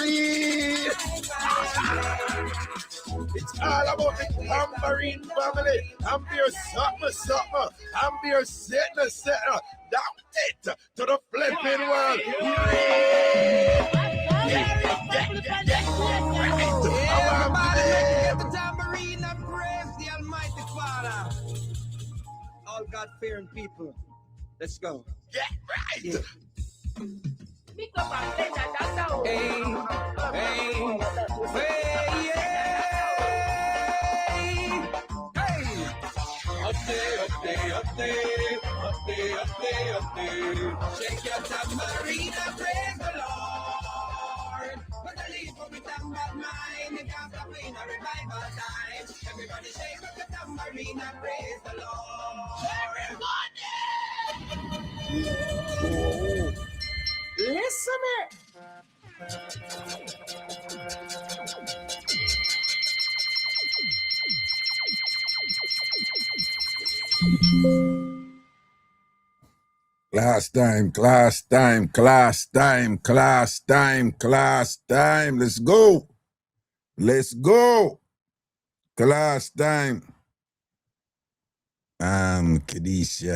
Tambourine. It's all about the Tambourine family. I'm here, something. I'm here, setting. Down it to the flipping world. Everybody, the tambourine and praise the Almighty Father. All God-fearing people. Let's go. Get right. Mixup An Blenda, that's all. Hey, Up there. Shake your tambourine and praise the Lord. But the lead for me tambourine mind, it can't stop in a revival time. Everybody shake up the tambourine and praise the Lord. Everybody! Listen it! Class time. Let's go. Class time. Kadisha,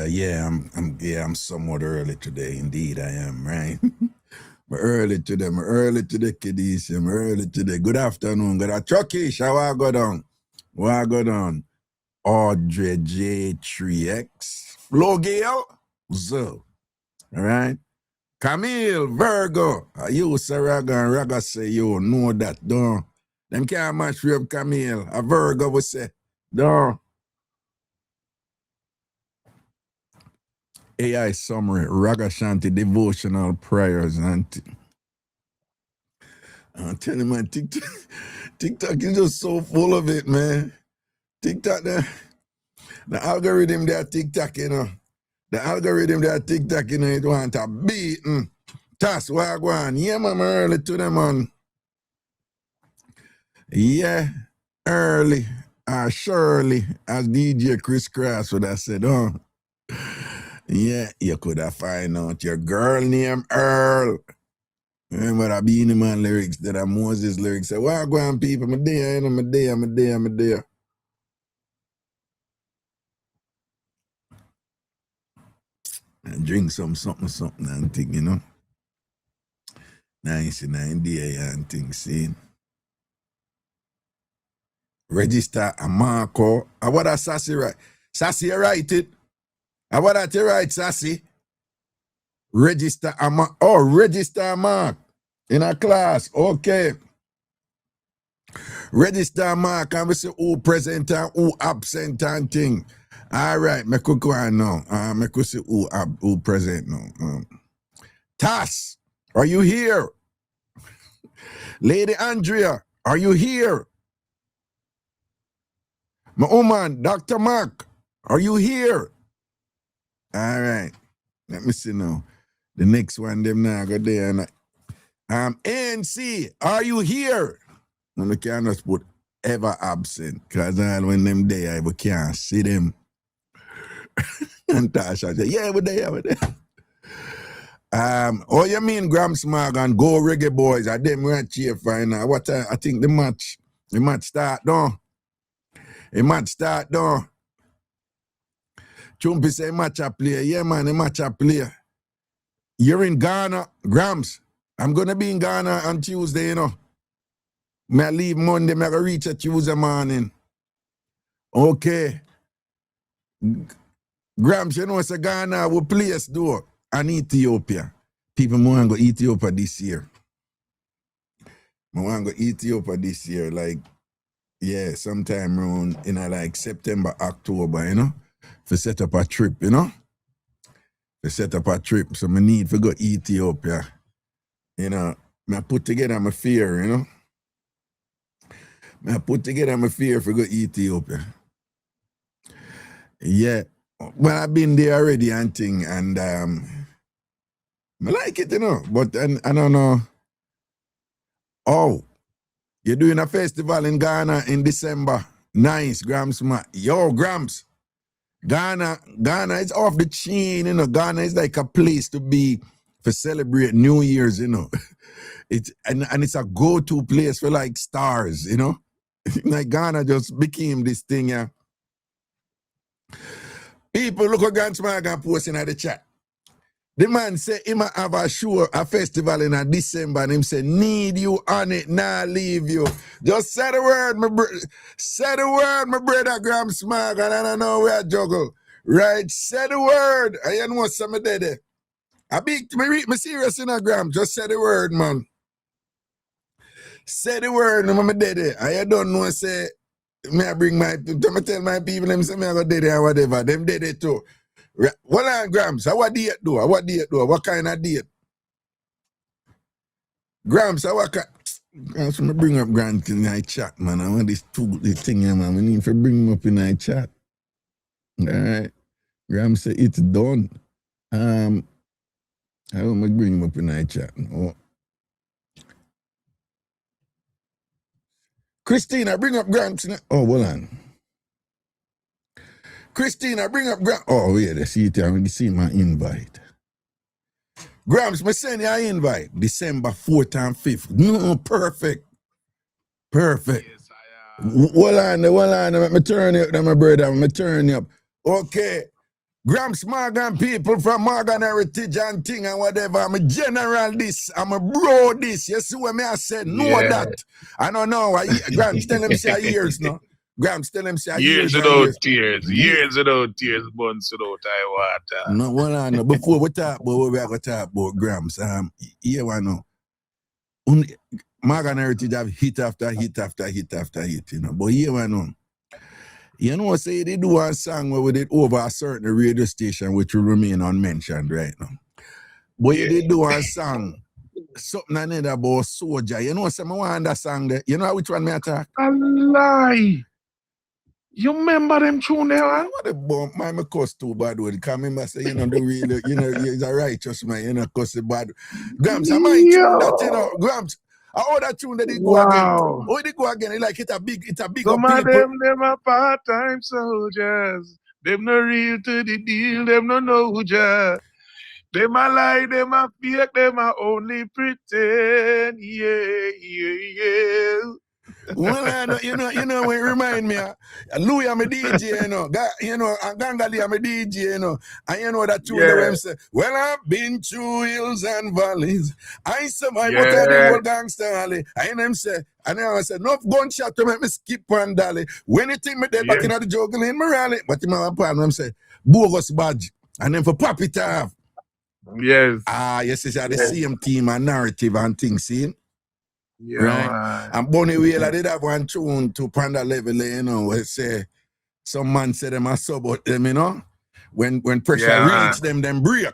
I'm somewhat early today. Indeed, I am, right? I'm early today, Kadisha. I'm early today. Good afternoon. Good afternoon. Chucky, what I go down? Audrey J3X. Flo Gale. So. All right. Camille, Virgo. You, Saraga, and Raga say, you know that, don't. Them can't match with Camille. A Virgo will say, don't. AI summary, Ragashanti devotional prayers. And I'm telling you, man, TikTok is just so full of it, man. TikTok, the algorithm there, TikTok, you know. The algorithm there, TikTok, you know, it want a beating. Task, wagwan. Yeah, man, early to them, man. Yeah, early. Surely, as DJ Chris Cross would have said, oh. Yeah, you could have find out your girl named Earl. Remember that Beanie Man lyrics, that Moses lyrics. Say, wagwan, people, I'm there, you know, I'm there. And drink something and think, you know. 99 day and things, see. Register a Marco. What a Sassy right? Sassy write it. What that you write, Sassy? Register a mark. Oh, register a mark in a class. Okay. Register a mark and we say who present and who absent and thing. All right, me could go on now. Me could say who present now. Tass, are you here? Lady Andrea, are you here? My woman, Dr. Mark, are you here? All right, let me see now. The next one, them now go there. ANC, are you here? And we cannot put ever absent, because when them there, I can't see them. And Tasha said, yeah, we're there. Oh, you mean Grams Morgan, go Reggae Boys, I them right here fine now. What I think the match start down. Chumpy say match a player. Yeah, man, the match a player. You're in Ghana, Grams. I'm gonna be in Ghana on Tuesday, you know. May I leave Monday, may I go reach a Tuesday morning. Okay. Grams, you know, it's a Ghana will place though. And Ethiopia. People want to go Ethiopia this year. Like, yeah, sometime around, you know, like September, October, you know, to set up a trip, you know. So I need to go Ethiopia. You know, I put together my fear, you know. I put together my fear for go Ethiopia. Yeah. Well, I've been there already and thing, and I like it, you know, but I don't know. Oh, you're doing a festival in Ghana in December. Nice, Grams. Yo, Grams. Ghana is off the chain, you know. Ghana is like a place to be for celebrate New Year's, you know. It's and it's a go-to place for like stars, you know. Like Ghana just became this thing, yeah. People look at Gansmark posting at the chat. The man say he might have a show, a festival in a December, and him say, need you on it, nah leave you. Just say the word, say the word, my brother Graham Smart, and I don't know where I juggle. Right? Say the word. I know what some did there. I be serious in a gram. Just say the word, man. Say the word, no, I'm dead. I don't know, say, may I bring my people, I tell my people, them say, me I go dead or whatever. Them dead it too. What on Grams? What date do? What date do? What kind of date? Grams, what kind? Grams, me bring up Grams in my chat, man. I want this thing here, man. We need to bring him up in my chat. All right. Grams say it's done. I want to bring him up in my chat. Oh. Christina, bring up Grams. Oh, hold on. Christina, bring up Grams. Oh, wait, I see it. I want to see my invite. Grams, me send you an invite. December 4th and 5th. No, perfect. Perfect. Yes, hold on, let me turn you up, my brother. Let me turn you up. Okay. Grams Morgan people from Morgan Heritage and thing and whatever. I'm a general this. I'm a bro this. You see what me I said? Know that. I don't know. Grams tell them say years no. Grams tell them say years without tears. Years without tears, months without high water. No, hold on. No. Before we talk about what we are going to talk about, Grams, here we know. Morgan Heritage have hit after hit after hit after hit, you know. But here we know. You know, say they do a song where we did over a certain radio station which will remain unmentioned right now. But they do a song, something another about soldier. You know, some want that song there. You know which one me attack? A lie. You remember them tune there? What a bump, my cuss too bad with it. Because remember say, you know, the real, you know, he's a righteous man, you know, cuss the bad. Grams, I might tune that, you know, Grams. All that tune that they go again. Oh, they go again. Like it's a big some of them are part-time soldiers. Them no real to the deal. Them no know ya. Them a lie. Them a fake. Them a only pretend. Yeah. Well, you know, when it remind me, Louis, I'm a DJ, you know, and Gangali, I'm a DJ, you know, and you know that tune the way say, well, I've been through hills and valleys, I survived what I did with gangster alley, and them say, and I said, no gunshot to make me skip and dolly, when you think me dead back in the juggling, me rally, but you know, them say, bogus badge, and then for pop it off. Yes. Yes, it's the same team and narrative and things, see? Yeah, right. And Bonnie Wheeler did have one tune to Panda level, you know, where say some man said them a sub out them, you know. When pressure reach them break.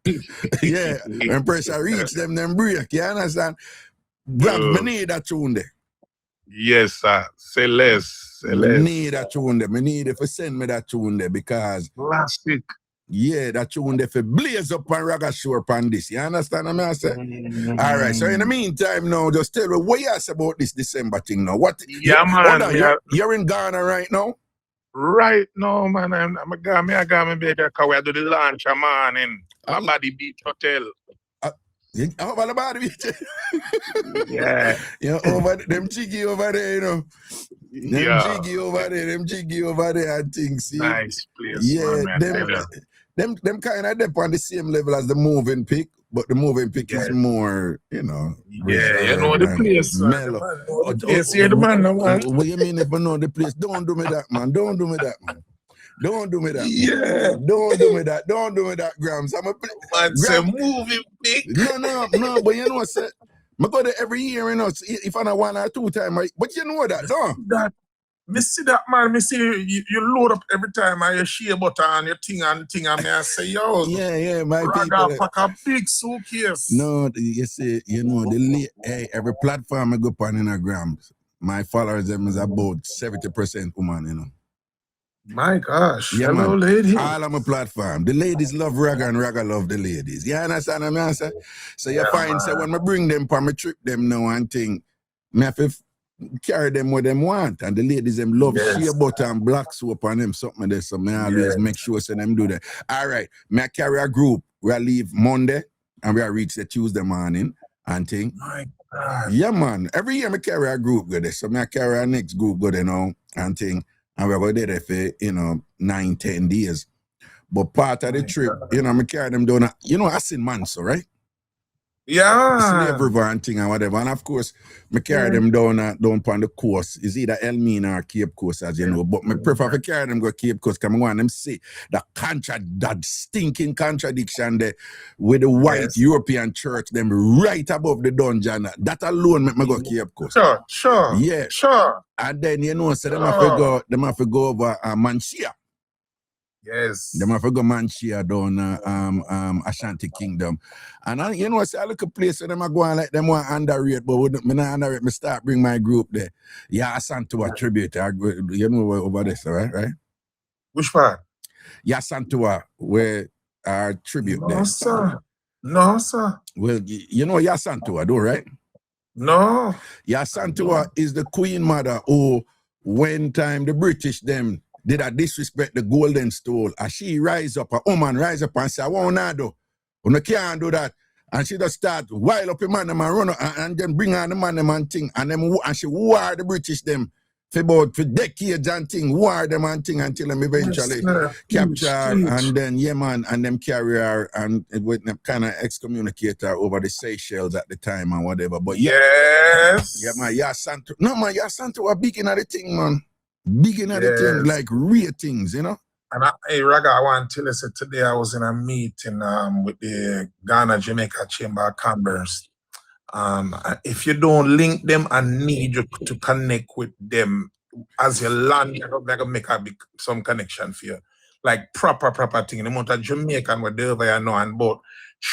When pressure reach them break. You understand? Grams, me need that tune there. Yes, sir. Say less. Me need that tune there. Me need it for send me that tune there because classic. Yeah, that tune there for blaze up and Ragashanti upon this. You understand what I say? All right. So in the meantime, now just tell me what you ask about this December thing now. What? Man. You're in Ghana right now? Right now, man. I got me baby because we do the launch a morning. Body Beach Hotel. Over the Body Beach? Yeah. You over them jiggy over there, you know. Them jiggy over there and things. See? Nice place. Yeah, man, them kind of dip on the same level as the moving pick, but the moving pick is more, you know. Yeah, you know the place. Mellow. The man. What you mean if I know the place? Don't do me that, man. Don't do me that, man. Don't do me that. Yeah. Don't do me that. Don't do me that, Grams. I'm a man say moving pick. No, but you know what, say, I go there every year, you know, if I not 1 or 2 times, but you know that, no? Me see that, man. Me see you load up every time and you share butter and your thing and me I say, yo. Yeah, my people. Pack a big suitcase. No, you see, you know, every platform I go on in a Grams, my followers them is about 70% woman, you know. My gosh. Yeah, hello, man. ladies. All on my platform. The ladies love Raga and Raga love the ladies. You understand what I say? So you find, say, when I bring them for me trip them now and thing, me have to carry them what them want. And the ladies them love shea butter and black soap on them, something there. So me always make sure so them do that. All right, me I carry a group. We leave Monday. and we are reach the Tuesday morning and thing. My God. Yeah, man. Every year I carry a group go there. So I carry a next group go there now and thing. And we're going there for, 9-10 days. But part of the trip, I carry them down. I seen Manso, right? Yeah. Slave River and thing and whatever. And of course, I carry them down on the coast. It's either Elmina or Cape Coast, as you know. But I prefer to carry them go Cape Coast because I want them see that stinking contradiction there with the white European church, them right above the dungeon. That alone make me go Cape Coast. Sure. Yeah. Sure. And then, so them have to go over Manchia. Yes. Them have to go Manchia down Ashanti Kingdom. And say I look a place where them are going like them want underrate, but me not underrate, me start bring my group there. Yeah, Santua tribute. You know over this, right? Which part? Yeah, Santua, where our tribute there. No, sir. Well, you know Yasantua, though, right? No. Yasantua is the queen mother who, when time the British them did a disrespect the golden stool, and she rise up, a woman rise up and say, I want to do. You can't do that. And she just start wild up the man and run up, and then bring on the man and thing. And she war the British them for decades and thing, war them and thing until them eventually capture her, and then and them carry her and with them kind of excommunicate her over the Seychelles at the time and whatever. But Yasanto are big in the thing, man. Big in the thing, like ratings, And hey, Raga, I want to tell you, today I was in a meeting with the Ghana Jamaica Chamber of Commerce. If you don't link them, I need you to connect with them as you land. They're gonna make some connection for you, like proper thing. The amount of Jamaican were there over know, and about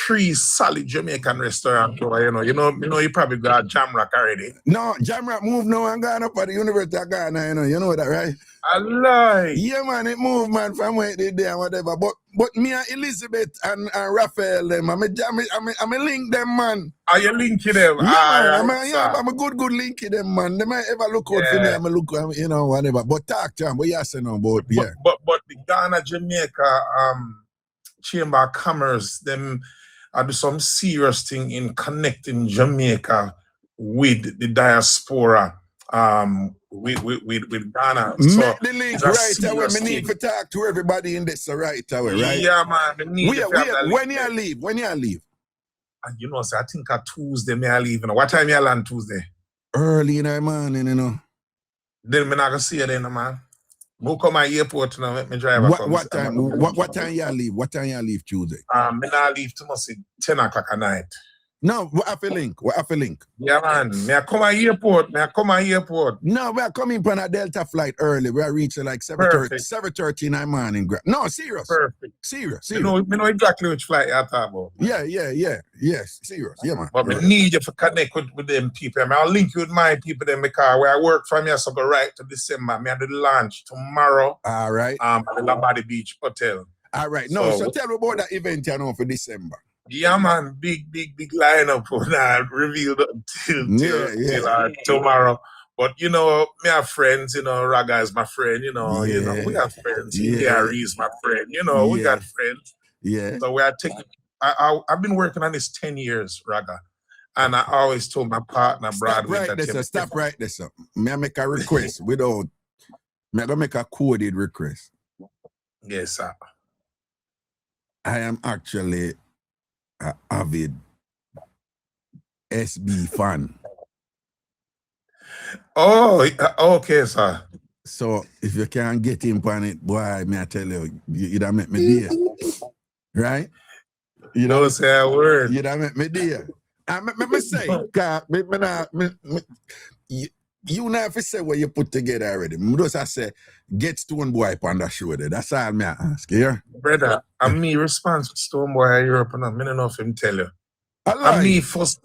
3 solid Jamaican restaurants over, you probably got Jamrock already. No, Jamrock moved now and gone up at the University of Ghana, you know that, right? I lie. Yeah, man, it moved, man, from where they did and whatever. But me and Elizabeth and Raphael, them, I'm a link them, man. Are you linking them? Yeah, man, I'm a good linking them, man. They might ever look out for me, I'm a look, whatever. But talk to them, but yes, about, yeah. But the Ghana Jamaica Chamber of Commerce, them I do some serious thing in connecting Jamaica with the diaspora. With Ghana. So the link right away. Me need to talk to everybody in this right away, right? Yeah, man. When you leave? And I think on Tuesday may I leave. What time you land Tuesday? Early in the morning, Then me not gonna see you then, man. Go come my airport now, let me drive. What time you leave? What time you leave Tuesday? Me not leave to 10 o'clock at night. No, what have a link? Yeah, man. May I come at airport? No, we are coming on a Delta flight early. We are reaching like 7:30 in the morning. No, serious. Perfect. Serious. You know exactly which flight you're talking about. Yeah. Yes, serious. Yeah, man. But we need you to connect with them people. I'll link you with my people then because where I work from here, so go right to December. I do the launch tomorrow. All right. At the Lambadi Beach Hotel. All right. No, so tell me about that event for December. Yeah, man, big lineup now revealed till tomorrow. But me have friends, Raga is my friend, we got friends. Gary is my friend, we got friends. Yeah. So we are taking I've been working on this 10 years, Raga. And I always told my partner, Brad, stop right there. May I make a request may I go make a coded request? Yes, sir. I am actually an avid SB fan. Oh, okay, sir. So if you can't get him on it, boy, may I tell you don't make me there. Right? You don't say a word. You don't make me there. I me say, you know if you say what you put together already. I say, get Stone Boy on the show there. That's all me ask, yeah? Brother, I'm me responsible Stone Boy in Europe, and I don't know if him tell you. I'm me first.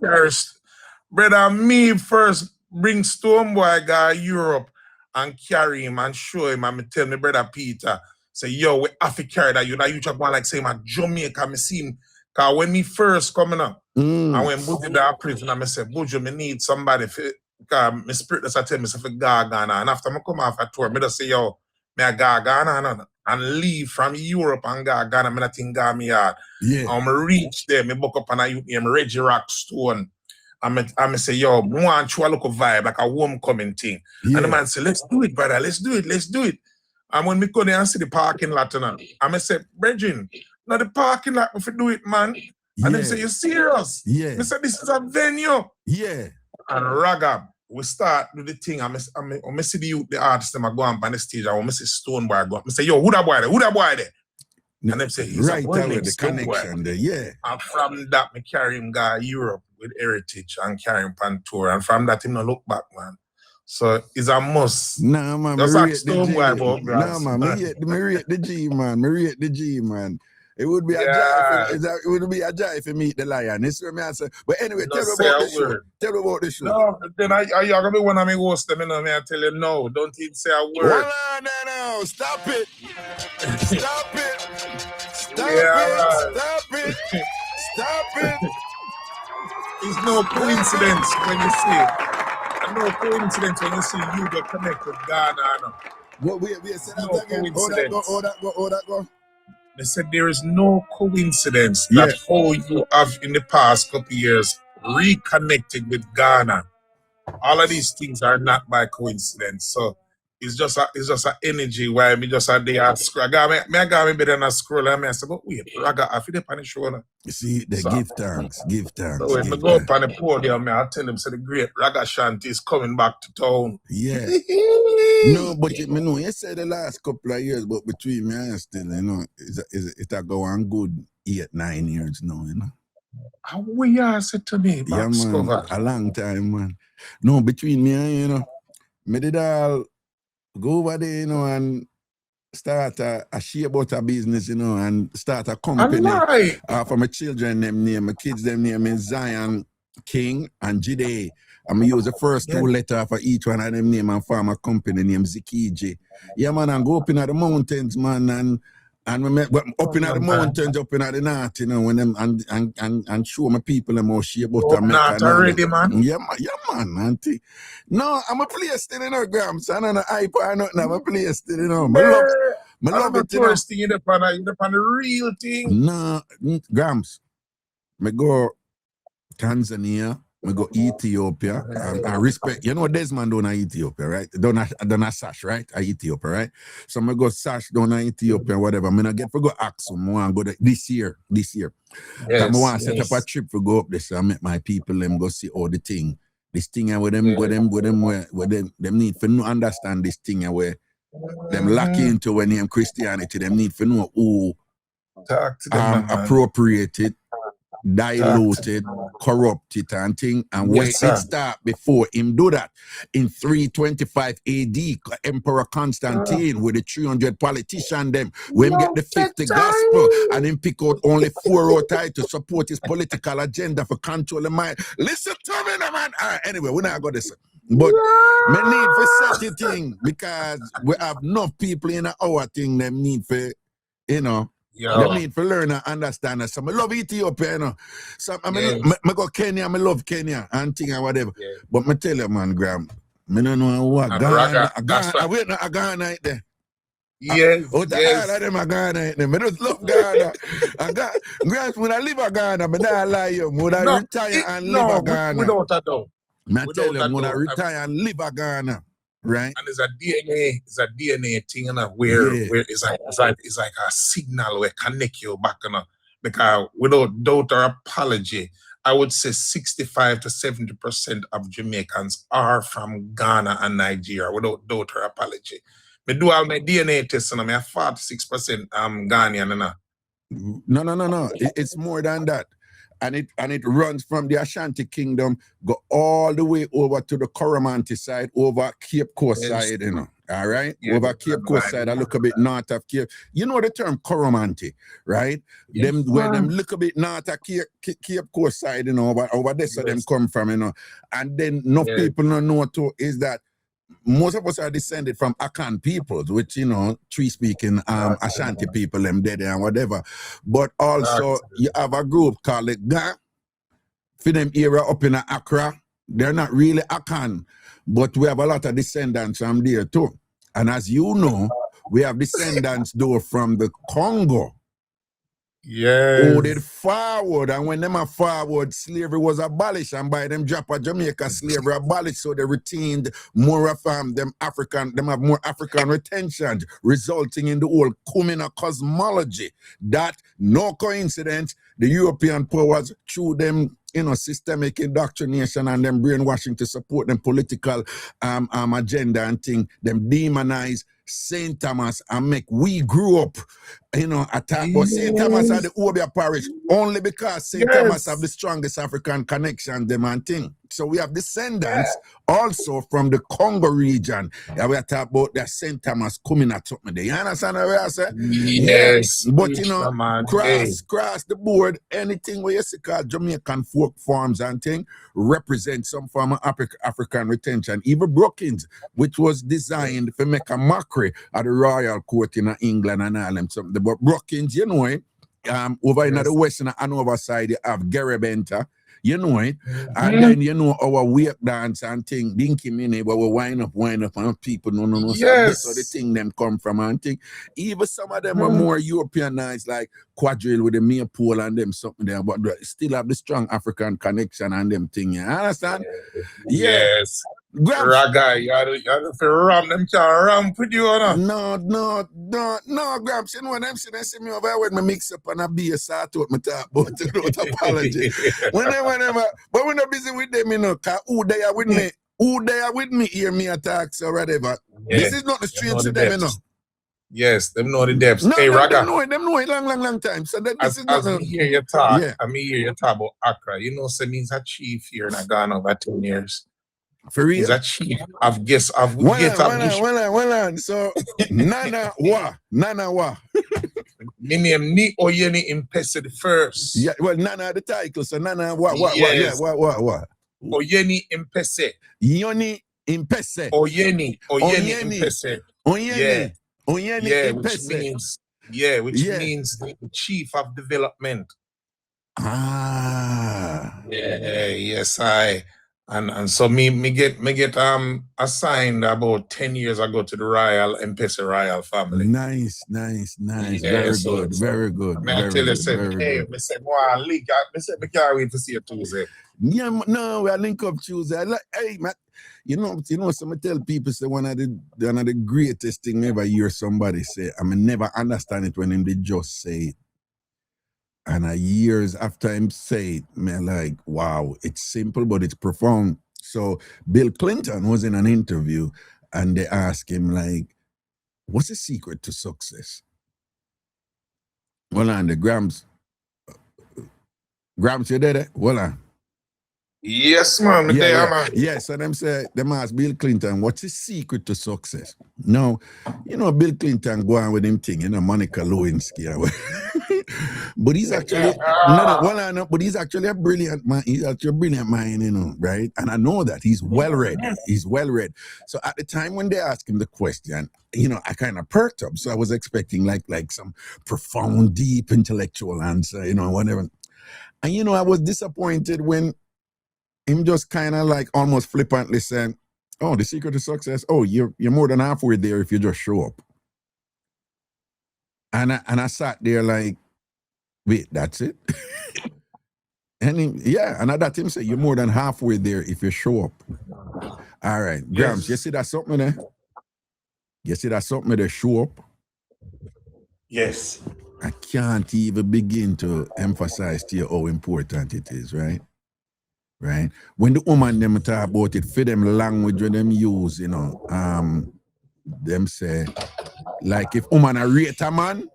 Brother, me first bring Stone Boy guy Europe and carry him and show him and me tell me brother Peter, say, yo, we have to carry that. You just want like say my Jamaica, me see him. Because when me first coming up, I went Buju that prison and I said, Buju, me need somebody for because my spirit does tell me for Ghana. And after I come off a tour, I just say, yo, me a Ghana. and leave from Europe and go Ghana, I think me yard. Yeah. I reach there, me book up on a youth named Reggie Rockstone. I say, yo, I want to look a vibe, like a homecoming thing. Yeah. And the man say, let's do it, brother, let's do it. And when we go there and see the parking lot, I say, Bridging, now the parking lot, if you do it, man. And they say, you serious? Yeah. I say, this is a venue. Yeah. And Ragab, we start with the thing. I see the youth, the artists, them go on the stage. I see Stone Boy go. I say, yo, who that boy there? And them say, he's right a boy there with the Stone connection Boy. there, yeah. And from that, me carry him go Europe with Heritage and carry him on tour. And from that, him no look back, man. So it's a must. Nah, man, just like like Stone Boy about grass. Nah, man, me rate the G, man. Me rate the G, man. It would be a joy it would be a joy if you meet the lion. This is what I say. But anyway, tell me about the show. Tell me about the show. No, then you're gonna be one of me hosts them, me I tell you no, don't even say a word. No, stop it. Stop it. Stop it. Stop it. It's no coincidence when you see it. No coincidence when you see you get connected with Ghana. What we said no that again? How that go? They said there is no coincidence that how you have in the past couple of years reconnected with Ghana. All of these things are not by coincidence. So it's just an energy where me just a day I scroll. I got me better than a scroll and I say, but wait, Raga, I feel on the show now. You see, they give thanks. So when I go up on the podium, I tell them, say the great Ragashanti is coming back to town. Yeah. No, but you know, you said the last couple of years, but between me and still, you know, it's go on good 8-9 years now, you know. How we are said to me, yeah, man, a long time, man. No, between me and you know, me did all go over there, you know, and start a share about a business, you know, and start a company. For my children, my kids, them name is Zion, King, and Jide. I'm going to use the first two letters for each one of them name and form a company named Zikiji. Yeah, man, and go up in the mountains, man, and up in the mountains, up in the north, you know, when them and show my people them how she about to make not already, man. Yeah, man, auntie. No, I'm a player still in our grams. I don't know hype or nothing. I'm a player still, you know. I love it, you know. Thing upon the real thing. No, grams. I go Tanzania. We go Ethiopia. I respect, you know, Desmond down in Ethiopia, right? Don't Sash, right? Ethiopia, right? So I go Sash down in Ethiopia, whatever. I get to go ask them. I want to go this year. Yes, I want to set up a trip to go up there. So I met my people, them go see all the thing. This thing where them need to understand this thing where them lucky into when name Christianity. Them need to know who appropriated, diluted, corrupted and thing, and where it start before him do that. In 325 AD, Emperor Constantine with the 300 politicians them, when him get the 50 gospel, and him pick out only 4 out to support his political agenda for control the mind. Listen to me, man. Anyway, we're not going to say. But me need for such a thing because we have enough people in our thing, them need for, you know, they need to learn and understand. So I love Ethiopia, you know. So I go Kenya, I love Kenya and thing and whatever. But I tell you, man, Graham, I don't know what Ghana right there. Yes. All of them are Ghana. I just love Ghana. Graham, when I live in Ghana, I don't lie you. When I retire and live in Ghana. Without a doubt. I tell you, when I retire and live in Ghana. Right, and it's a DNA thing, you know, where it's like a signal where connect you back, you know, because without doubt or apology, I would say 65 to 70% of Jamaicans are from Ghana and Nigeria, without doubt or apology. Me do all my DNA tests, and I'm 46% Ghanaian, you know. No. It's more than that. And it runs from the Ashanti Kingdom, go all the way over to the Coromantee side, over Cape Coast side, you know. All right? Over Cape Coast side, I look a bit north of Cape. You know the term Coromantee, right? Where them look a bit north of Cape Coast side, you know, over there, so them come from, you know. And then enough people don't know too is that most of us are descended from Akan peoples, which, you know, Tree-speaking Ashanti people, them dead and whatever. But also, you have a group called the Ga, for them era up in Accra. They're not really Akan, but we have a lot of descendants from there too. And as you know, we have descendants though from the Congo. Yes. Who did forward, and when them are forward, slavery was abolished, and by them drop of Jamaica, slavery abolished, so they retained more of them have more African retention, resulting in the whole Kumina cosmology. That, no coincidence, the European powers, through them, systemic indoctrination and them brainwashing to support them political agenda and thing, them demonize St. Thomas and make we grew up, attack. But St. Thomas are the Obia parish only because St. Thomas have the strongest African connection, them and thing. So we have descendants also from the Congo region. Yeah, we are talking about the St. Thomas coming at something there. You understand what I say? Yes. But cross the board, anything where you see called Jamaican folk forms and thing represent some form of African retention. Even Brookings, which was designed to make a mockery of the royal court in England and all them something. But Brookings, over in the western Hanover side, you have Gerebenta. And then our wake dance and thing, dinky mini, where we wind up and people no. So that's how the thing them come from and thing. Even some of them are more Europeanized, like quadrille with the maypole and them something there, but still have the strong African connection and them thing. You understand? Yes. Raga, you have to ram them can ramp with you, No, Gramps. You know them see me over with my mix up and a beer start out my talk about without apology. Whenever, but we're not busy with them, cause who they are with me, hear me attacks or whatever. Yeah. This is not the strange to them, Yes, them know the depths. No, hey, Raga. Them know it long time. So that this is not me hear you talk, me hear you talk about Accra. So means a chief here in Ghana over 10 years. For real? He's a chief. I've guessed. Well on. So, Nana wa. Me name Ni Oyeni Impese the first. Yeah, well, Nana the title. So, Nana what? Yes. Yeah, what? Oyeni Impese. Yoni Impese. Oyeni Impese. Oyeni Impese. Which means the chief of development. Ah. Yeah, yes, And so me get assigned about 10 years ago to the Royal Empesa Royal family. Nice. Yeah, very good. I tell you, hey, I said, "Wow, leak." I said, "I can't wait to see you Tuesday." Yeah, no, we link up Tuesday. Hey, man, some tell people say one of the greatest thing ever hear somebody say. I mean, never understand it when they just say it. And years after him say it, man, like, wow, it's simple, but it's profound. So Bill Clinton was in an interview and they asked him, like, what's the secret to success? Well, on the Grams, you there? Well, on. Yes, man. Yes, so them ask Bill Clinton, what's the secret to success? No, Bill Clinton go on with him thing, Monica Lewinsky. But he's actually but he's actually a brilliant man. He's actually a brilliant man, right? And I know that he's well read. He's well read. So at the time when they asked him the question, I kind of perked up. So I was expecting like some profound, deep intellectual answer, whatever. And I was disappointed when him just kind of like almost flippantly saying, "Oh, the secret to success. Oh, you're more than halfway there if you just show up." And I sat there like, wait, that's it? And and I thought him say, "You're more than halfway there if you show up." All right, Grams, you see that something there? You see that something there show up? Yes. I can't even begin to emphasize to you how important it is, right? Right? When the woman them talk about it, for them language when them use, them say, like if woman a rate a man,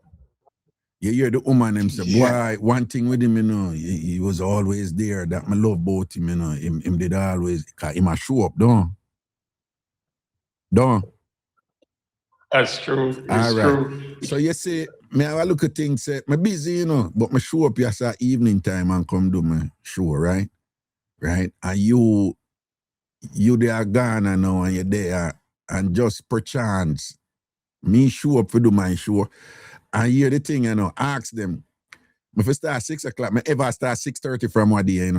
you hear the woman them say, boy, one thing with him, he was always there, that my love about him, him did always, cause him a show up, don't? That's true. It's true. So you see, me have a look at things, say, me busy, but me show up yesterday evening time and come do my show, right? Right? And you there Ghana now and you're there and just perchance me show up for do my show and hear the thing, ask them. If I start 6 o'clock, I ever start 6:30 from what day,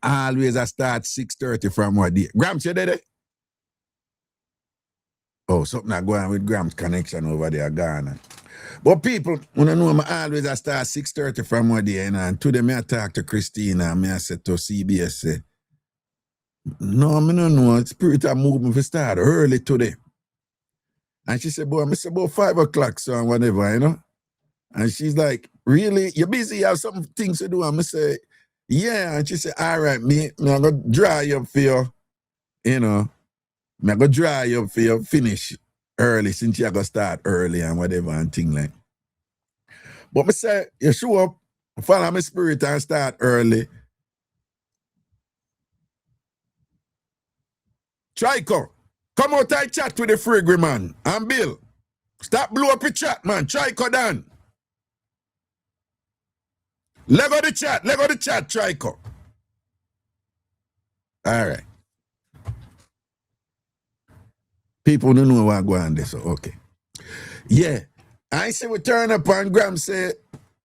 I always start 6:30 from what day. Gramps, you there? Oh, something that going with Graham's connection over there, Ghana. But people, when I know I always I start 6:30 from one day, and today me I talk to Christina, and me I said to CBS, say, no, me no know, spirit of movement for start early today. And she said, boy, I said about 5 o'clock, so and whatever, you know. And she's like, really? You're busy? You have some things to do? And I say, yeah. And she said, all right, me I'm going to dry up for you, you know. I'm going to dry up for you, finish early, since you're going to start early and whatever and thing like. But I say, you show up, follow my spirit and start early. Trico, come out and chat with the Frigri man. And Bill, stop blow up your chat, man. Trico done. Lego the chat, Trico. All right. People don't know what going on there, so okay. Yeah. I say we turn up and Graham say,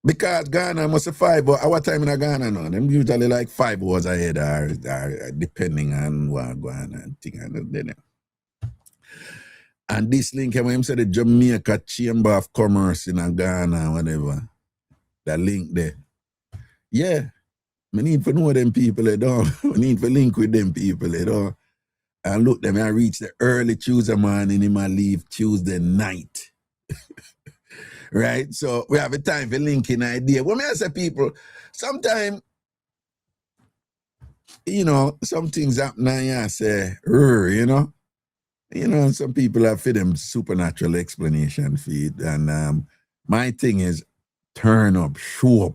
because Ghana must have 5 our time in Ghana now. Them usually like 5 hours ahead or depending on what going on and thing. And this link, when him say the Jamaica Chamber of Commerce in Ghana, whatever, that link there. Yeah, I need to know them people at all. I need to link with them people at all. And look, them I reach the early Tuesday morning, him I leave Tuesday night. Right? So we have a time for linking idea. When I say people, sometimes, you know, some things happen and you say, you know. You know, some people have for them supernatural explanation for it. And my thing is turn up, show up.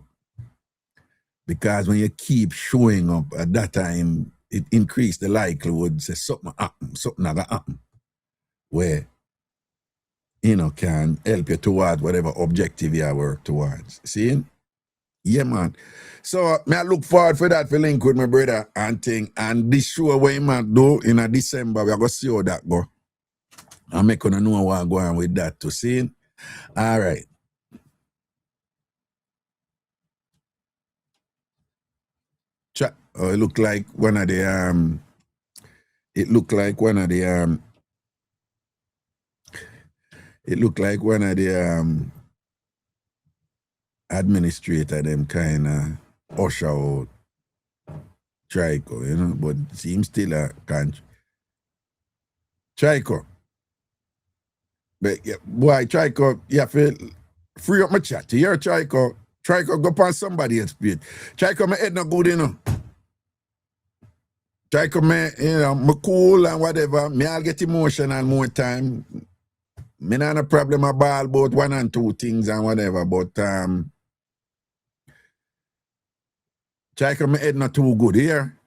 Because when you keep showing up at that time, it increased the likelihood say something happen, something not gonna happen. Where, you know, can help you towards whatever objective you work towards. See? Yeah, man. So I look forward for that for link with my brother and thing. And this show what man do in a December, we're gonna see how that go. I'm making to know what going on with that to see. All right. It looked like one of the it looked like one of the administrator them kind of usher out Trico, you know, but seems still a country. Trico. But yeah, boy, Trico, you have to free up my chat. You hear Trico? Trico go upon somebody else page. Trico, my head not good, you know. Trico, me, you know, me cool and whatever. Me I'll get emotional more time. Me not a problem about 1 and 2 things and whatever, but Trico, my head not too good here.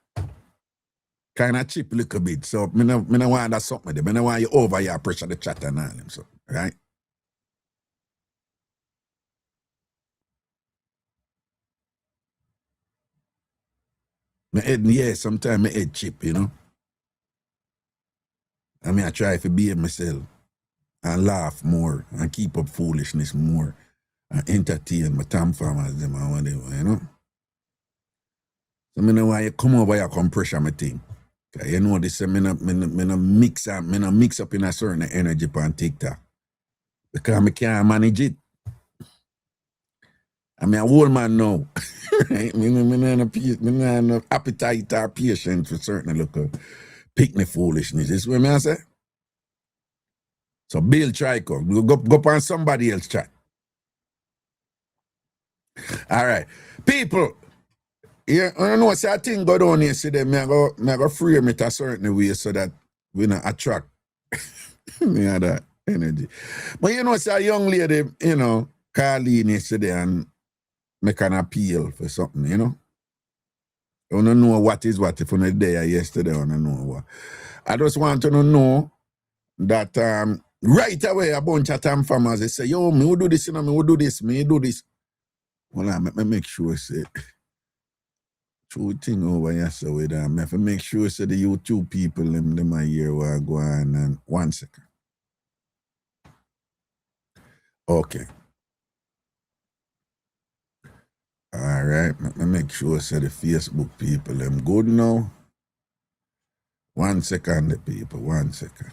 Kind of chip a little bit. So me no want that something there. Me no want you over your pressure the chat and all them. So, right? My head, yeah, sometimes my head chip, you know. I mean, I try to behave myself and laugh more and keep up foolishness more and entertain my TamFam them and whatever, you know. So me know why you come over here come pressure my thing. Cause you know this, me no mix up in a certain energy on TikTok. Because I can't manage it. I mean, a old man now. Right? Me no appetite or patience for certain look picnic foolishness. This is what I say. So Bill Trico, go on somebody else chat. All right. People, yeah, I don't know, say a thing go down here, see them, I go frame it a certain way so that we not attract me that energy. But you know, say a young lady, you know, call in yesterday and make an appeal for something, you know. I don't know what is what if on there yesterday, I don't know what. I just want to know that right away a bunch of TamFamers they say, yo, me will do this, you know, me will do this. Well, I make sure say true thing over here so with I have to make sure say the YouTube people them are here will go on and 1 second. Okay. All right, let me make sure say the Facebook people them good now. 1 second, the people, 1 second.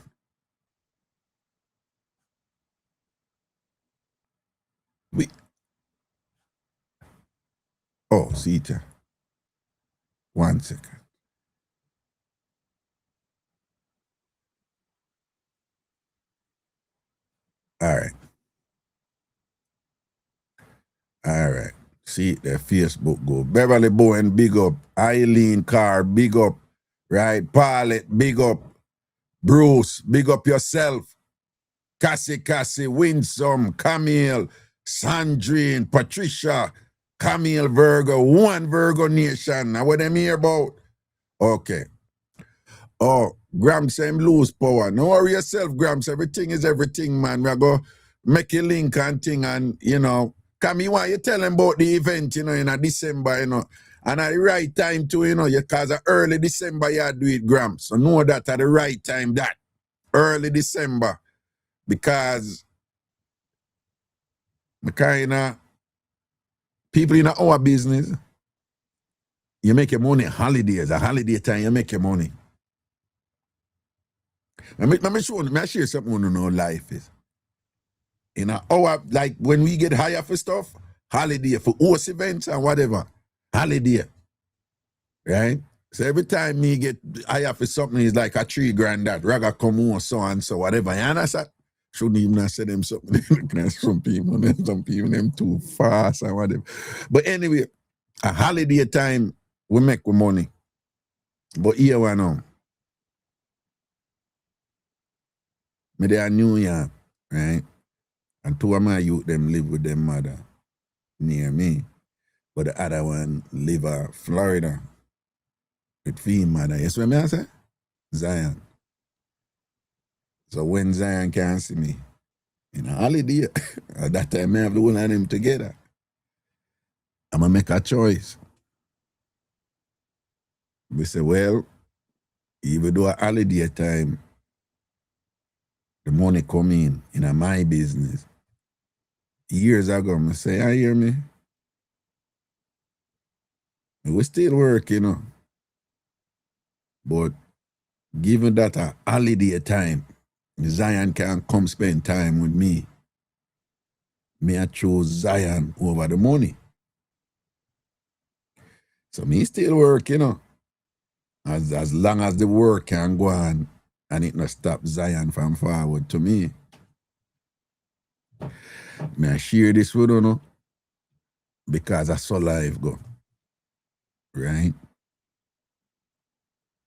Oh, see it. 1 second. All right. All right. See the Facebook go. Beverly Bowen, big up. Eileen Carr, big up. Right. Paulette, big up. Bruce, big up yourself. Cassie, Winsome, Camille, Sandrine, Patricia, Camille Virgo, one Virgo Nation. Now what them hear about? Okay. Oh, Gramps him lose power. No worry yourself, Gramps. Everything is everything, man. We're going to make a link and thing and, you know, come you want you tell them about the event, you know, in December, you know. And at the right time too, you know, because early December you do it, Gramps. So know that at the right time, that early December. Because the kind of people in our business, you make your money holidays. A holiday time, you make your money. Let me share something you know life is. In our, like when we get higher for stuff, holiday for host events and whatever, holiday. Right? So every time me get higher for something, it's like a $3,000 that Raga come on, so and so, whatever. You understand? Shouldn't even have said them something. some people them too fast and whatever. But anyway, a holiday time we make money. But here we know. Me there New York, right? And two of my youth them live with their mother near me. But the other one live in Florida with female mother. Yes, what I say? Zion. So when Zion can't see me in a holiday, at that time I have the whole of them together. I'm gonna make a choice. We say, well, even though a holiday time, the money come in my business. Years ago, I say, I hear me. We still work, you know. But given that a holiday time, Zion can come spend time with me. Me I chose Zion over the money. So me still work, you know. As long as the work can go on and it not stop Zion from forward to me. Me I share this with you, know, because I saw life go. Right?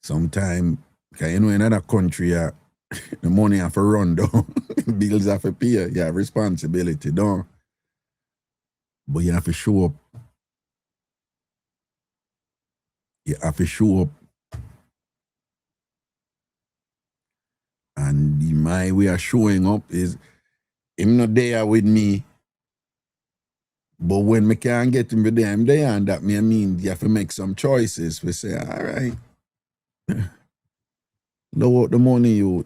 Sometimes, because you know in another country, the money have to run down. Bills have to pay. You have responsibility, don't. But you have to show up. You have to show up. And my way of showing up is him not there with me. But when me can't get him there, I'm there, and that mean you have to make some choices. We say, all right, lower out the money, you.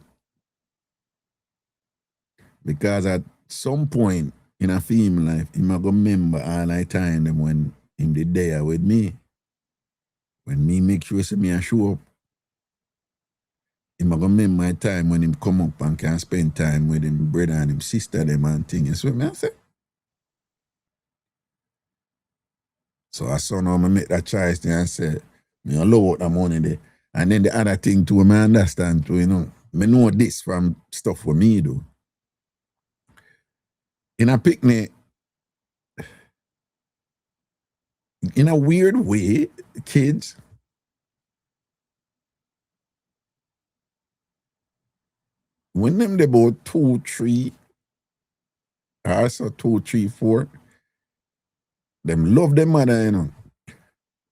Because at some point in a film life, him going to remember all the time them when him did there with me. When me make sure say me I show up, him going to remember my time when him come up and can spend time with him brother and him sister them and things. So I say. So I saw now I make that choice there and say, me I lower out the money there. And then the other thing too, I understand too, you know. I know this from stuff for me do. In a picnic, in a weird way, kids, when them they about 2, 3, also 2, 3, 4, them love them mother, you know.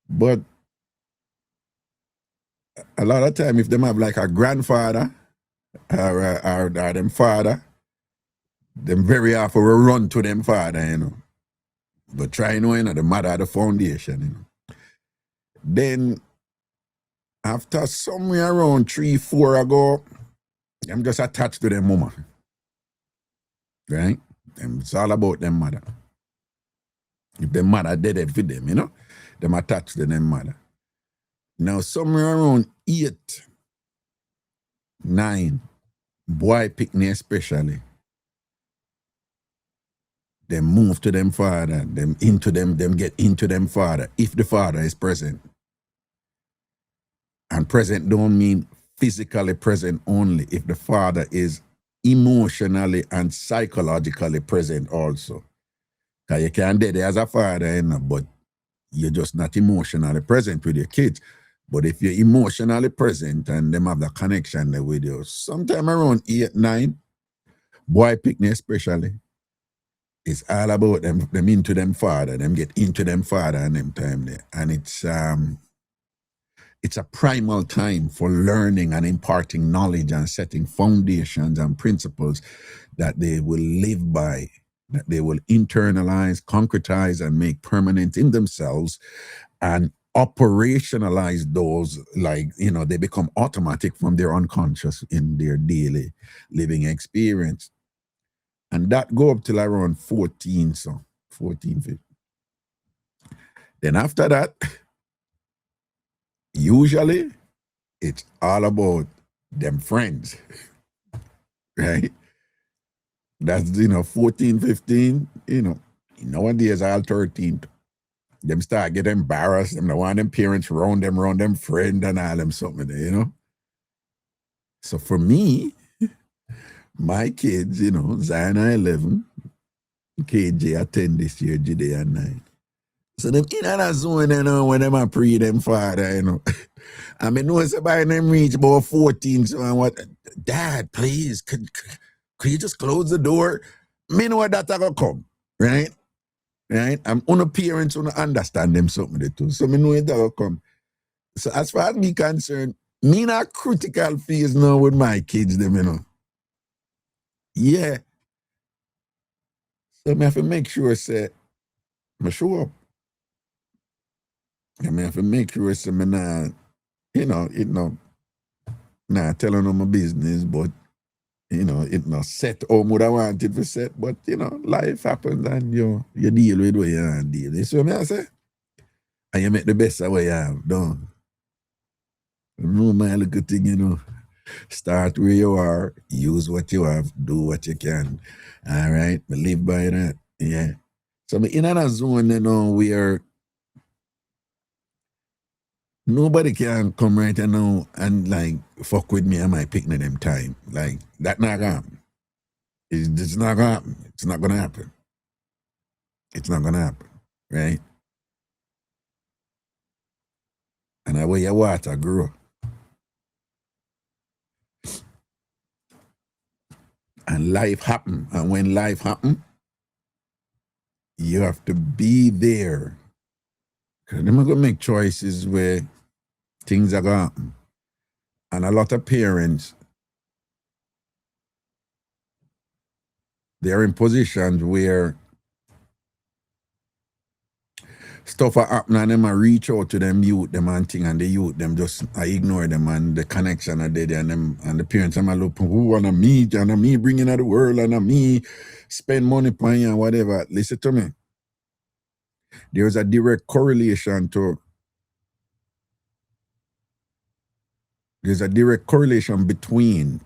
But a lot of time, if them have like a grandfather or them father, them very often will run to them father, you know. But try knowing the mother of the foundation, you know. Then after somewhere around 3, 4 ago, I'm just attached to them mama. Right? It's all about them mother. If them mother dead for them, you know, them attached to them mother. Now somewhere around 8, 9, boy picnic especially, them move to them father, them get into them father, if the father is present. And present don't mean physically present only, if the father is emotionally and psychologically present also. Because you can be there as a father, you know, but you're just not emotionally present with your kids. But if you're emotionally present and them have the connection there with you, sometime around 8, 9, boy picnic especially, it's all about them into them father, them get into them father and them time there. And it's a primal time for learning and imparting knowledge and setting foundations and principles that they will live by, that they will internalize, concretize, and make permanent in themselves, and operationalize those, like, you know, they become automatic from their unconscious in their daily living experience. And that go up till around 14, so 14, 15. Then after that, usually it's all about them friends, right? That's, you know, 14, 15, you know, nowadays all 13. Them start getting embarrassed, them don't want them parents around them friend and all them something, you know? So for me, my kids, you know, Zion 11, KJ 10 this year, Judea 9. So them in that zone, you know, when them a pre them father, you know. I mean, no somebody them reach about 14, so I what, Dad, please, could you just close the door? Me know that gonna come, right? Right? I'm on a parents who understand them something too. So me know it gonna come. So as far as me concerned, me in a critical phase now with my kids, them, you know. Yeah. So me have to make sure, say, me show up. I have to make sure, say, me not, you know, it no, not telling them my business, but, you know, it not set how would I want it to set, but, you know, life happens and you deal with what you deal. You see what I say? And you make the best of what you have done. No, my little thing, you know. Start where you are, use what you have, do what you can. All right? But live by that. Yeah. So I'm in a zone, you know, where nobody can come right now and like fuck with me and my picnic them time. Like, that not gonna happen. It's not gonna happen. It's not gonna happen. It's not gonna happen. Right? And the way your water grow. And life happen. And when life happen, you have to be there. Because they're going to make choices where things are going to happen. And a lot of parents, they're in positions where stuff are happening and them a reach out to them youth, them and thing, and the youth, them just ignore them and the connection are there, and them and the parents are look, who and me bringing out the world, and me spend money on you and whatever. Listen to me. There's a direct correlation between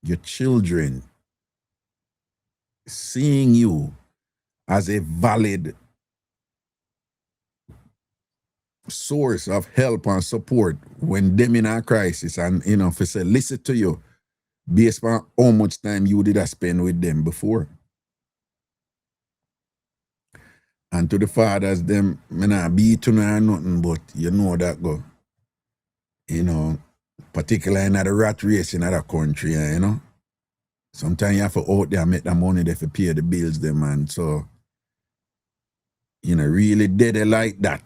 your children seeing you as a valid source of help and support when them in a crisis, and, you know, if they say, listen to you based on how much time you did spend with them before. And to the fathers, them, me not beat you or nothing, but you know that go. You know, particularly in the rat race in other country, you know. Sometimes you have to out there make the money there to pay the bills them, and so, you know, really dead like that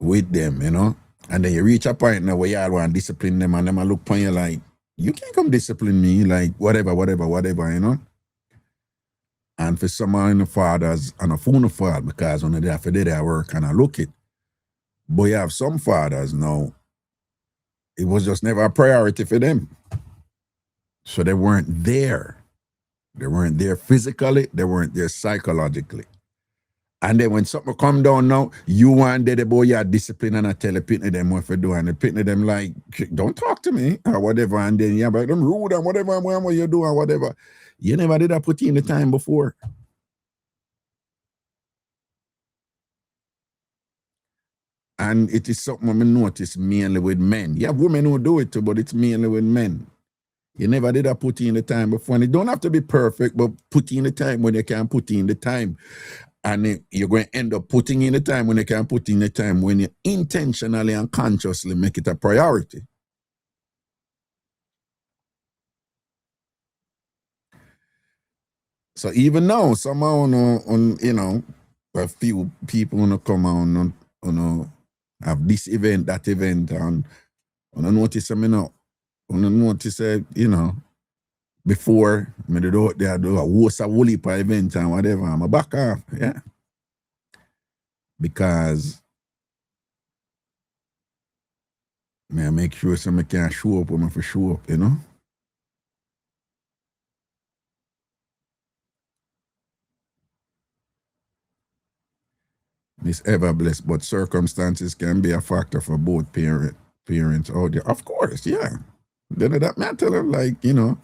with them, you know. And then you reach a point now where you all want to discipline them, and them a look upon you like, you can't come discipline me, like whatever, you know. And for some of the fathers, and a phone fault, because when they have to do their work and I look it. But you have some fathers now, it was just never a priority for them. So they weren't there. They weren't there physically, they weren't there psychologically. And then when something come down now, you want the boy you discipline, and I tell the pitney them what to do, and the pitney them like, don't talk to me or whatever, and then yeah, but them rude and whatever you do and whatever. You never did that put in the time before. And it is something I notice mainly with men. You have women who do it too, but it's mainly with men. You never did that put in the time before. And it don't have to be perfect, but put in the time when you can put in the time. And you're going to end up putting in the time when you can put in the time when you intentionally and consciously make it a priority. So even now, somehow, you know, a few people want to come on, have this event, that event, and notice them, you know, notice, you know, before me they do a host a whole heap of event and whatever, I'm a back off, yeah. Because I make sure somebody can show up when I for show up, you know. Miss ever blessed, but circumstances can be a factor for both parents out there. Of course, yeah. Then that matter, like, you know,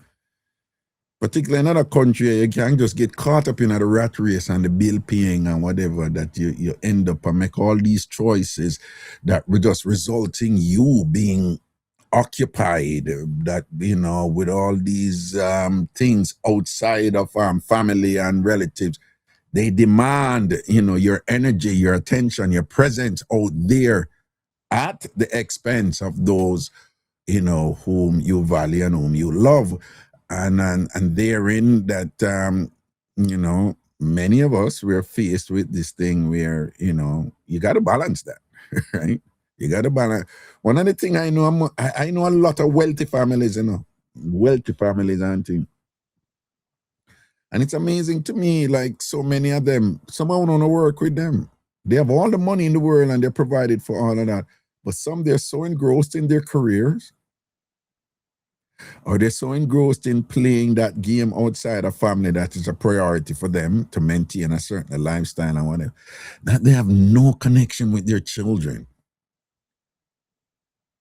particularly in another country, you can't just get caught up in the rat race and the bill paying and whatever, that you end up and make all these choices that will just result in you being occupied, that, you know, with all these things outside of family and relatives. They demand, you know, your energy, your attention, your presence out there at the expense of those, you know, whom you value and whom you love. And therein that, you know, many of us, we're faced with this thing where, you know, you got to balance that, right? You got to balance. One of the things I know, I know a lot of wealthy families, you know, wealthy families and things. And it's amazing to me, like so many of them, someone want to work with them. They have all the money in the world and they're provided for all of that. But some, they're so engrossed in their careers, or they're so engrossed in playing that game outside of family that is a priority for them to maintain a certain lifestyle and whatever, that they have no connection with their children.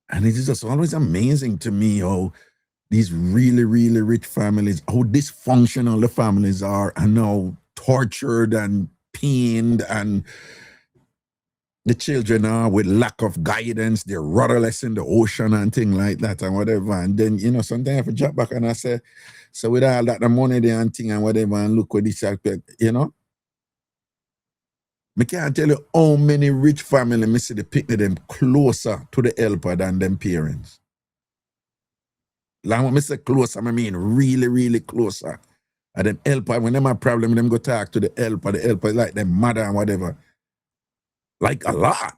And it is just always amazing to me how these really, really rich families, how dysfunctional the families are, and how tortured and pained and the children are with lack of guidance. They're rudderless in the ocean and things like that and whatever. And then, you know, sometimes I have to drop back and I say, so with all that, the money there and thing and whatever, and look what this, you know. I can't tell you how many rich families, I see the picture them closer to the helper than them parents. Like when I say closer, I mean really, really closer. And them helper, when them have problem, them go talk to the helper is like them mother and whatever. Like a lot.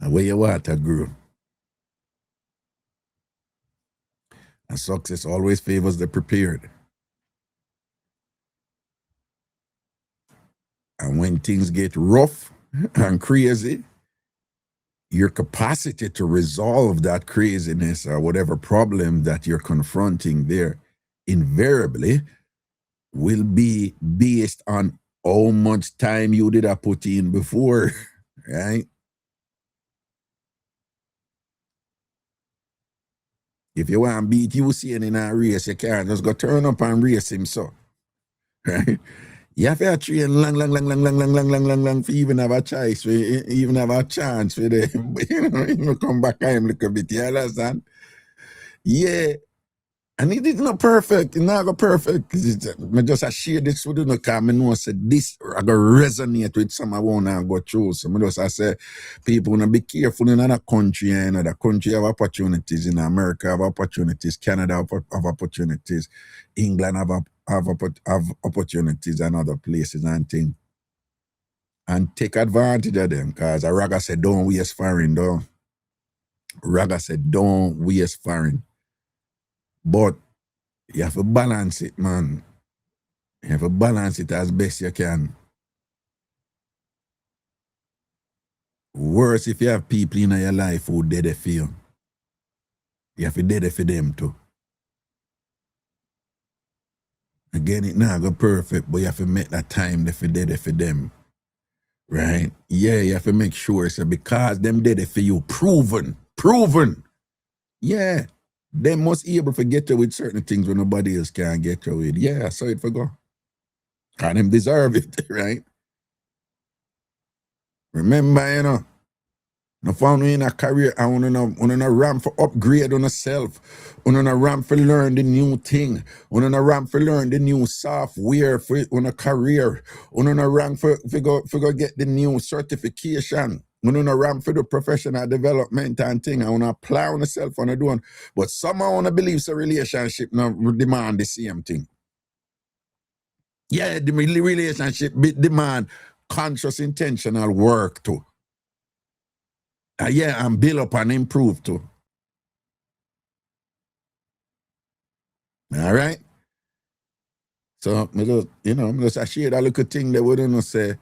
And where your water grew. And success always favors the prepared. And when things get rough and crazy, your capacity to resolve that craziness or whatever problem that you're confronting there invariably will be based on how much time you did have put in before, right? If you want to beat Usain in a race, you can't just go turn up and race him, so, right? You have to train long for even have a choice, for even have a chance for them. You know, come back and look a bit, you understand? Yeah. And it is not perfect. It's not perfect. I just share this with you because I know this I go resonate with some I want to go through. So I just say people want to be careful in another country. And another country have opportunities. In America have opportunities. Canada have opportunities. England have opportunities and other places and things. And take advantage of them because Raga said don't waste foreign though. Raga said don't waste foreign. But you have to balance it, man. You have to balance it as best you can. Worse if you have people in your life who did it for you. You have to do it for them too. Again, it not go perfect, but you have to make that time to did it for them. Right? Yeah, you have to make sure so because them did it for you. Proven. Yeah. They must be able to get you with certain things when nobody else can get you with. Yeah, so it for go. And them deserve it, right? Remember, you know, no found in a career, I want to ram for upgrade on yourself. On a ram for learn the new thing. On a ram for learn the new software for on a career. On a ram for go get the new certification. On a ram for the professional development and thing. I want to apply on yourself on a doing. But somehow I want to believe a relationship now demand the same thing. Yeah, the relationship demand conscious intentional work too. Yeah, and build up and improve too. All right. So, I'm just share that little thing that we don't say.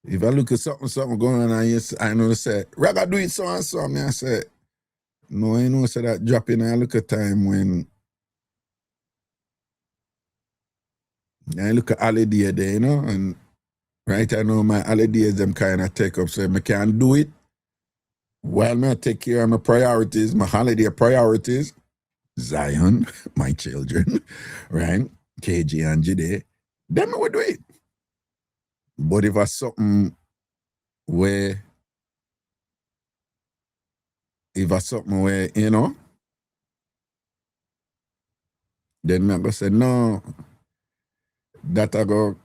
If I look at something going on, I know say, Raga do it so and so. I say, no, I know say that dropping a look at time when I look at holiday there, and right I know my holidays them kind of take up, so I can't do it. While I take care of my priorities, my holiday priorities, Zion, my children, right? KG and Jide, then I would do it. But if I something where, then I go say, no, that I go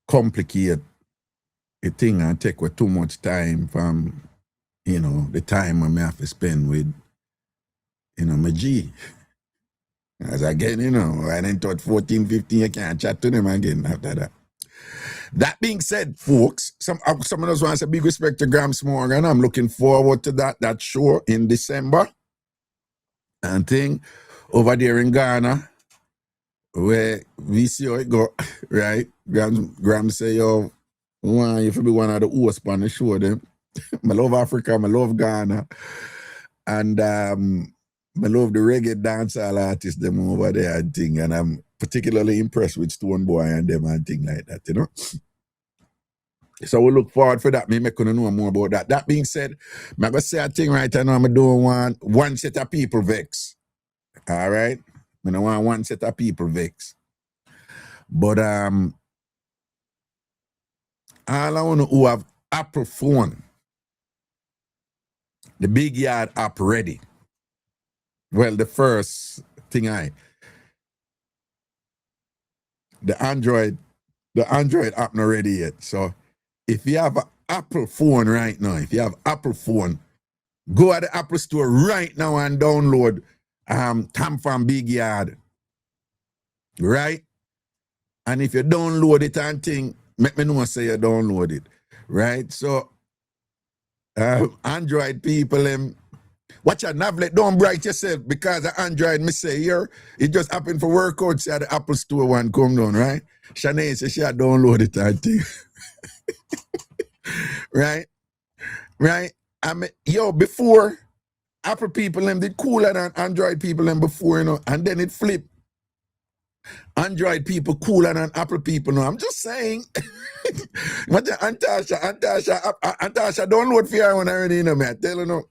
complicate a thing and take with too much time from, the time I may have to spend with, my G. As again, I didn't thought 14, 15, you can't chat to them again after that. That being said, folks, some of us want to say big respect to Grams Morgan. I'm looking forward to that show in December. And thing over there in Ghana, where we see how it go, right? Grams say, yo, you should be one of the hosts on the show them. I love Africa, I love Ghana. And I love the reggae dancehall artists them over there and thing. And I'm particularly impressed with Stone Boy and them and thing like that, So we look forward for that. Me make you know more about that. That being said, I'm going to say a thing right now. I'm doing one set of people vex. All right? I don't want one set of people vex. But all I want to who have Apple phone, the big yard app ready. Well, the first thing the Android app not ready yet. So if you have an Apple phone right now, go at the Apple store right now and download TamFam Big Yard. Right? And if you download it and thing, make me know say you download it. Right? So Android people, watch out, Navlet, don't bright yourself because the Android, me say here, it just happened for workouts at the Apple store one come down, right? Shanae says she had download it and thing. Right? Before, Apple people them did cooler than Android people them before, and then it flipped. Android people cooler than Apple people, I'm just saying. What Antasha, download for your one already, man. I tell you,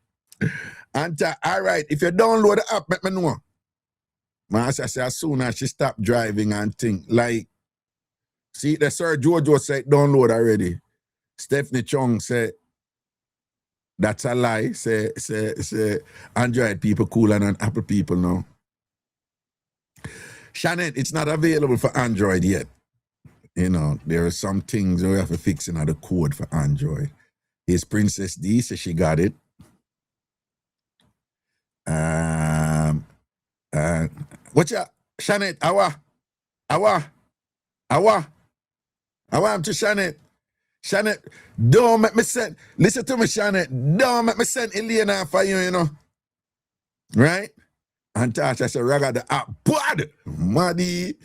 all right, if you download the app, let me know. Man, I say as soon as she stop driving and think, like, see, the Sir Jojo said download already. Stephanie Chung said, that's a lie. Say, Android people cooler than Apple people now. Shannon, it's not available for Android yet. There are some things we have to fix in the code for Android. His Princess D says she got it. What's up, Shannon? Awa, I'm to Shannon. Shannon, don't make me send. Listen to me, Shannon. Don't make me send Elena for you, Right? And Tasha said, Raga the app bad. Muddy.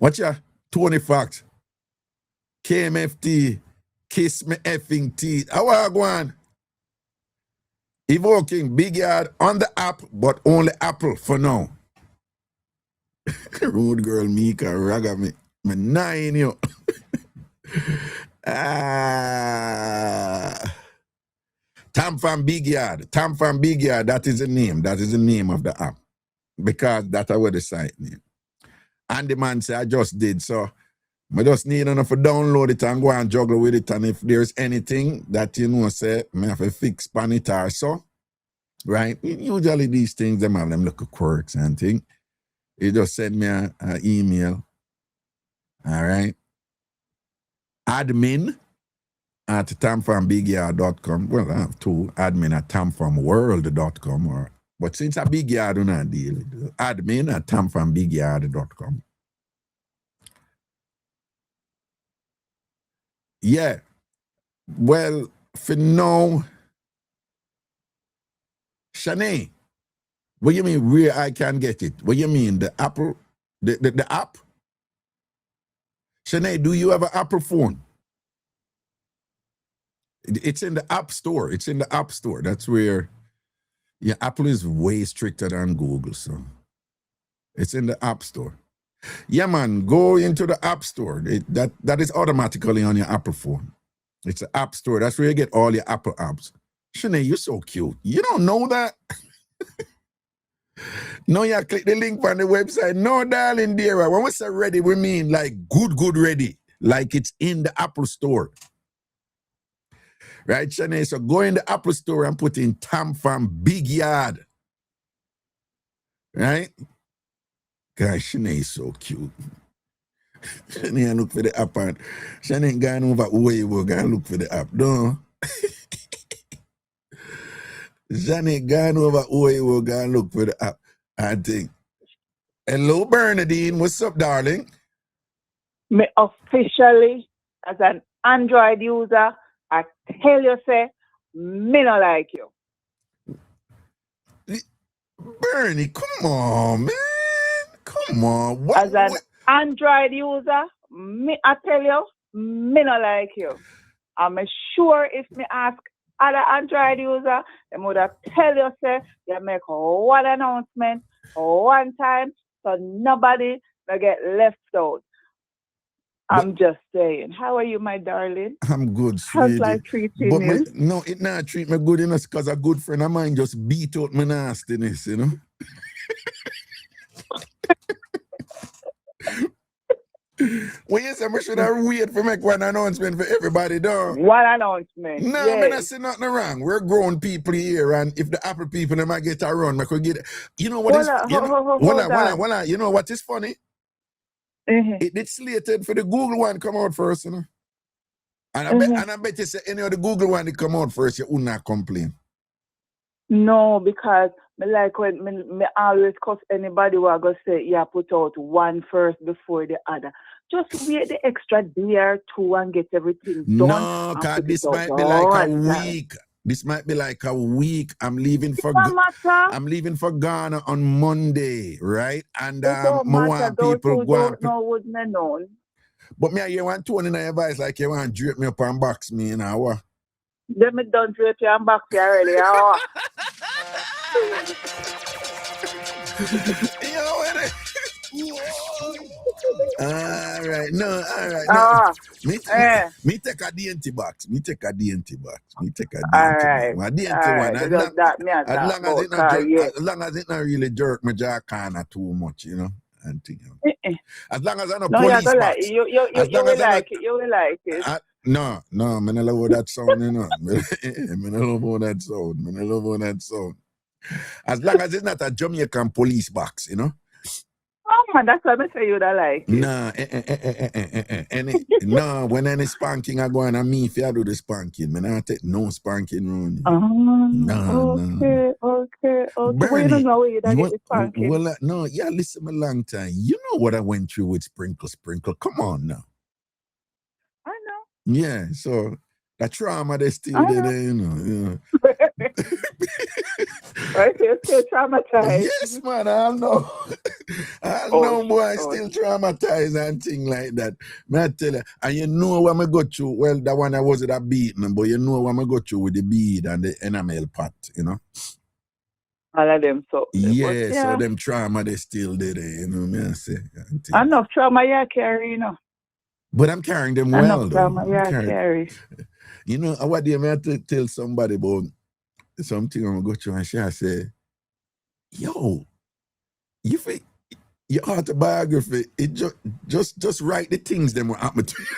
Watch ya, Tony Fox. KMFT. Kiss me effing teeth. How are you going? Evoking Big Yard on the app, but only Apple for now. Rude girl Mika Raga me 9 you. TamFam Big Yard. TamFam Big Yard, that is the name. That is the name of the app. Because that's what the site name. And the man say, I just did. So I just need enough to download it and go and juggle with it. And if there's anything that say, I have to fix pan it or so, right? Usually these things, them have them little quirks and things. You just send me an email. All right. Admin at tamfambigyard.com. Well, I have two. Admin at tamfamworld.com. But since a big yard, do not deal with it. Admin at tamfambigyard.com. Yeah. Well, for now, Shanae, what you mean where I can get it? What you mean, the Apple, the app? Shanae, do you have an Apple phone? It's in the App Store. It's in the App Store. That's where, yeah, Apple is way stricter than Google, so it's in the App Store. Yeah, man, go into the App Store. That is automatically on your Apple phone. It's the App Store. That's where you get all your Apple apps. Shanae, you're so cute. You don't know that? No, you click the link on the website. No, darling, dear. When we say ready, we mean like good ready. Like it's in the Apple Store. Right, Shanae? So go in the Apple Store and put in TamFam Big Yard. Right? Gosh, Shanae is so cute. Shanae look for the app and Shanae going over where you were going to look for the app. No. Shanae going over where you were going to look for the app. I think. Hello, Bernadine. What's up, darling? Me officially, as an Android user, I tell you, say, me not like you. Bernie, come on, man. Come on. What, as an Android user, me, I tell you, me not like you. I'm sure if me ask other Android user, they would have tell you, say, you make one announcement one time, so nobody will get left out. I'm just saying. How are you, my darling? I'm good, sweetie. How's life treating you? No, it not treat me good enough because a good friend of mine just beat out my nastiness, you know? When you say I should have wait for make one announcement for everybody, though. One announcement. No, yes. I'm not saying nothing wrong. We're grown people here, and if the Apple people they might get a run, I could get. You know what is? Hold on. You know what is funny? It's slated for the Google one come out first, you know. And I bet you say any of the Google one that come out first, you would not complain. No, because me like when me always cuss anybody who I go say, yeah, put out one first before the other. Just wait the extra day or two and get everything done. No, because this might be like a week. This might be like a week. I'm leaving for Ghana on Monday, right? And want people go would me known. But me, you want to in your advice like you want to drape me up and box me, you know what? Then me don't drape you and box you already. All right. No. Me take a DNT box. Me take a DNT box. Alright. My DNT one. As long as it not really jerk my jaw kinda too much, you know. As long as I don't police box. Like, you will like it. No, I don't love that sound, you know. I don't love that sound. As long as it's not a Jamaican police box, you know. Oh man, that's why I say you don't like it. No, when any spanking I go on and me if I do the spanking, man, I take no spanking round. Okay. Bernie, well, you don't know where you don't get the spanking. Well, no, yeah, listen a long time. You know what I went through with Sprinkle. Come on now. I know. Yeah, so the trauma they still there, you know. Right, you're still traumatized. Yes, man, I know. Boy, still traumatized and things like that. May I tell you, and you know what I go through. Well, that one I wasn't a beating, but you know what I go through with the bead and the enamel pot, you know. All of them, so so them trauma they still there, you know. Me I say. Enough trauma you carry, you know. But I'm carrying them well. Enough trauma you carry. You know, what do you have to tell somebody about something I'm gonna go through, and she say, "Yo, you think your autobiography? It just write the things them will happen to you.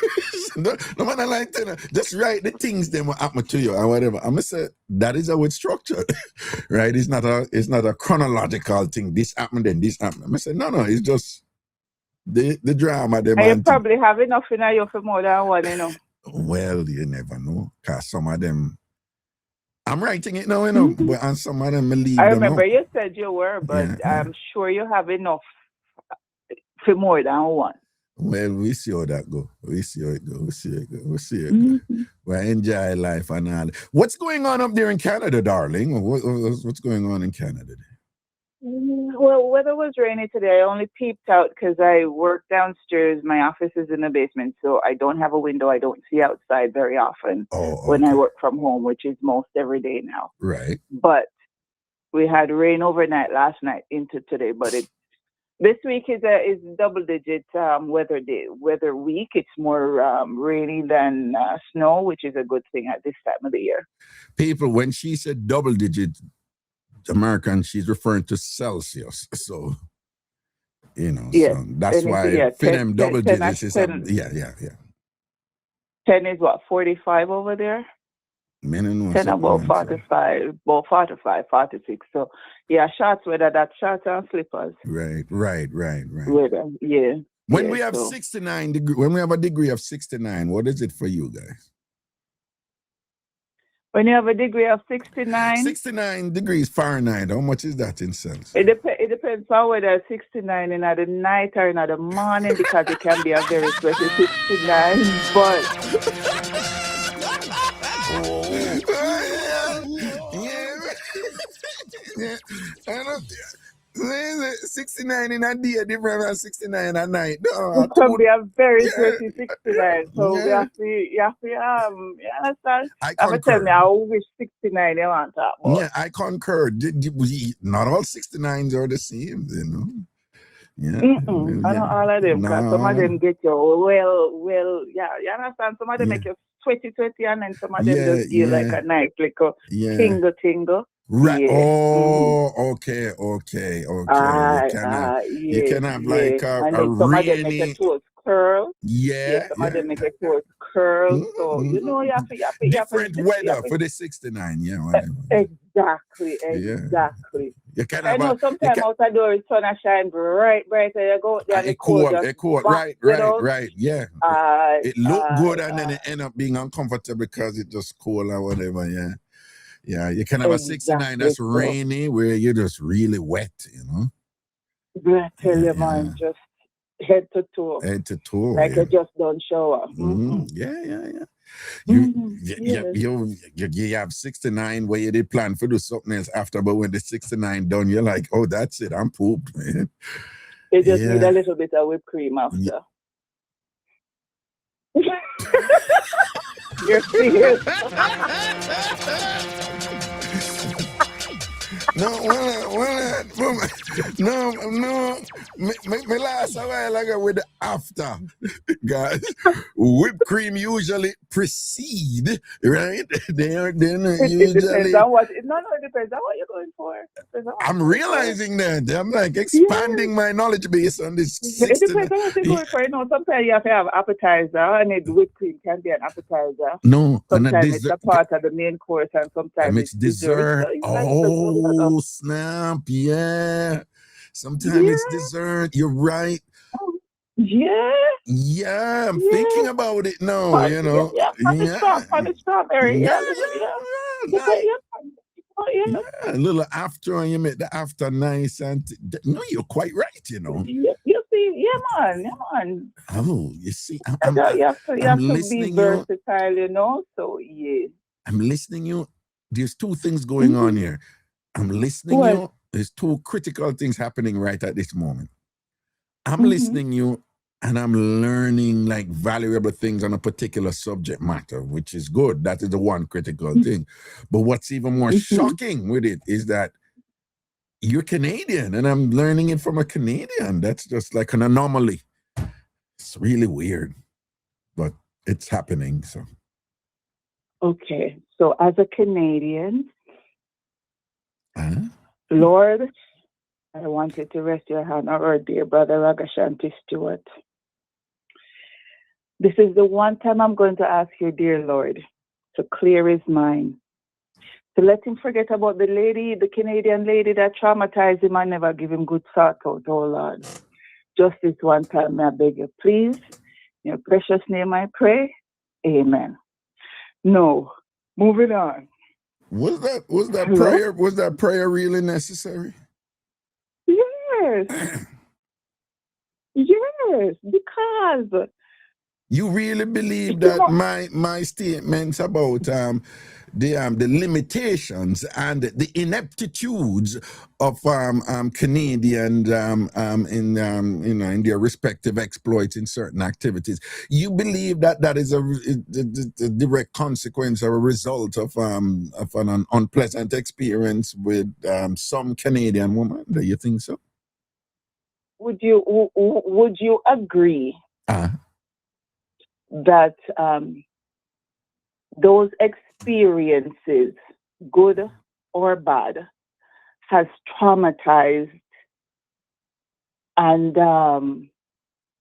no matter like that, just write the things them will happen to you or whatever." I'm gonna say that is how it's structured, right? It's not a chronological thing. This happened, then this happened. I'm gonna say no, it's just the drama. And you probably have enough in you for more than one, you know. Well, you never know, cause some of them. I'm writing it now, you know, but and some of them leave. I remember you said you were, but yeah. I'm sure you have enough for more than one. Well, we see how that go. We see how it go. We enjoy life and all. What's going on up there in Canada, darling? What's going on in Canada? Well, weather was rainy today. I only peeped out because I work downstairs. My office is in the basement, so I don't have a window. I don't see outside very often when I work from home, which is most every day now. Right. But we had rain overnight last night into today. But this week is double-digit weather week. It's more rainy than snow, which is a good thing at this time of the year. People, when she said double-digit American, she's referring to Celsius. So, you know, so that's why for them double digits is 10, yeah. 10 is what, 45 over there? 10 about 45, 46. So, yeah, shorts, whether that's shorts and slippers. Right. Weather, yeah. When we have 69 degrees, when we have a degree of 69, what is it for you guys? When you have a degree of 69? 69 degrees Fahrenheit, how much is that in cents? It depends on whether it's 69 in the night or in the morning, because it can be a very sweaty 69, but... Yeah. 69 in a day, different than 69 at night. It can be a very sweaty 69. So you have to you understand? I concur. Tell me how wish 69 you want to talk about. Yeah, I concur. Not all 69s are the same, you know. Yeah. Not all of them, because some of them get you you understand? Some of them make you sweaty, and then some of them just give like a nice little tingle. Right. Yeah. Oh, okay. You can have like a some of them make your toes curl. Some of them make your toes curl. So you know you have to different weather for the 69. Yeah. Exactly. I know sometimes out the door it's sun shine bright. You go there and it's cold. Right. Yeah. It looked good and then it end up being uncomfortable because it's just cold or whatever. Yeah, you can have a 69 that's rainy where you're just really wet, you know. I tell you, man, just head to toe. Like you just don't shower. Yeah. You have 69 where you did plan for do something else after, but when the 69 done, you're like, oh, that's it, I'm pooped, man. You just need a little bit of whipped cream after. You're serious. No. Me last a while ago with the after, guys. Whipped cream usually precede, right? They usually. It depends on what. It depends on what you're going for. I'm realizing that. I'm like expanding my knowledge base on this. It depends on what you're going for. You know, sometimes you have to have appetizer, and whipped cream can be an appetizer. No, sometimes it's a part of the main course, and sometimes it's dessert. Oh, snap, yeah. Sometimes it's dessert. You're right. Yeah, I'm thinking about it now, you know. On the strawberry. A little after, and you make the after nice, and no, you're quite right, you know. You see, man. Oh, you see, you have to be versatile, you know. So I'm listening you. There's two things going on here. I'm listening you. There's two critical things happening right at this moment. I'm listening you, and I'm learning like valuable things on a particular subject matter, which is good. That is the one critical thing. But what's even more shocking with it is that you're Canadian, and I'm learning it from a Canadian. That's just like an anomaly. It's really weird, but it's happening. So. Okay, so as a Canadian, Lord, I wanted to rest your hand on our dear brother Ragashanti Stewart. This is the one time I'm going to ask you, dear Lord, to clear his mind, to let him forget about the lady, the Canadian lady that traumatized him and never give him good thought out, oh Lord. Just this one time, I beg you, please. In your precious name I pray. Amen. No. Moving on. Was that Hello? prayer really necessary? Yes. Yes, because You really believe you that know, my statements about the limitations and the ineptitudes of Canadians in their respective exploits in certain activities, you believe that is a direct consequence or a result of an unpleasant experience with some Canadian woman? Do you think so? would you agree that those experiences, good or bad, has traumatized and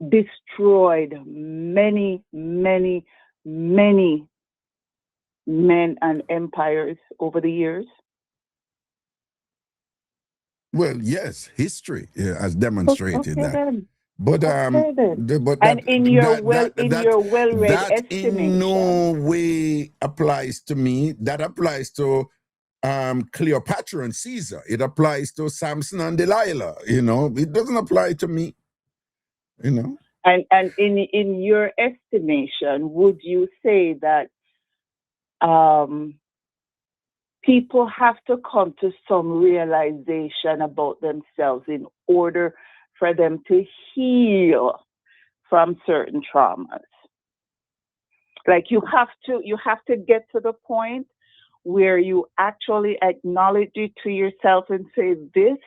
destroyed many, many, many men and empires over the years? Well, yes, history has demonstrated Okay that. then. But Okay then. but And in your that well-read that in estimation, no way applies to me. That applies to Cleopatra and Caesar. It applies to Samson and Delilah. It doesn't apply to me. and in your estimation, would you say that people have to come to some realization about themselves in order for them to heal from certain traumas? Like you have to get to the point where you actually acknowledge it to yourself and say, this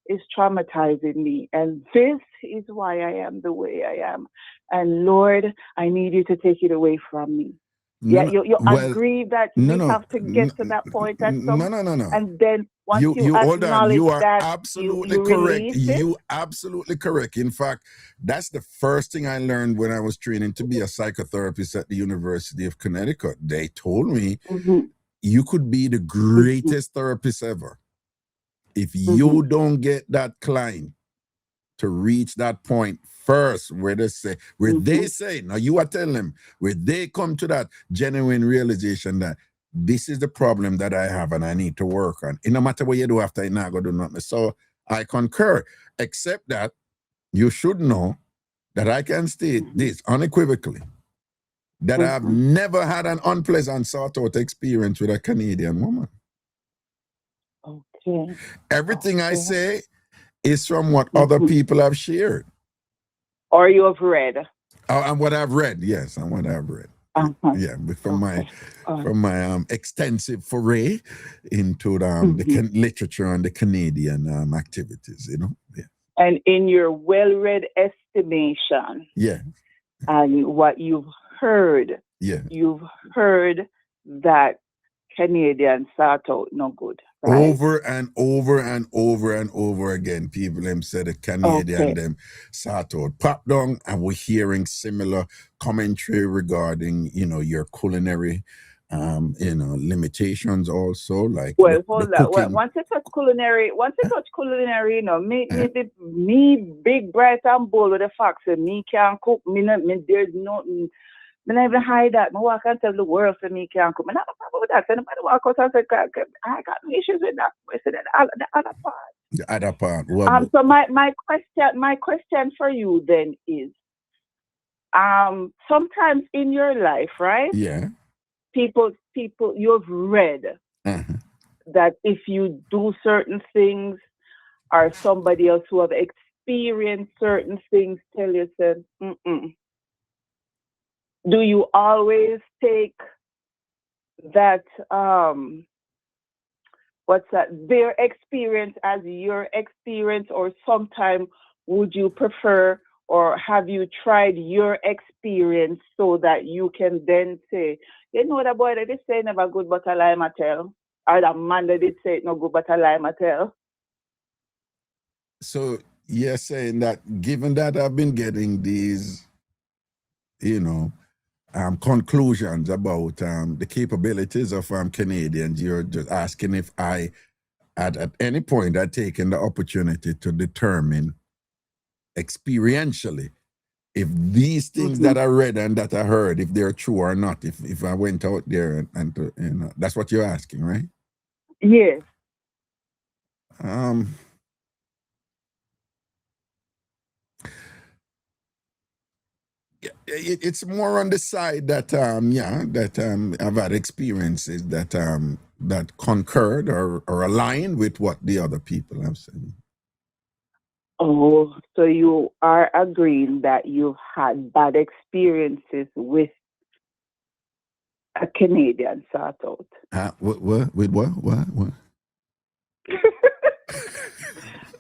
is traumatizing me, and this is why I am the way I am. And Lord, I need you to take it away from me. Yeah, you agree that we have to get to that point at some, no. and then once you hold on. acknowledge You are that, absolutely you correct. release it. You absolutely correct. In fact, that's the first thing I learned when I was training to be a psychotherapist at the University of Connecticut. They told me you could be the greatest therapist ever. If you don't get that client to reach that point first, where they say, now you are telling them, where they come to that genuine realization that this is the problem that I have and I need to work on. And no matter what you do after, you're not going to do nothing. So I concur, except that you should know that I can state this unequivocally, that I've never had an unpleasant sort out experience with a Canadian woman. Okay. Everything I say is from what other people have shared. Or you have read. And what I've read, yes, and what I've read. Yeah, from my extensive foray into the literature and the Canadian activities, Yeah. And in your well-read estimation, and what you've heard, you've heard that Canadians sort out no good, right? Over and over and over and over again, people them said the Canadian them sort out pop down, and we're hearing similar commentary regarding your culinary limitations also, like well, hold the on. cooking. Once you touch culinary, me big bright and bold with the fact that me can't cook. There's nothing. I never hide that. I walk and tell the world for me can't cook. I not a problem with that. Anybody walk out and say, I got no issues with that. I said the other part. The other part. So my question for you then is, sometimes in your life, right? Yeah. People you've read that if you do certain things, or somebody else who have experienced certain things tell you, say, do you always take that their experience as your experience, or sometimes would you prefer, or have you tried your experience so that you can then say, you know, the boy that they say never good but a lie I tell? Or that man that did say it no good, but a lie, I tell. So you're saying that given that I've been getting these, conclusions about the capabilities of Canadians, you're just asking if I, at any point, had taken the opportunity to determine experientially if these things that I read and that I heard, if they're true or not, if I went out there and that's what you're asking, right? Yes. It's more on the side that I've had experiences that concurred or aligned with what the other people have said. Oh, so you are agreeing that you've had bad experiences with a Canadian sort out. What? With what?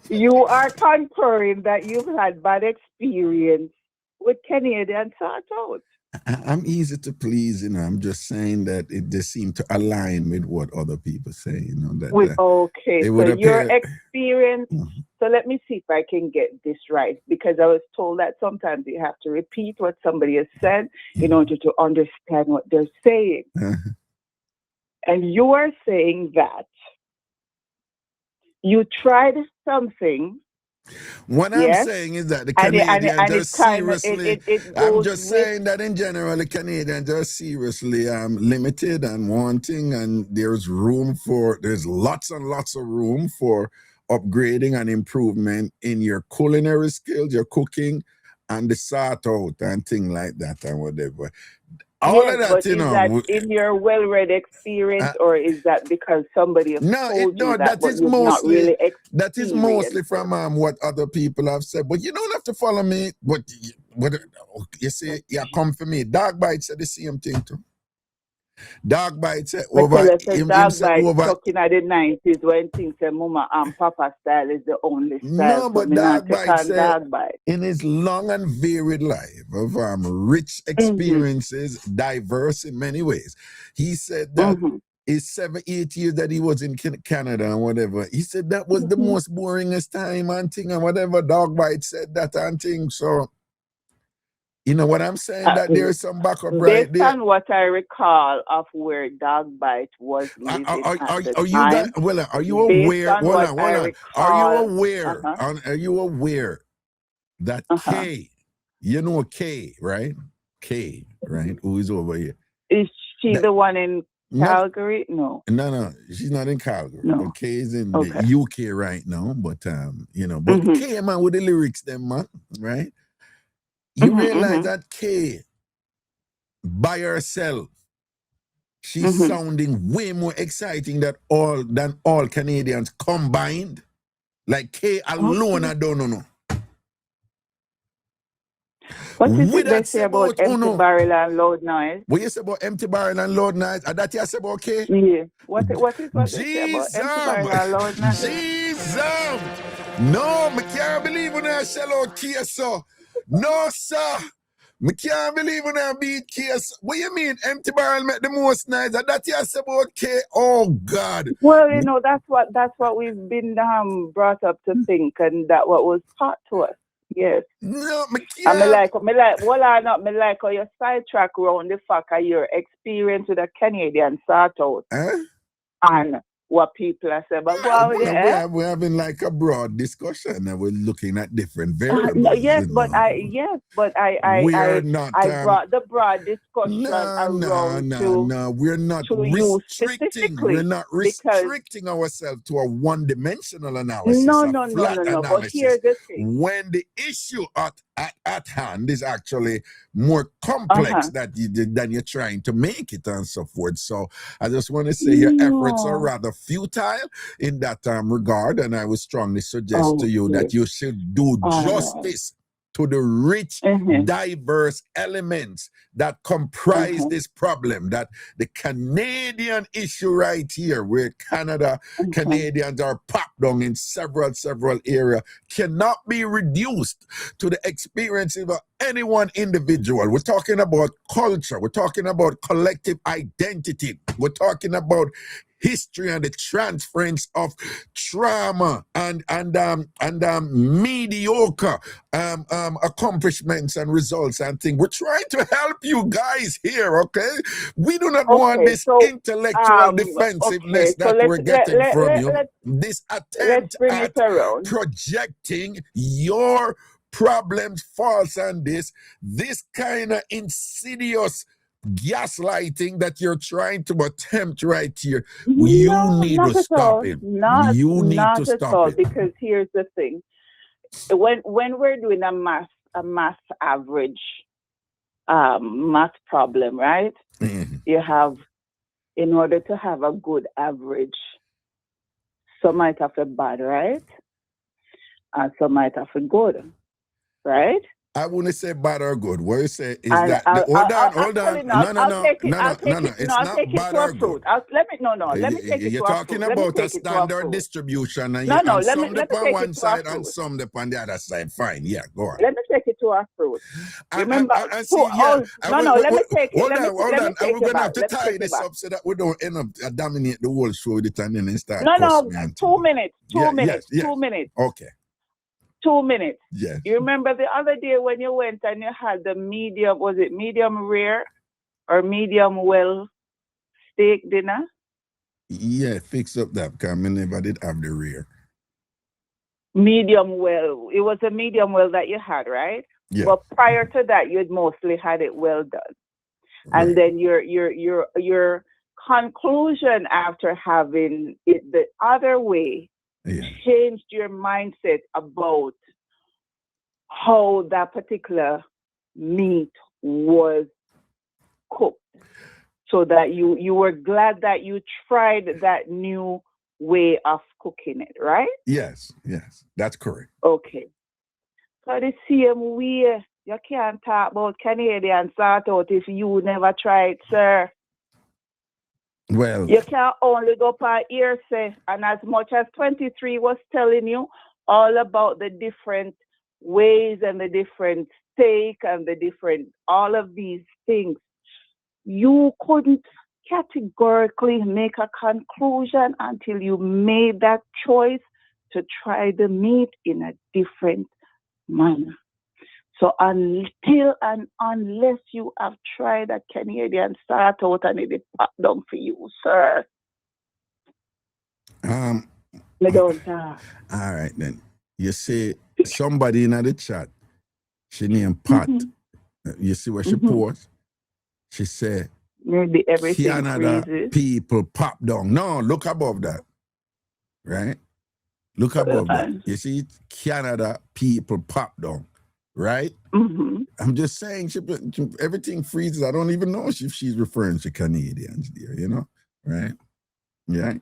You are concurring that you've had bad experience with Canadian sort out. I'm easy to please, I'm just saying that it just seemed to align with what other people say, Okay, so your experience, so let me see if I can get this right, because I was told that sometimes you have to repeat what somebody has said in order to understand what they're saying. And you are saying that you tried something. What I'm saying is that the Canadians are seriously, I'm just saying that in general, the Canadians are seriously limited and wanting, and there's lots and lots of room for upgrading and improvement in your culinary skills, your cooking, and the sort out and things like that and whatever. All of that, but is that in your well-read experience, or is that because somebody has told you that, but you've not really experienced? That is mostly from what other people have said. But you don't have to follow me. But you see, come for me. Dog Bite said the same thing too. Dog Bite said over. Dog Bite talking at the 90s when things say Mama and Papa style is the only style. No, but Dog Bite said in his long and varied life of rich experiences, diverse in many ways, he said that his 7-8 years that he was in Canada and whatever, he said that was the most boringest time and thing and whatever. Dog Bite said that and thing. So you know what I'm saying? That there's some backup right there. Based on what I recall of where Dog Bite was living are you aware? Are you aware that Kay, you know Kay, right? Kay, right? Who is over here? Is she the one in Calgary? No, she's not in Calgary. No. Kay is in the UK right now, but Kay, man, with the lyrics, them man, right? You realize that Kay, by herself, she's sounding way more exciting than all Canadians combined. Like Kay alone, I don't know. What is it they say about empty barrel and loud noise? What you say about empty barrel and loud noise? That you say about Kay? Yeah. What is what they say about empty barrel and loud noise? Jesus! No, I can't believe when I sell out Kay, so. No, sir. I can't believe when I beat case. What you mean empty barrel make the most noise? That you say about K? Oh God. Well, that's what we've been brought up to think, and that what was taught to us. Yes. No, and me like how you sidetrack around the fact of your experience with a Canadian sort out. And what people are saying, but we're having like a broad discussion and we're looking at different variables. Yes, but I brought the broad discussion around. No, we're not restricting. We're not restricting ourselves to a one-dimensional analysis. No. But here's the thing: when the issue at hand is actually more complex than you're trying to make it and so forth. So I just want to say your efforts are rather futile in that regard, and I would strongly suggest to you that you should do justice to the rich, diverse elements that comprise this problem, that the Canadian issue right here, where Canadians are popped down in several areas, cannot be reduced to the experience of any one individual. We're talking about culture. We're talking about collective identity. We're talking about history and the transference of trauma and mediocre accomplishments and results and things. We're trying to help you guys here, okay? We do not want Okay, this so intellectual defensiveness okay, so that we're getting from you. This let's attempt bring at it around. projecting your problems false and this kind of insidious gaslighting that you're trying to attempt right here. You No, need not to at stop all. it. Not You need not to at stop all. it. Because here's the thing: when we're doing a math average math problem, right? Mhm. You have, in order to have a good average, some might have a bad, right? And some might have a good, right? I wouldn't say bad or good. What you say is And that hold on. actually, no, I'll take it. I'll take it. It's No, I'll not take it bad to a or fruit. good. Let me take it You're to a talking fruit. Let me about a take it to a standard fruit. distribution and No, no, let me some up on take one it to a side and fruit. some up on the other side. Fine, yeah, go on. Let me take it to a fruit. Remember, And see, yeah. let me take it. Hold Let me on. And take we're it gonna back. have to Let me tie take it this back. up so that we don't end up dominate the whole show with it and then start No, cussing me and 2 minutes. 2 Yeah, minutes. yes. 2 minutes. Okay. 2 minutes. Yes. You remember the other day when you went and you had the medium, was it medium rare or medium well steak dinner? Yeah, fix up that because I never did have the rear. Medium well. It was a medium well that you had, right? Yeah. But prior to that, you'd mostly had it well done. And then your conclusion after having it the other way changed your mindset about how that particular meat was cooked, so that you were glad that you tried that new way of cooking it, right? Yes, that's correct. Okay. So the same way, you can't talk about Canadian sort out if you never tried, sir. Well, you can only go by hearsay. And as much as 23 was telling you all about the different ways and the different steak and the different, all of these things, you couldn't categorically make a conclusion until you made that choice to try the meat in a different manner. So until and unless you have tried a Canadian start out and it pop down for you, sir. You don't talk. All right then. You see somebody in the chat, she named Pat. You see what she posts? She said, maybe everything Canada freezes. people pop down. No, look above that. Right? Look above that. You see, Canada people pop down. Right? I'm just saying, everything freezes. I don't even know if she's referring to Canadians there, you know? Right? Yeah.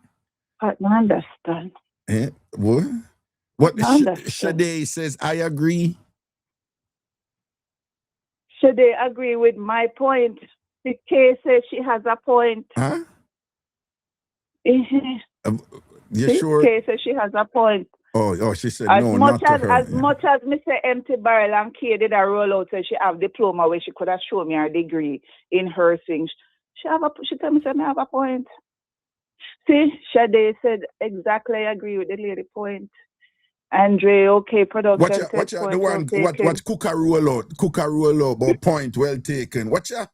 I understand. What Shade says, I agree. Should they agree with my point? The case says she has a point. Huh? You sure? Kay says she has a point. Oh, she said no, not to her. As much as Mr. Empty Barrel and Kay did a rollout, so she have diploma where she could have shown me her degree in her things. She tell me I have a point. See, Shade said exactly agree with the lady point. Andre, okay, production. Watch the one, watch Cooker roll out, but point well taken. Watch ya.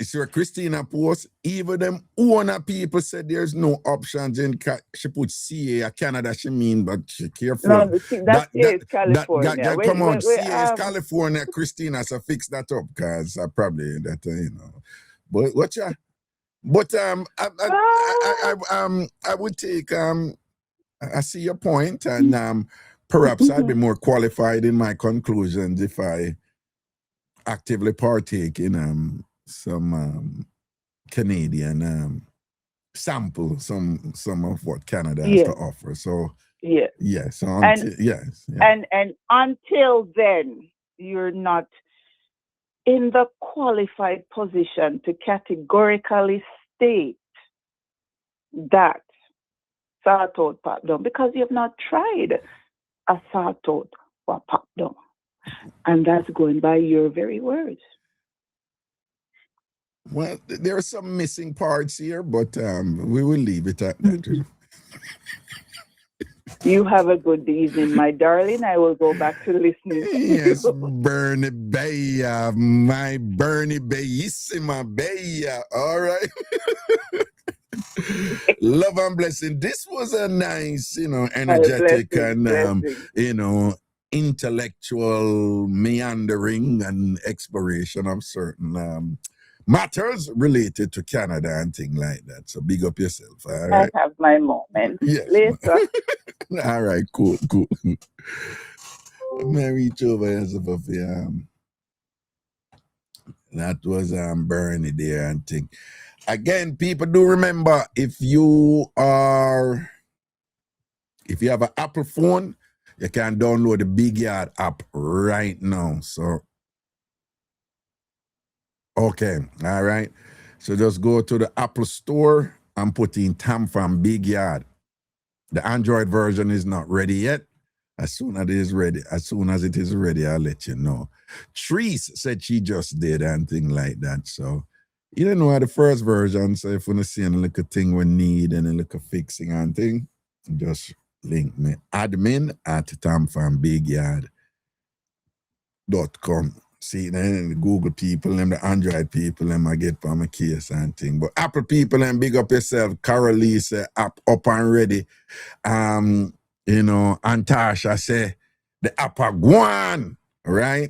So Christina post, even them owner people said there's no options in she put CA Canada, she mean, but she careful. No, that is California. Come on, CA is California, Christina, so fix that up, because I probably that you know. But watch ya. But I would take I see your point, and perhaps I'd be more qualified in my conclusions if I actively partake in some Canadian sample, some of what Canada has to offer. So yes, and until then, you're not in the qualified position to categorically state that salt out pop down, because you have not tried a salt out or pop down. And that's going by your very words. Well, there are some missing parts here, but we will leave it at that. You have a good evening, my darling. I will go back to listening. Yes, Bernie Bay, my Bernie Bayissima Bay. All right. Love and blessing. This was a nice, energetic and, intellectual meandering and exploration of certain matters related to Canada and things like that. So big up yourself. All right. I have my moment. Yes. Later. All right, cool. I'm gonna reach over here for that was Bernie there and thing. Again, people do remember if you have an Apple phone, you can download the Big Yard app right now. So okay, all right. So just go to the Apple store and put in TamFam Big Yard. The Android version is not ready yet. As soon as it is ready, I'll let you know. Treese said she just did and thing like that. So you don't know how the first version. So if you want to see any little thing we need and a little fixing and thing, just link me. Admin at tamfambigyard.com. See, then the Google people and the Android people, them I get for my case and thing. But Apple people, and big up yourself. Carolee say app up and ready. And Tasha say the app are gone. Right?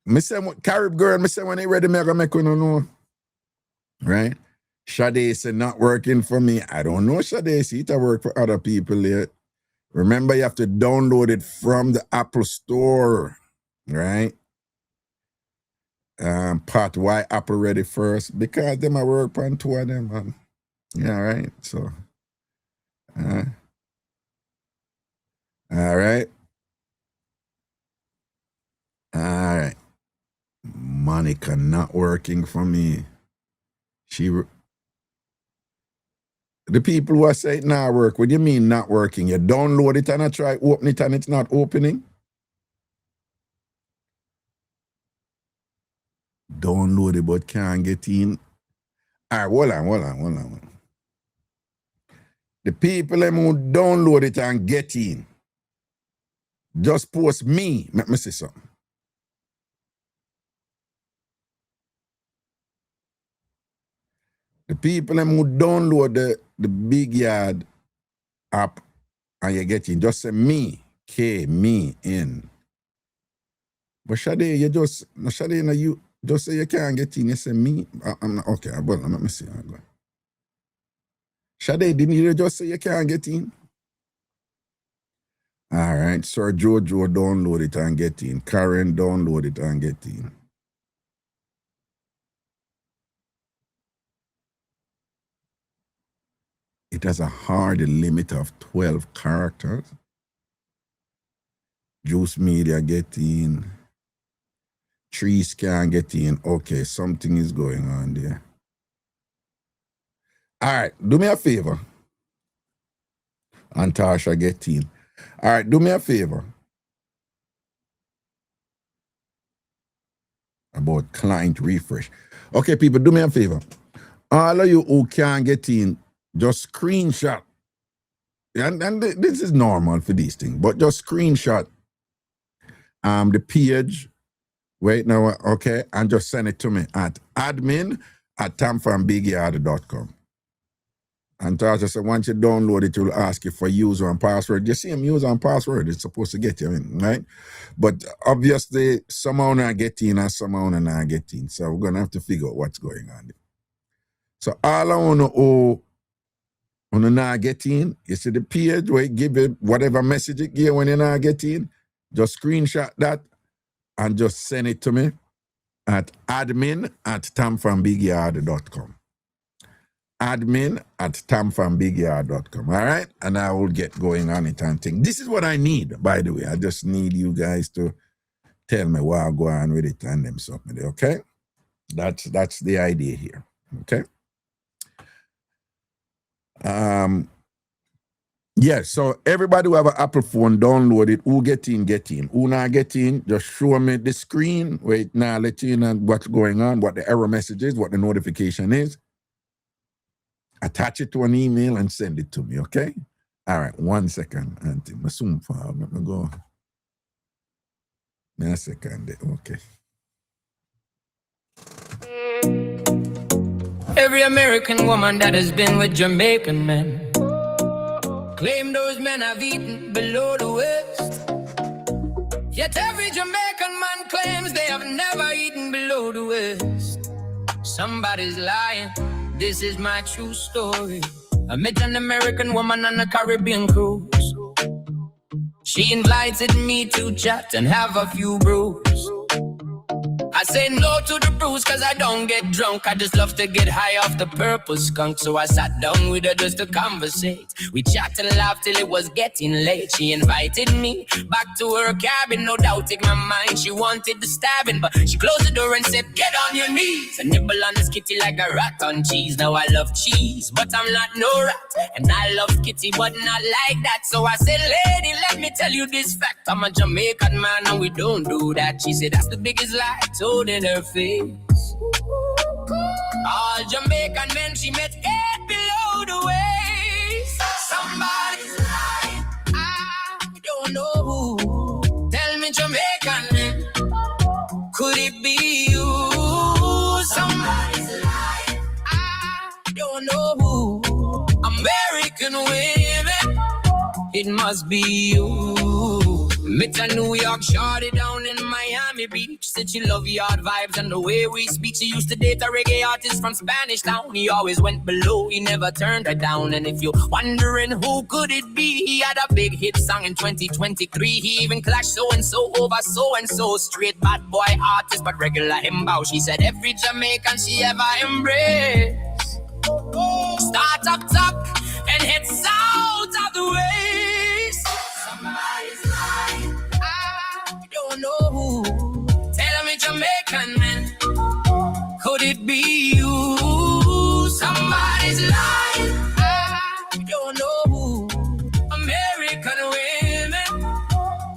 Me say, Carib girl, me say when they ready, me gonna make you know. Right? Sade say not working for me. I don't know Sade, see it work for other people yet. Remember, you have to download it from the Apple Store, right? Part why Apple ready first? Because them I work on two of them, man. Yeah, right. So, all right. Monica not working for me. The people who are saying it not work, what do you mean not working? You download it and I try open it and it's not opening? Download it but can't get in. All right, hold on. The people who download it and get in, just post me. Let me see something. The people who download the Big Yard app and you get in, just say me, me in. But Sade, you just say you can't get in, you say me. I'm not, okay, well, let me see. Sade, didn't you just say you can't get in? All right, Sir Jojo, download it and get in. Karen, download it and get in. It has a hard limit of 12 characters. Juice Media get in. Trees can get in. Okay, something is going on there. All right, do me a favor. And Tasha get in. All right, do me a favor. About client refresh. Okay, people, do me a favor. All of you who can't get in, just screenshot. And this is normal for these things, but just screenshot the page. Wait now, okay, and just send it to me at admin@tamfambigyard.com. And Tasha said, once you download it, it will ask you for user and password. You see, user and password, it's supposed to get you in, right? But obviously, somehow not get in and somehow not get in. So we're going to have to figure out what's going on there. So all I want to not get in, you see the page where it give you whatever message it give when you not get in, just screenshot that and just send it to me at admin@tamfambigyard.com. admin@tamfambigyard.com. All right? And I will get going on it and think. This is what I need, by the way. I just need you guys to tell me what I'll go on with it and them something. Okay? That's the idea here. Okay? Yes, so everybody who have an Apple phone, download it. Who get in, get in. Who not get in, just show me the screen. Wait, now let you know what's going on, what the error message is, what the notification is. Attach it to an email and send it to me, okay? All right, 1 second, Auntie. I'm soon far. Let me go. A second, okay. Every American woman that has been with Jamaican men claim those men have eaten below the waist. Yet every Jamaican man claims they have never eaten below the waist. Somebody's lying. This is my true story. I met an American woman on a Caribbean cruise. She invited me to chat and have a few brews. I say no to the brews cause I don't get drunk. I just love to get high off the purple skunk. So I sat down with her just to conversate. We chat and laughed till it was getting late. She invited me back to her cabin, no doubt in my mind she wanted the stabbing. But she closed the door and said, get on your knees and nibble on this kitty like a rat on cheese. Now I love cheese, but I'm not no rat. And I love kitty, but not like that. So I said, lady, let me tell you this fact. I'm a Jamaican man and we don't do that. She said, that's the biggest lie told in her face. All Jamaican men she met ate below the waist. Somebody's lying, I don't know who. Tell me, Jamaican men, could it be you? Somebody's lying, I don't know who. American women, it must be you. Met a New York shorty down in Miami Beach. Said she love yard vibes and the way we speak. She used to date a reggae artist from Spanish Town. He always went below, he never turned her down. And if you're wondering who could it be, he had a big hit song in 2023. He even clashed so-and-so over so-and-so. Straight bad boy artist, but regular him bow. She said every Jamaican she ever embraced start up top and head south of the waist. Somebody's lying, I don't know who. Tell me, Jamaican man, could it be you? Somebody's lying, I don't know who. American women,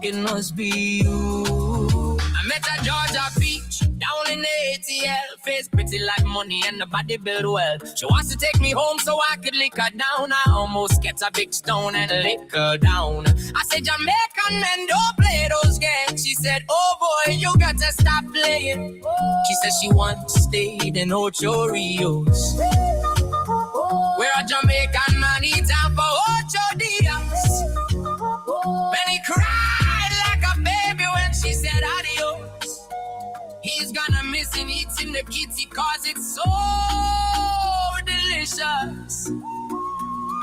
it must be you. I met a Georgia Beach down in the ATL. Face pretty like money and the body build well. She wants to take me home so I could lick her down. I almost get a big stone and lick her down. I said, Jamaican men don't play those games. She said, oh boy, you got to stop playing. She said she once stayed in Ocho Rios, where a Jamaican man eat out for Ocho Dias. When he cried like a baby when she said adios. He's gonna miss him eating the kitty cause it's so delicious.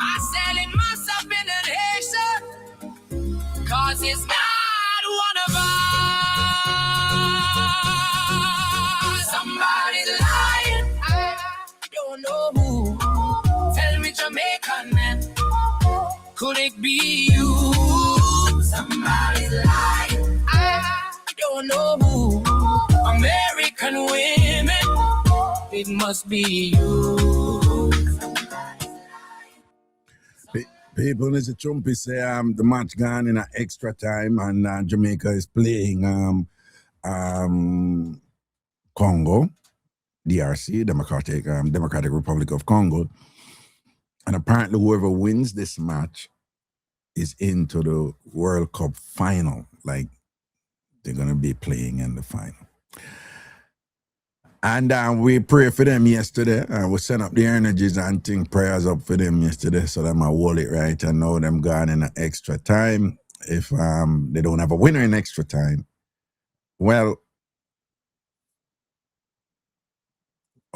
I said it must have been an Haitian, cause it's not one of us. Somebody's lying, I don't know who. Tell me, Jamaican man, could it be you? Somebody's lying, I don't know who. American women, it must be you. People, Mr. Trumpy say the match gone in an extra time and Jamaica is playing Congo, DRC, Democratic Republic of Congo. And apparently whoever wins this match is into the World Cup final. Like, they're going to be playing in the final. And we pray for them yesterday. We sent up the energies and think prayers up for them yesterday so that I hold it right and know them gone in an extra time. If they don't have a winner in extra time, well,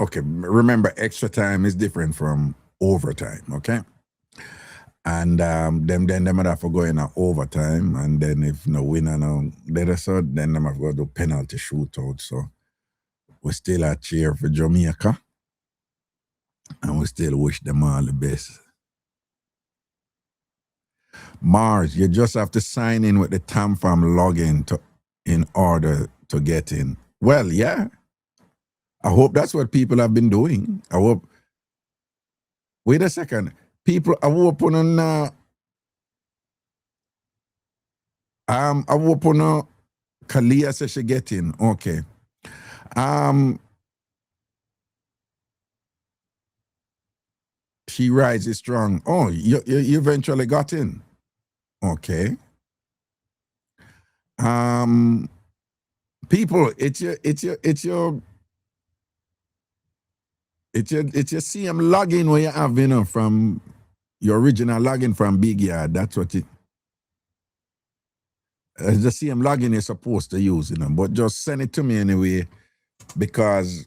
okay, remember extra time is different from overtime, okay? And them would have to go in overtime, and then if no winner no better so, then them have to go do penalty shootout. So we still a cheer for Jamaica, and we still wish them all the best. Mars, you just have to sign in with the TamFam login in order to get in. Well, yeah. I hope that's what people have been doing. I hope. Wait a second. People are open on I hope no Kalia says she get in. Okay. She rises strong. Oh, you eventually got in. Okay. People, it's your CM login where you have, you know, from your original login from Big Yard. That's what it. The CM login you're supposed to use, you know, but just send it to me anyway, because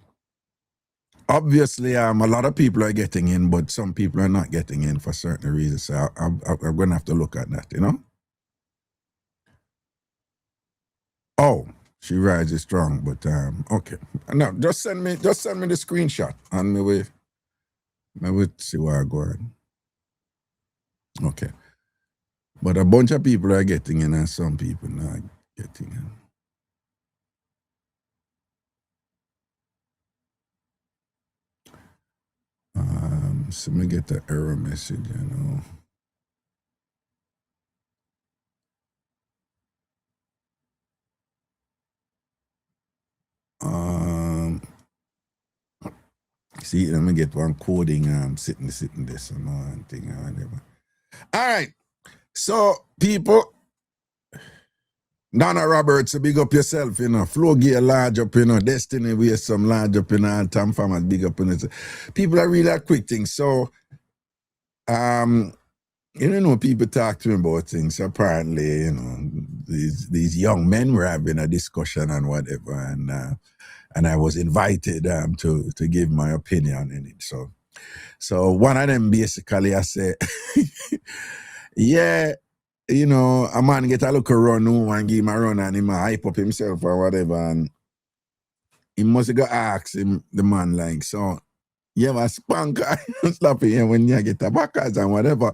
obviously a lot of people are getting in, but some people are not getting in for certain reasons. So I'm going to have to look at that, you know. Oh, she rises strong, but okay. No, just send me the screenshot and maybe see where I go on. Okay. But a bunch of people are getting in and some people not getting in. So me get the error message, you know. See, let me get one coding, sitting this and thing or whatever. All right. So, people, Donna Roberts, big up yourself, you know. Flow gear large up, you know. Destiny, we have some large up, you know. And TamFam, big up, you know. People are really a quick thing. So, you know, people talk to me about things. Apparently, you know, these young men were having a discussion and whatever, and I was invited to give my opinion in it. So one of them basically I say, yeah, you know, a man get a look around and give him a run and him hype up himself or whatever, and he must go ask him, the man, like, so you ever spank slap him when you get a Backas and whatever.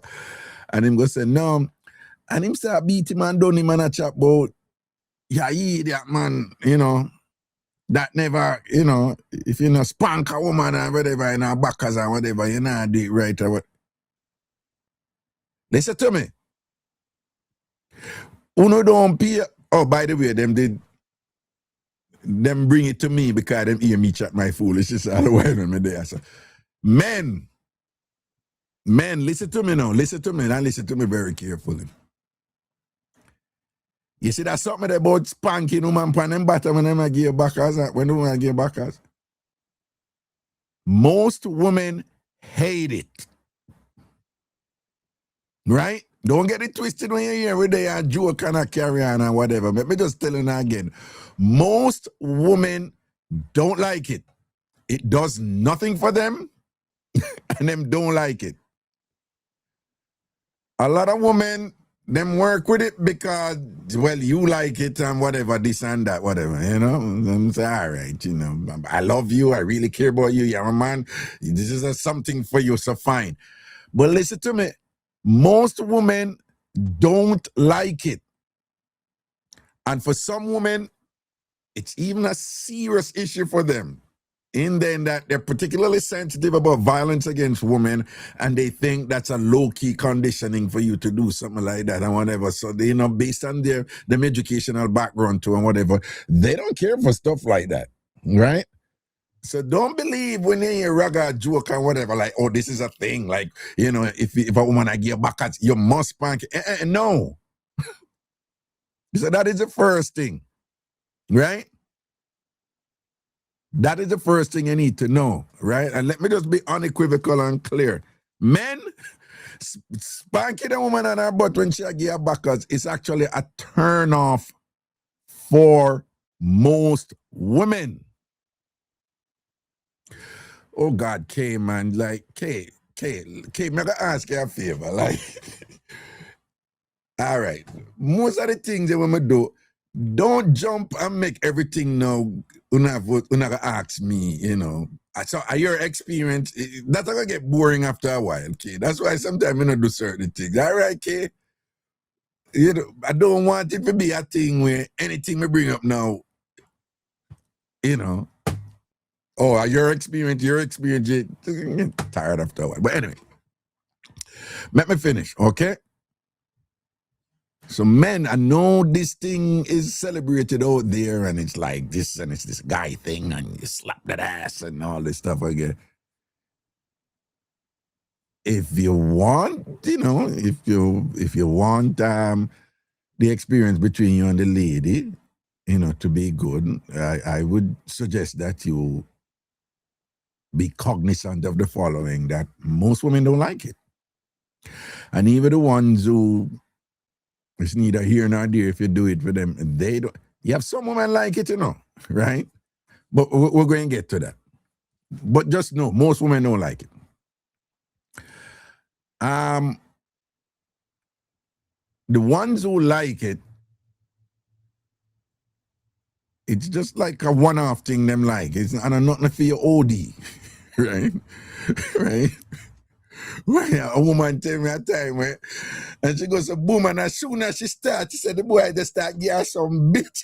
And him go say, no. And him start beat him and done him and a chat about, yeah, idiot, man, you know, that never, you know, if you know spank a woman or whatever in a Backas or whatever, you know, do it right or what. Listen to me. Uno don't pay. Oh, by the way, them bring it to me because them hear me chat my foolishness all the while when me there. So, men, listen to me now. Listen to me and listen to me very carefully. You see that something about spanking woman pan them bottom when them give Backas, when the woman give Backas. Most women hate it. Right? Don't get it twisted when you hear where they are joke and carry on and whatever. Let me just tell you again. Most women don't like it. It does nothing for them and them don't like it. A lot of women, them work with it because, well, you like it and whatever, this and that, whatever, you know. I'm say, all right, you know, I love you. I really care about you. You're a man. This is something for you, so fine. But listen to me. Most women don't like it. And for some women, it's even a serious issue for them. In then that they're particularly sensitive about violence against women, and they think that's a low-key conditioning for you to do something like that and whatever. So they, you know, based on their educational background too and whatever, they don't care for stuff like that, right? So don't believe when you hear Raga joke and whatever, like, oh, this is a thing. Like, you know, if a woman I give Backas, you must spank it. No. So that is the first thing, right? That is the first thing you need to know, right? And let me just be unequivocal and clear. Men, spanking a woman on her butt when she give her Backas is actually a turn off for most women. Oh God, K, man, like K, me gonna ask you a favor, like. All right, most of the things that we do, don't jump and make everything now. Una ask me, you know. So your experience, that's gonna get boring after a while, K. That's why sometimes I don't do certain things. All right, K. You know, I don't want it to be a thing where anything we bring up now, you know. Oh, your experience, you get tired after a while. But anyway, let me finish, okay? So men, I know this thing is celebrated out there, and it's like this, and it's this guy thing, and you slap that ass and all this stuff again. If you want, if you want the experience between you and the lady, to be good, I would suggest that you be cognizant of the following: that most women don't like it, and even the ones who it's neither here nor there. If you do it for them, they don't. You have some women like it, right? But we're going to get to that. But just know, most women don't like it. The ones who like it, it's just like a one-off thing them like. It's nothing for your OD, right? Right? A woman tell me a time, right? And she goes, boom, and as soon as she starts, she said, the boy just start give her some bitch.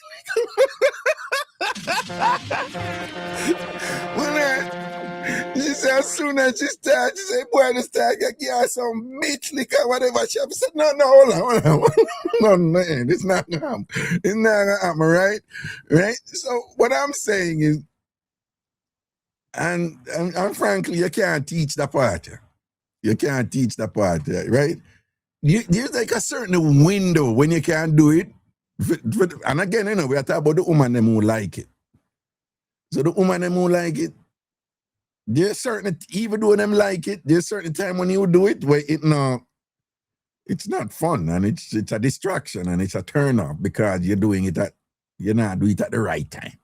She said, as soon as she starts, she said, boy, just start give her some bitch liquor, whatever. She said, no, hold on. No, it's not gonna happen. It's not gonna happen, right? Right? So what I'm saying is, and frankly, you can't teach the part. You can't teach the part, right? There's like a certain window when you can't do it. And again, we are talking about the woman them who like it. So the woman them who like it, there's certain, even though them like it, there's certain time when you do it where it's not fun, and it's a distraction, and it's a turn off because you're not doing it at the right time.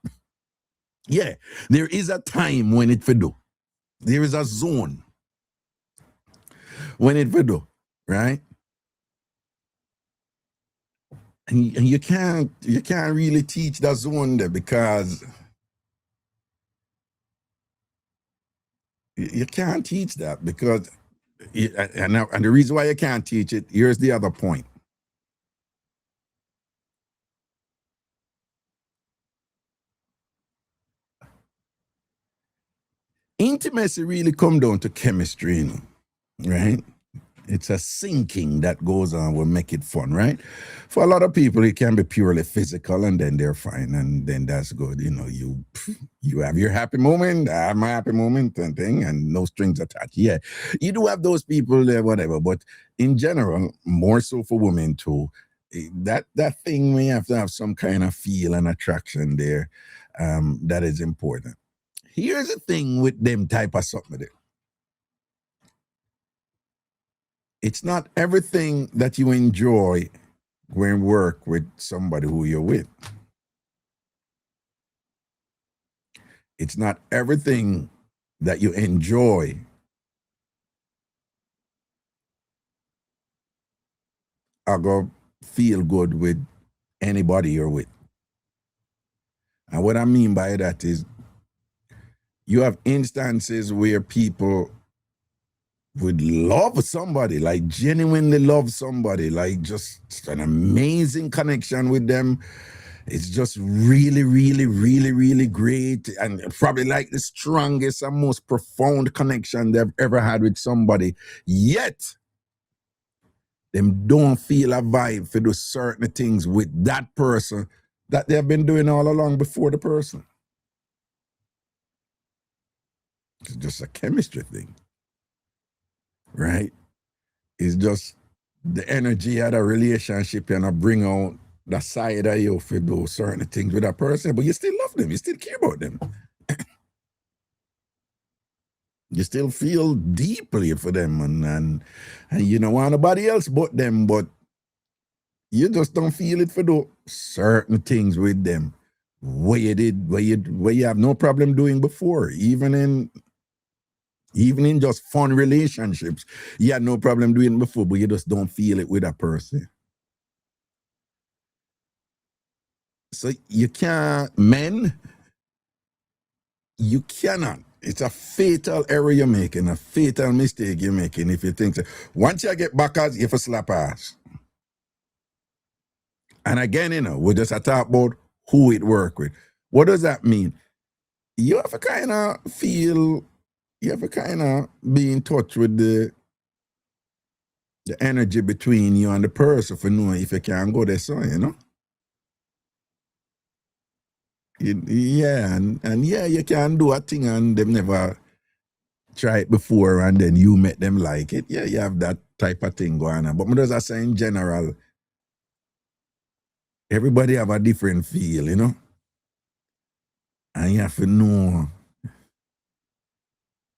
Yeah, there is a time when it for do. There is a zone when it for do, right? And you can't really teach that zone there, because you can't teach that, because and the reason why you can't teach it, here's the other point. Intimacy really come down to chemistry, right? It's a syncing that goes on will make it fun, right? For a lot of people, it can be purely physical, and then they're fine, and then that's good. You have your happy moment, I have my happy moment, and thing, and no strings attached. Yeah, you do have those people there, whatever. But in general, more so for women too, that thing we have to have some kind of feel and attraction there. That is important. Here's the thing with them type of something there. It's not everything that you enjoy when you work with somebody who you're with. It's not everything that you enjoy or go feel good with anybody you're with. And what I mean by that is, you have instances where people would love somebody, like genuinely love somebody, like just an amazing connection with them. It's just really, really, really, really great, and probably like the strongest and most profound connection they've ever had with somebody. Yet, them don't feel a vibe for do certain things with that person that they've been doing all along before the person. It's just a chemistry thing. Right? It's just the energy of the relationship, and bring out the side of you for do certain things with that person, but you still love them, you still care about them. You still feel deeply for them, and you don't want nobody else but them, but you just don't feel it for do certain things with them where you have no problem doing before, even in just fun relationships. You had no problem doing it before, but you just don't feel it with a person. So you can't, men, you cannot. It's a fatal error you're making, a fatal mistake you're making if you think so. Once you get Backas, you have to slap ass. And again, we just talk about who it work with. What does that mean? You have to kind of feel, you have to kind of be in touch with the energy between you and the person for knowing if you can go there, so you know. Yeah, and yeah, you can do a thing and them never try it before and then you make them like it. Yeah, you have that type of thing going on. But me just say in general, everybody have a different feel, you know. And you have to know,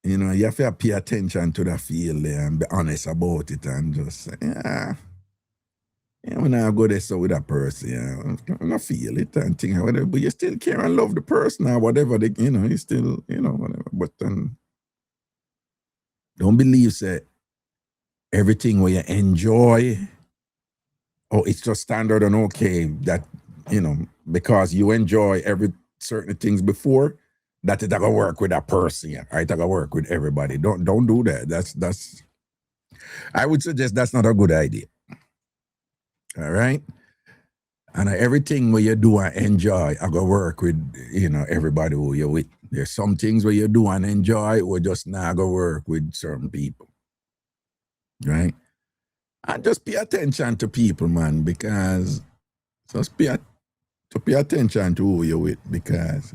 you know, you have to pay attention to the feel there and be honest about it and just say, yeah, when I go there so with that person, yeah, I feel it and thing whatever, but you still care and love the person or whatever, they, you know, you still, you know, whatever. But don't believe say everything where you enjoy, it's just standard and okay that, you know, because you enjoy every certain things before, that it gonna work with that person, yeah. It gonna work with everybody. Don't do that. That's I would suggest that's not a good idea. All right. And everything where you do and enjoy, I go work with, you know, everybody who you're with. There's some things where you do and enjoy, or just not go work with certain people. Right? And just pay attention to people, man, because just pay attention to who you're with, because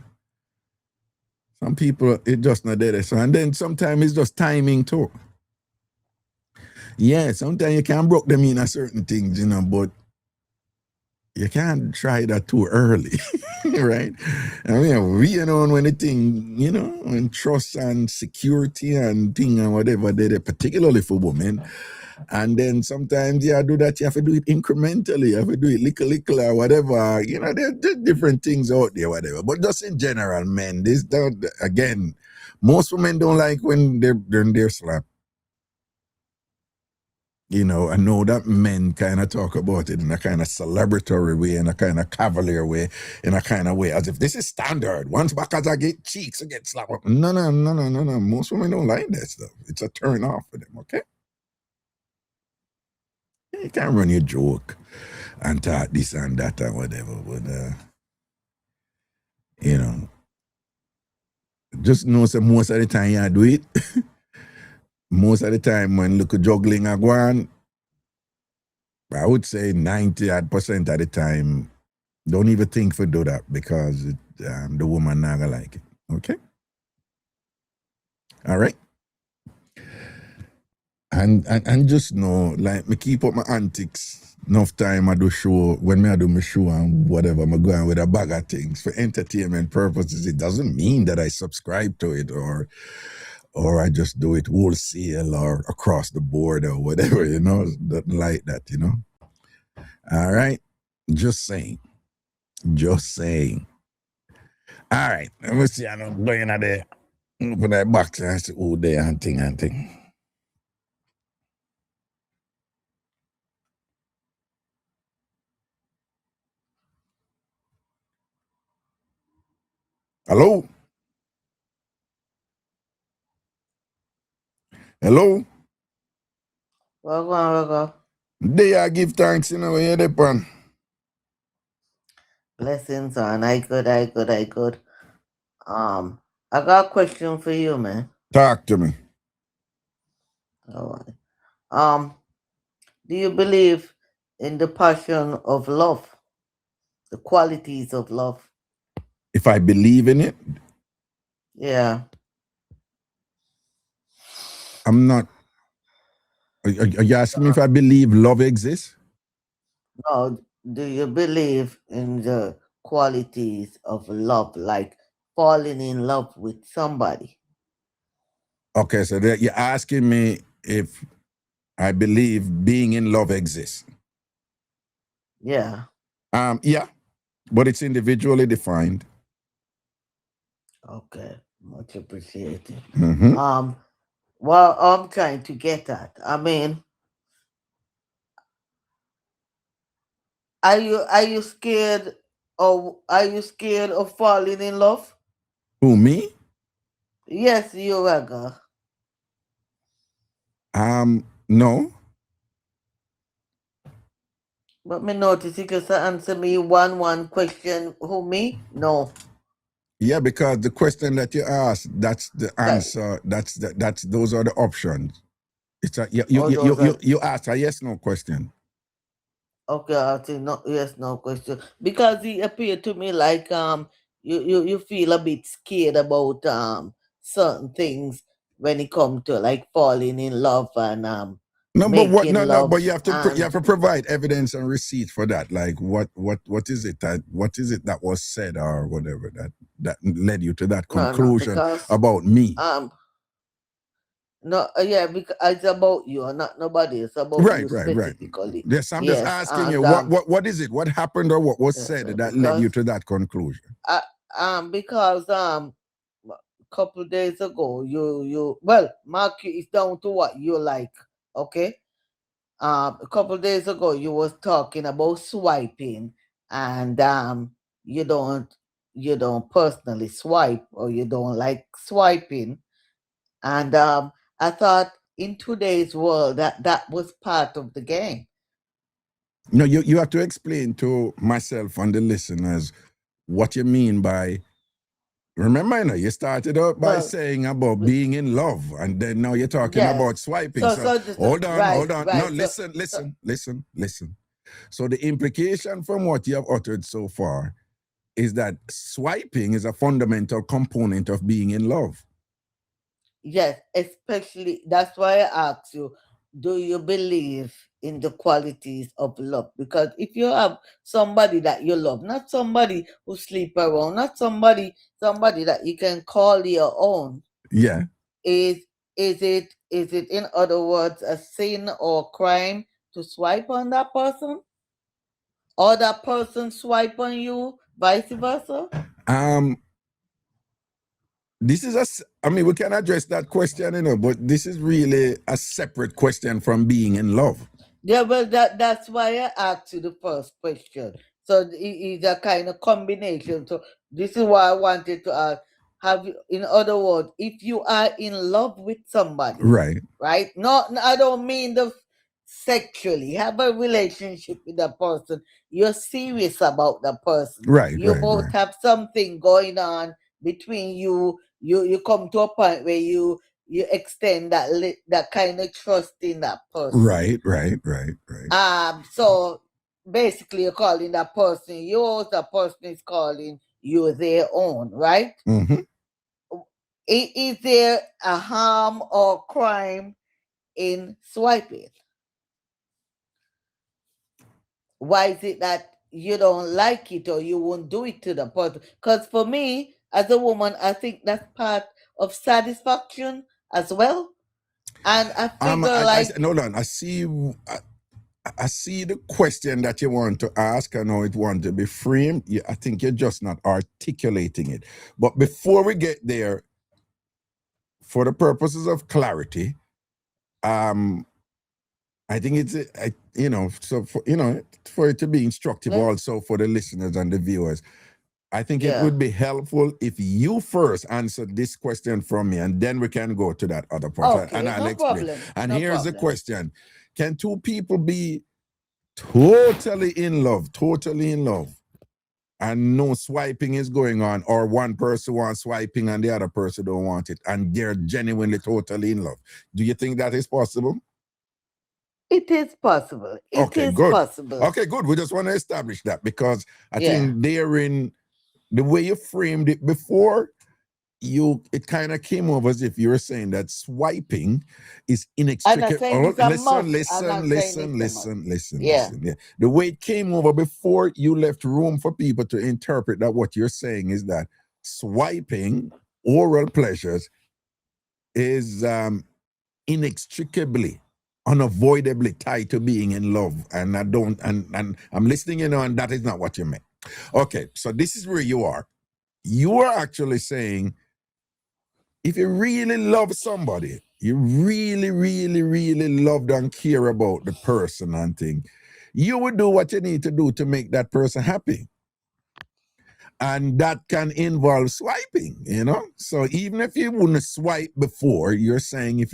some people, it just not there. So, and then sometimes it's just timing too. Yeah, sometimes you can broke them in a certain things, you know, but you can't try that too early, right? I mean, we know when the thing, you know, when trust and security and thing and whatever, they're particularly for women. And then sometimes you do that, you have to do it incrementally, you have to do it little or whatever. You know, there's different things out there, whatever. But just in general, men, this don't, again, most women don't like when they're slapped. You know, I know that men kind of talk about it in a kind of celebratory way, in a kind of cavalier way, in a kind of way, as if this is standard. Once Backas I get cheeks, I get slapped. No. Most women don't like that stuff. It's a turn off for them, okay? You can't run your joke and talk this and that and whatever, but, you know, just know that most of the time you do it, most of the time when look at juggling I go on, I would say 90% of the time, don't even think for do that, because the woman not gonna like it. Okay? All right? And just know, like, me keep up my antics enough time I do show, when I do my show and whatever, I'm going with a bag of things for entertainment purposes. It doesn't mean that I subscribe to it or I just do it wholesale or across the board or whatever, you know, nothing like that, you know. All right? Just saying. All right, let me see, I'm going at there. Put that box and I say, oh, there, and thing. Hello? Hello? Welcome. There, I give thanks, you know, where you're there, pan. Blessings on. I good. I got a question for you, man. Talk to me. All right. Do you believe in the passion of love? The qualities of love? If I believe in it? Yeah. I'm not. Are you asking me if I believe love exists? No, do you believe in the qualities of love, like falling in love with somebody? Okay, so you're asking me if I believe being in love exists. Yeah. Yeah, but it's individually defined. Okay, much appreciated. Mm-hmm. Well, I'm trying to get at, I mean, are you scared of falling in love? Who, me? Yes, you, Raga. No. But me notice you can answer me one question. Who, me? No. Yeah, because the question that you asked, that's the answer. That's those are the options. It's a Or those are you asked a yes no question. okay, I think no, yes, no question. Because it appeared to me like you feel a bit scared about certain things when it comes to like falling in love and No, but what? making No, love but you have and to provide evidence and receipt for that. Like what is it that was said or whatever that led you to that no, conclusion because about me? no, yeah, because it's about you, not nobody. It's about you Right. specifically. Yes, I'm just Yes, asking and you what is it? What happened or what was yes, said that led because you to that conclusion? because a couple days ago, well, Mark is down to what you like, okay? A couple days ago, you was talking about swiping, and you don't you don't personally swipe or you don't like swiping, and I thought in today's world that was part of the game. No, you have to explain to myself and the listeners what you mean by. Remember, you started out by Well, saying about being in love, and then now you're talking yes. about swiping. So Just hold on. right. No, So, listen. So the implication from what you have uttered so far is that swiping is a fundamental component of being in love. yes, especially that's why I asked you, do you believe in the qualities of love? Because if you have somebody that you love, not somebody who sleep around, not somebody that you can call your own, Yeah. is it in other words a sin or crime to swipe on that person? Or that person swipe on you, vice versa? This is we can address that question, but this is really a separate question from being in love. Yeah, well, that's why I asked you the first question. So it's a kind of combination. So this is why I wanted to ask. Have you, in other words, if you are in love with somebody, Right. Not, I don't mean the sexually. Have a relationship with that person. You're serious about that person. Right. You right, both right. have something going on between you. You come to a point where you extend that kind of trust in that person. Right. So basically you're calling that person yours, that person is calling you their own, right? Mm-hmm. Is there a harm or crime in swiping? Why is it that you don't like it or you won't do it to the person? Because for me, as a woman, I think that's part of satisfaction as well. And I figure hold on. I see the question that you want to ask. I know it want to be framed. I think you're just not articulating it. But before we get there, for the purposes of clarity, I think it's so for it to be instructive also for the listeners and the viewers. I think it would be helpful if you first answer this question from me, and then we can go to that other part. Okay, and I'll no explain. problem. And No here's the problem. question: can two people be totally in love, and no swiping is going on, or one person wants swiping and the other person don't want it, and they're genuinely totally in love? Do you think that is possible? It is possible. It is possible. Okay, good. We just want to establish that, because I think therein, the way you framed it before, it kind of came over as if you were saying that swiping is inextricable. Listen. Yeah. The way it came over before, you left room for people to interpret that what you're saying is that swiping, oral pleasures, is inextricably, unavoidably tied to being in love. And I'm listening, and that is not what you meant. Okay, so this is where you are. You are actually saying, if you really love somebody, you really, really, really love and care about the person and thing, you would do what you need to do to make that person happy. And that can involve swiping, So even if you wouldn't swipe before, you're saying if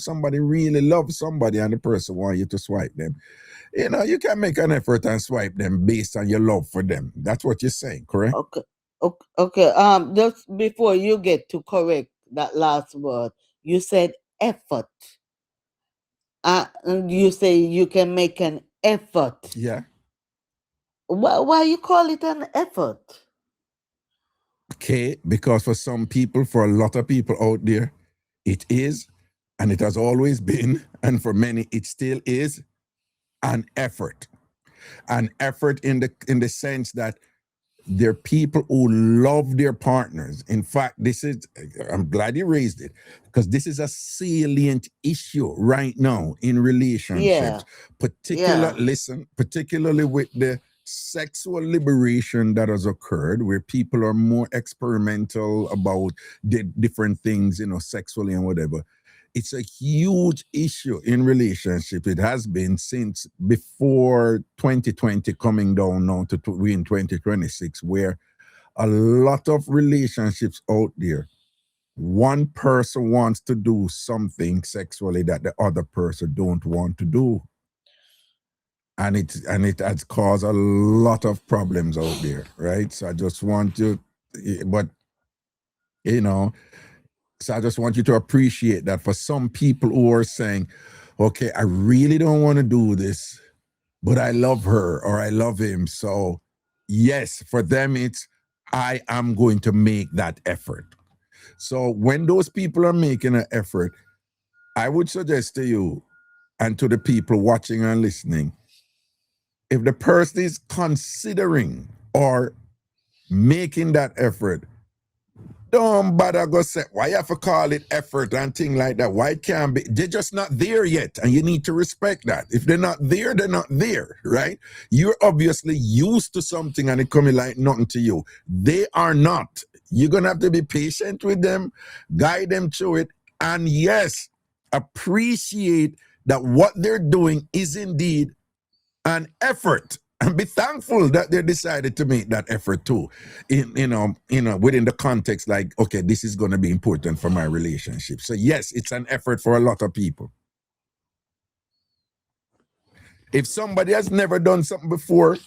somebody really loves somebody and the person wants you to swipe them, you can make an effort and swipe them based on your love for them. That's what you're saying, correct? Okay. Just before you get to correct that last word, you said effort. And you say you can make an effort. Yeah. Why you call it an effort? Okay, because for some people, for a lot of people out there, it is, and it has always been, and for many, it still is an effort. An effort in the sense that they're people who love their partners. In fact, I'm glad you raised it, because this is a salient issue right now in relationships, Yeah. particularly with the sexual liberation that has occurred, where people are more experimental about the different things, sexually and whatever. It's a huge issue in relationship. It has been since before 2020 coming down now to we in 2026, where a lot of relationships out there, one person wants to do something sexually that the other person don't want to do. And it has caused a lot of problems out there, right? So I just want you, but you know, so I just want you to appreciate that for some people who are saying, okay, I really don't want to do this, but I love her or I love him. So, yes, for them, it's, I am going to make that effort. So, when those people are making an effort, I would suggest to you and to the people watching and listening, if the person is considering or making that effort, don't bother go say, why you have to call it effort and thing like that? Why it can't be? They're just not there yet. And you need to respect that. If they're not there, they're not there, right? You're obviously used to something and it coming like nothing to you. They are not. You're going to have to be patient with them, guide them through it. And yes, appreciate that what they're doing is indeed an effort. And be thankful that they decided to make that effort too, within the context, like, okay, this is going to be important for my relationship. So yes, it's an effort for a lot of people. If somebody has never done something before,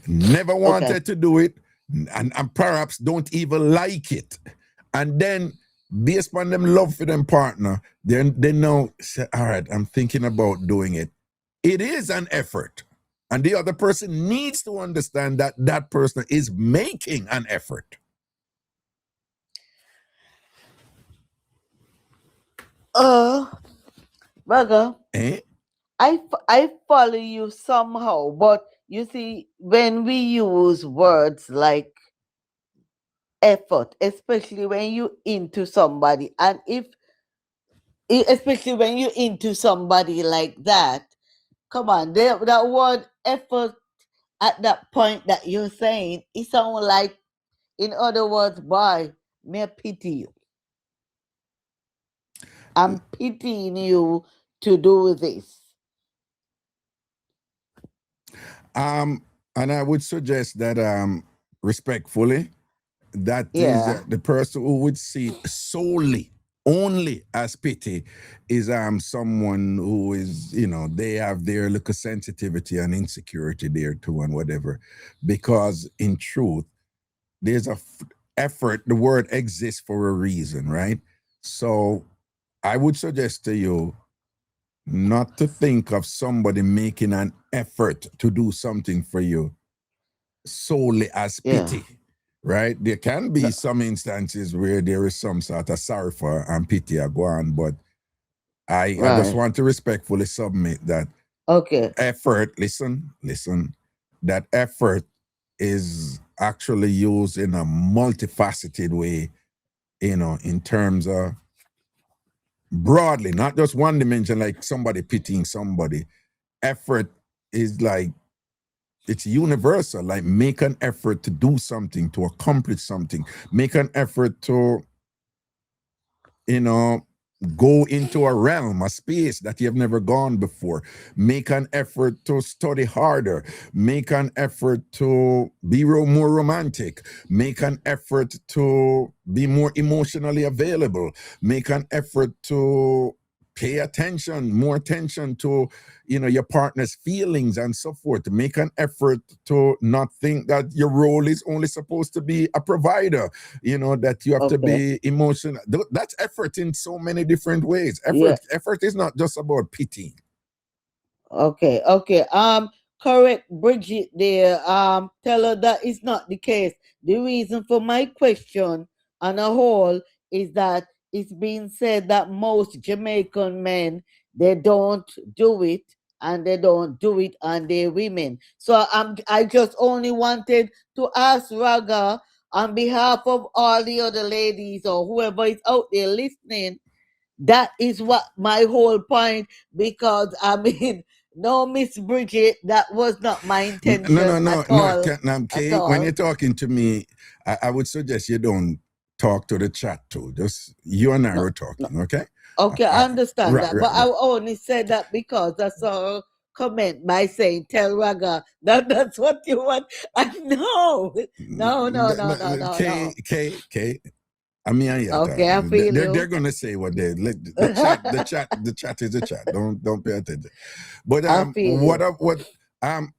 never wanted to do it, and perhaps don't even like it, and then based on them love for them partner, then they now say, all right, I'm thinking about doing it. It is an effort. And the other person needs to understand that that person is making an effort. Brother, Eh? I follow you somehow, but you see, when we use words like effort, especially when you into somebody, and especially when you into somebody like that, come on, that word effort at that point that you're saying, it sounds like, in other words, boy, may I pity you. I'm pitying you to do this. And I would suggest that respectfully, that is the person who would see it solely, only as pity is someone who is, they have their little sensitivity and insecurity there too and whatever. Because in truth, there's a effort, the word exists for a reason, right? So I would suggest to you not to think of somebody making an effort to do something for you solely as pity, right? There can be some instances where there is some sort of sorry for and pity are going, but I just want to respectfully submit that effort, listen, that effort is actually used in a multifaceted way, in terms of broadly, not just one dimension, like somebody pitying somebody. Effort is like, it's universal, like make an effort to do something, to accomplish something, make an effort to, go into a realm, a space that you have never gone before. Make an effort to study harder. Make an effort to be more romantic. Make an effort to be more emotionally available. Make an effort to pay more attention to, your partner's feelings and so forth. Make an effort to not think that your role is only supposed to be a provider, that you have to be emotional. That's effort in so many different ways. Effort is not just about pity. Okay. Correct Bridget there. Tell her that is not the case. The reason for my question on a whole is that it's been said that most Jamaican men, they don't do it, and they don't do it on their women. So I just only wanted to ask Raga on behalf of all the other ladies or whoever is out there listening. That is what my whole point, because I mean, no, Miss Bridget, that was not my intention at all. Kay, when you're talking to me, I would suggest you don't talk to the chat too. Just you and I No, were talking, okay? Okay, I understand Right, that, but I right. only said that because I saw a comment by saying, "Tell Raga that that's what you want." I no, no. K. I mean, Okay, I feel they're you. gonna say what they the chat is a chat. Don't pay attention. But I feel you.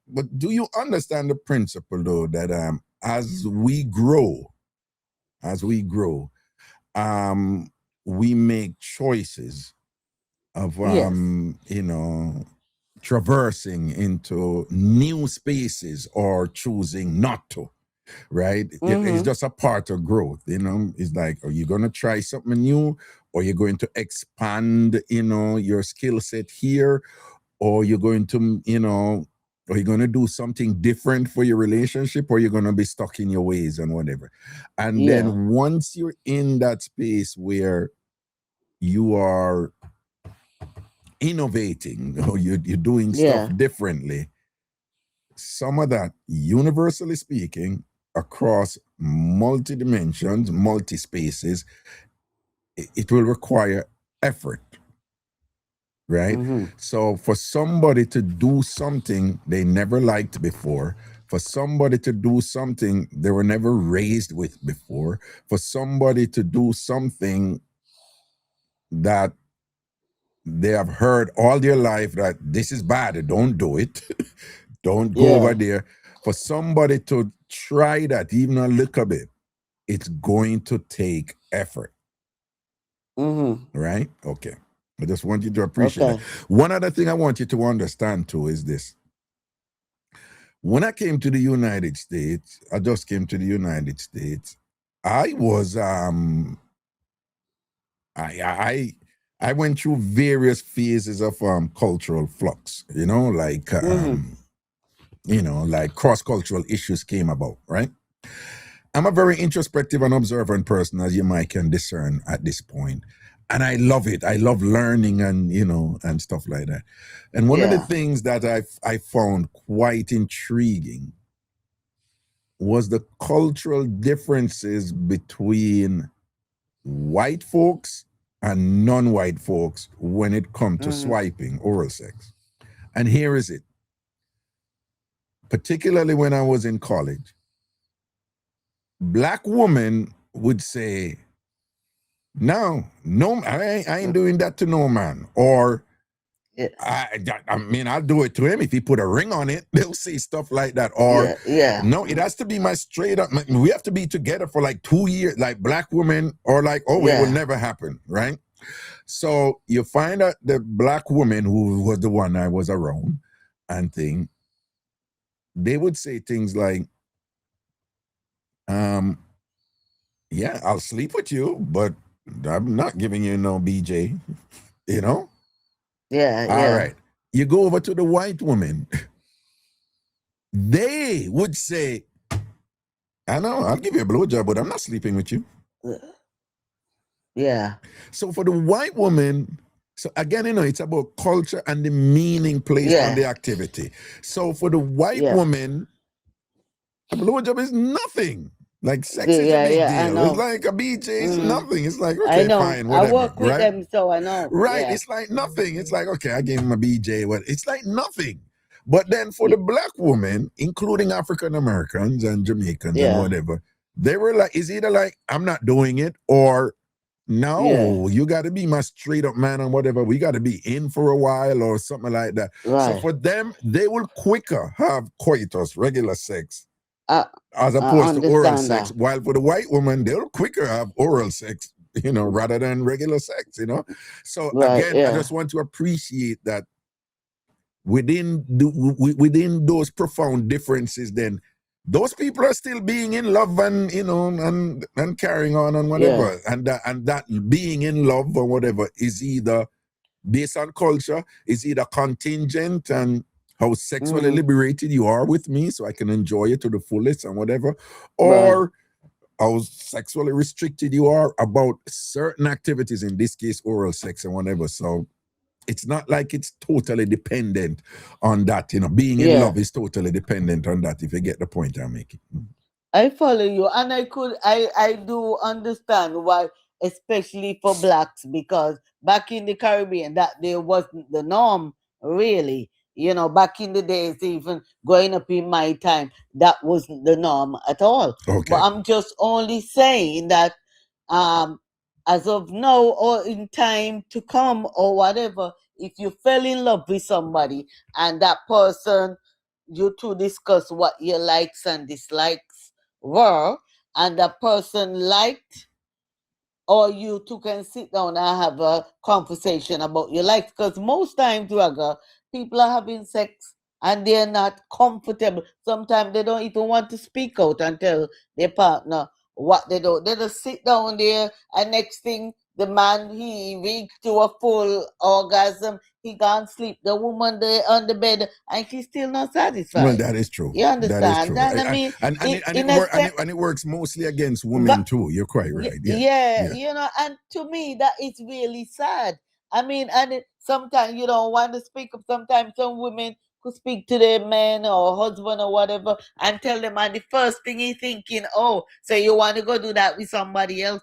but do you understand the principle though that as we grow, we make choices of Yes. traversing into new spaces or choosing not to, right? It's just a part of growth. It's like, are you going to try something new, or you're going to expand your skill set here, or you're going to or you're going to do something different for your relationship, or you're going to be stuck in your ways and whatever. And Yeah. then once you're in that space where you are innovating, or you're doing stuff differently, some of that, universally speaking, across multi dimensions, multi spaces, it will require effort, right? So for somebody to do something they never liked before, for somebody to do something they were never raised with before, for somebody to do something that they have heard all their life that this is bad, don't do it, don't go over there. For somebody to try that even a little bit, it's going to take effort. Right? Okay. I just want you to appreciate that. One other thing I want you to understand too is this. When I came to the United States, I just came to the United States, I was I went through various phases of cultural flux, like like cross-cultural issues came about, right? I'm a very introspective and observant person, as you might can discern at this point. And I love it. I love learning and, and stuff like that. And one of the things that I found quite intriguing was the cultural differences between white folks and non-white folks when it comes to swiping, oral sex. And here is it. Particularly when I was in college, Black women would say, no, I ain't doing that to no man. Or, I mean, I'll do it to him if he put a ring on it. They'll say stuff like that. Or, no, it has to be my straight up, we have to be together for like 2 years, like Black women, or like, it will never happen, right? So you find out the Black woman who was the one I was around and thing, they would say things like, yeah, I'll sleep with you, but I'm not giving you no BJ, All right. You go over to the white woman. They would say, I know, I'll give you a blowjob, but I'm not sleeping with you. So for the white woman, so again, it's about culture and the meaning placed on the activity. So for the white woman, a blowjob is nothing. Like sex is a big deal. It's like a BJ, it's nothing. It's like, okay, fine, whatever. I work with right? them, so I know. Right. It's like nothing. It's like, okay, I gave him a BJ. Well, it's like nothing. But then for the Black woman, including African Americans and Jamaicans and whatever, they were like, it's either like, I'm not doing it, or no, you got to be my straight up man and whatever. We got to be in for a while or something like that. So for them, they will quicker have coitus, regular sex, as opposed to oral sex. While for the white woman, they'll quicker have oral sex, rather than regular sex, So again, I just want to appreciate that within those profound differences, then those people are still being in love and and carrying on and whatever. And that being in love or whatever is either based on culture, is either contingent and how sexually liberated you are with me, so I can enjoy it to the fullest and whatever, or how sexually restricted you are about certain activities, in this case oral sex and whatever. So it's not like it's totally dependent on that. Being in love is totally dependent on that, if you get the point I'm making. I follow you, and I do understand why, especially for blacks, because back in the Caribbean, that there wasn't the norm, really. Back in the days, even growing up in my time, that wasn't the norm at all. Okay. But I'm just only saying that, as of now or in time to come or whatever, if you fell in love with somebody and that person, you two discuss what your likes and dislikes were, and the person liked, or you two can sit down and have a conversation about your likes. Because most times, Raga, people are having sex and they're not comfortable. Sometimes they don't even want to speak out and tell their partner what they do. They just sit down there, and next thing, the man, he reached to a full orgasm, he can't sleep. The woman there on the bed, and she's still not satisfied. Well, that is true. You understand? That is true. And I mean, and it works mostly against women too. You're quite right. Yeah. And to me, that is really sad. I mean, and sometimes you don't want to speak up. Sometimes some women could speak to their man or husband or whatever and tell them, and the first thing he's thinking, oh, so you want to go do that with somebody else.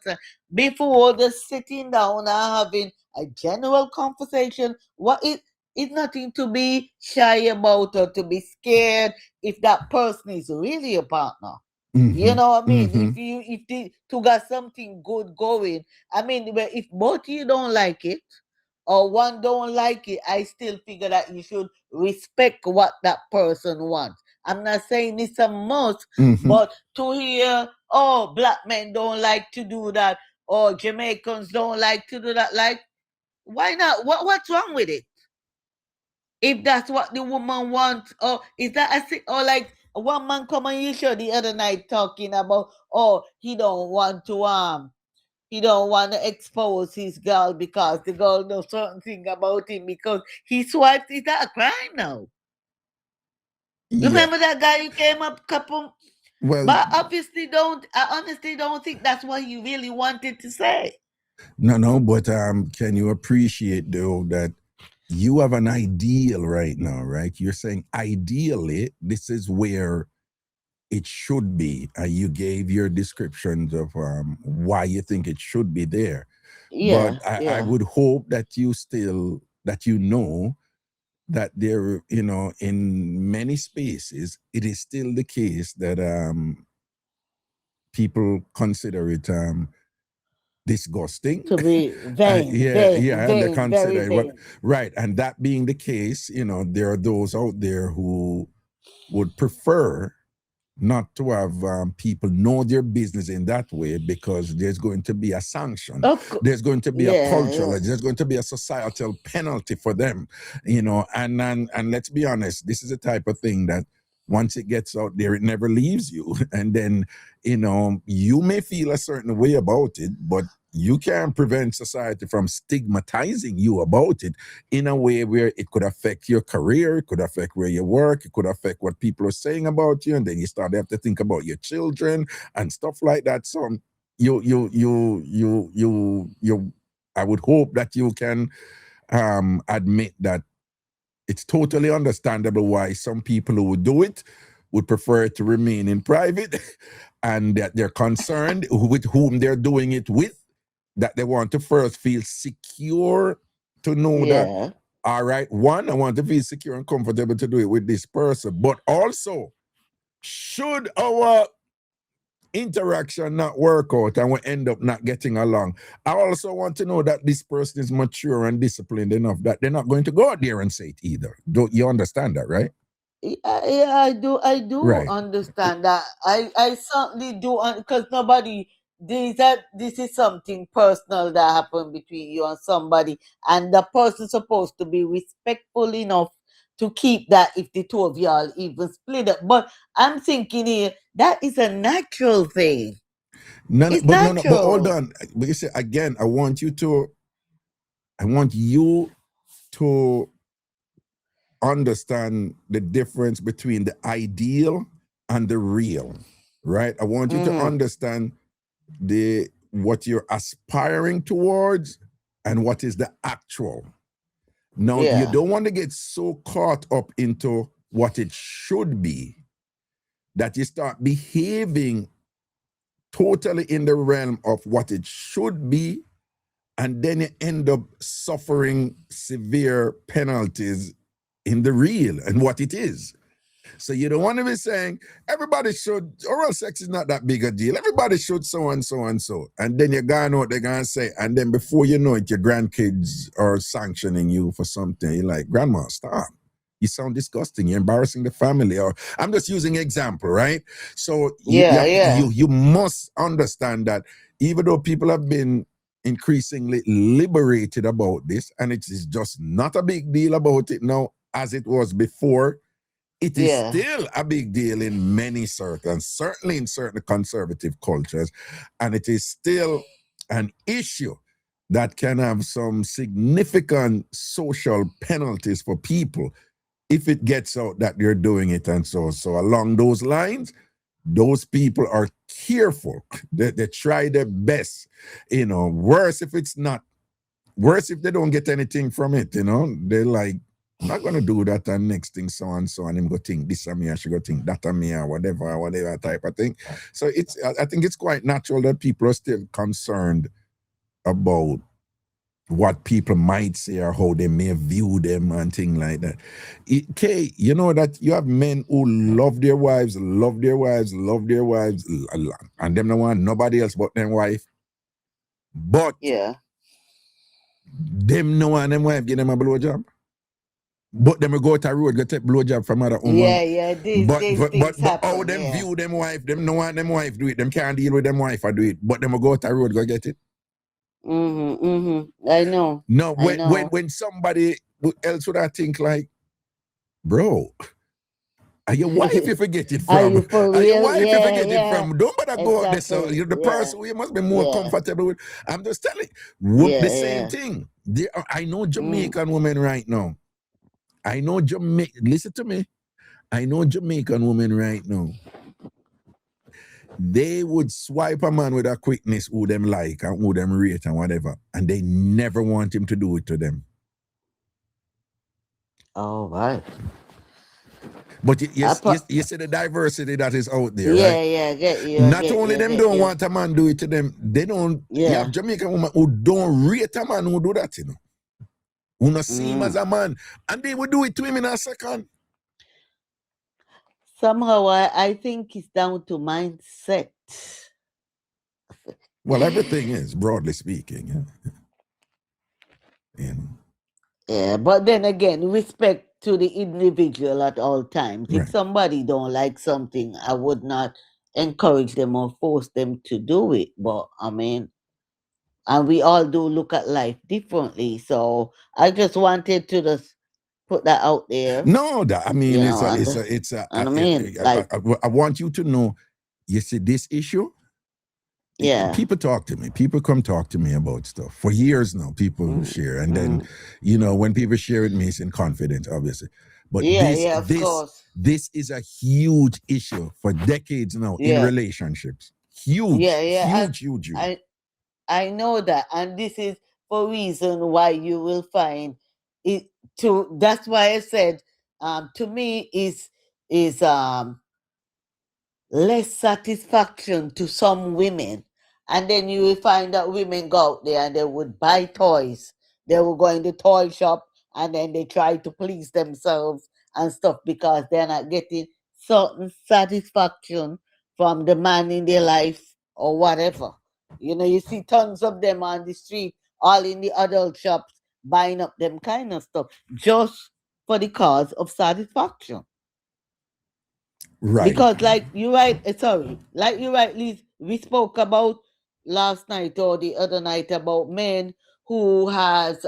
Before just sitting down and having a general conversation, it's nothing to be shy about or to be scared if that person is really a partner. You know what I mean? If you got something good going, I mean, if both you don't like it or one don't like it, I still figure that you should respect what that person wants. I'm not saying it's a must, but to hear, oh, black men don't like to do that, or Jamaicans don't like to do that, like, why not? What's wrong with it? If that's what the woman wants, or is that or like one man come on your show the other night talking about, oh, he don't want to expose his girl because the girl knows certain thing about him because he swiped. Is that a crime now? Remember that guy who came up couple? Well, but I honestly don't think that's what he really wanted to say. No, but can you appreciate though that you have an ideal right now, right? You're saying ideally this is where it should be. You gave your descriptions of why you think it should be there. Yeah, but I would hope that you know that there, in many spaces, it is still the case that people consider it disgusting. To be vain, and they consider very it right. And that being the case, there are those out there who would prefer not to have people know their business in that way, because there's going to be a sanction. There's going to be a cultural, there's going to be a societal penalty for them, and let's be honest, this is the type of thing that once it gets out there, it never leaves you. And then, you may feel a certain way about it, but you can't prevent society from stigmatizing you about it in a way where it could affect your career, it could affect where you work, it could affect what people are saying about you, and then you start to have to think about your children and stuff like that. So I would hope that you can admit that it's totally understandable why some people who would do it would prefer to remain in private, and that they're concerned with whom they're doing it with, that they want to first feel secure to know that, all right, one, I want to feel secure and comfortable to do it with this person, but also, should our interaction not work out and we end up not getting along, I also want to know that this person is mature and disciplined enough that they're not going to go out there and say it either. Don't you understand that, right? Yeah, I do understand that. I certainly do, because nobody, this is something personal that happened between you and somebody, and the person supposed to be respectful enough to keep that if the two of y'all even split up. But I'm thinking here, that is a natural thing. It's but natural. hold on. Because again, I want you to understand the difference between the ideal and the real, right? I want you to understand what you're aspiring towards and what is the actual. Now, you don't want to get so caught up into what it should be that you start behaving totally in the realm of what it should be, and then you end up suffering severe penalties in the real and what it is. So you don't want to be saying everybody should, oral sex is not that big a deal. Everybody should so and so and so. And then you're going out, they're going to say, and then before you know it, your grandkids are sanctioning you for something. You're like, Grandma, stop. You sound disgusting. You're embarrassing the family. Or I'm just using an example, right? So you must understand that even though people have been increasingly liberated about this, and it is just not a big deal about it now as it was before, it is still a big deal in many circles, certainly in certain conservative cultures, and it is still an issue that can have some significant social penalties for people if it gets out that they're doing it. And so along those lines, those people are careful. They try their best. Worse if it's not. Worse if they don't get anything from it, They're like, I'm not going to do that, and next thing so and him go think this of me, I should go think that of me, or whatever type of thing. So I think it's quite natural that people are still concerned about what people might say or how they may view them and things like that. Kay, you know that you have men who love their wives, and them don't want nobody else but their wife. But them no want them wife give them a blowjob. But them will go to the road, go take blowjob from other woman. But how them view them wife, them no want them wife do it. Them can't deal with them wife or do it. But them will go to the road, go get it. I know. No, when somebody else would I think like, bro, are your wife you forget it from? Are your wife you forget it from? Don't bother go out there. So you're the person who you must be more comfortable with. I'm just telling you, the same thing. I know Jamaican women right now. Listen to me. I know Jamaican women right now. They would swipe a man with a quickness who them like and who them rate and whatever, and they never want him to do it to them. All right. But you see the diversity that is out there, right? Get you. Not only them don't want a man do it to them, they don't. You have Jamaican women who don't rate a man who do that, who not see him as a man, and they would do it to him in a second. Somehow I think it's down to mindset. Well, everything is, broadly speaking. Yeah, but then again, respect to the individual at all times. Right. If somebody don't like something, I would not encourage them or force them to do it. But I mean, and we all do look at life differently. So I just wanted to just put that out there. No, I mean, I want you to know, you see this issue? Yeah. People talk to me. People come talk to me about stuff. For years now, people share. And then, when people share with me, it's in confidence, obviously. But this is a huge issue for decades now in relationships. Huge. Huge. I know that. And this is for reason why you will find it that's why I said to me is less satisfaction to some women. And then you will find that women go out there and they would buy toys. They will go in the toy shop and then they try to please themselves and stuff because they're not getting certain satisfaction from the man in their life or whatever. You see tons of them on the street, all in the adult shops, buying up them kind of stuff just for the cause of satisfaction. Right. Because like you rightly we spoke about last night or the other night about men who has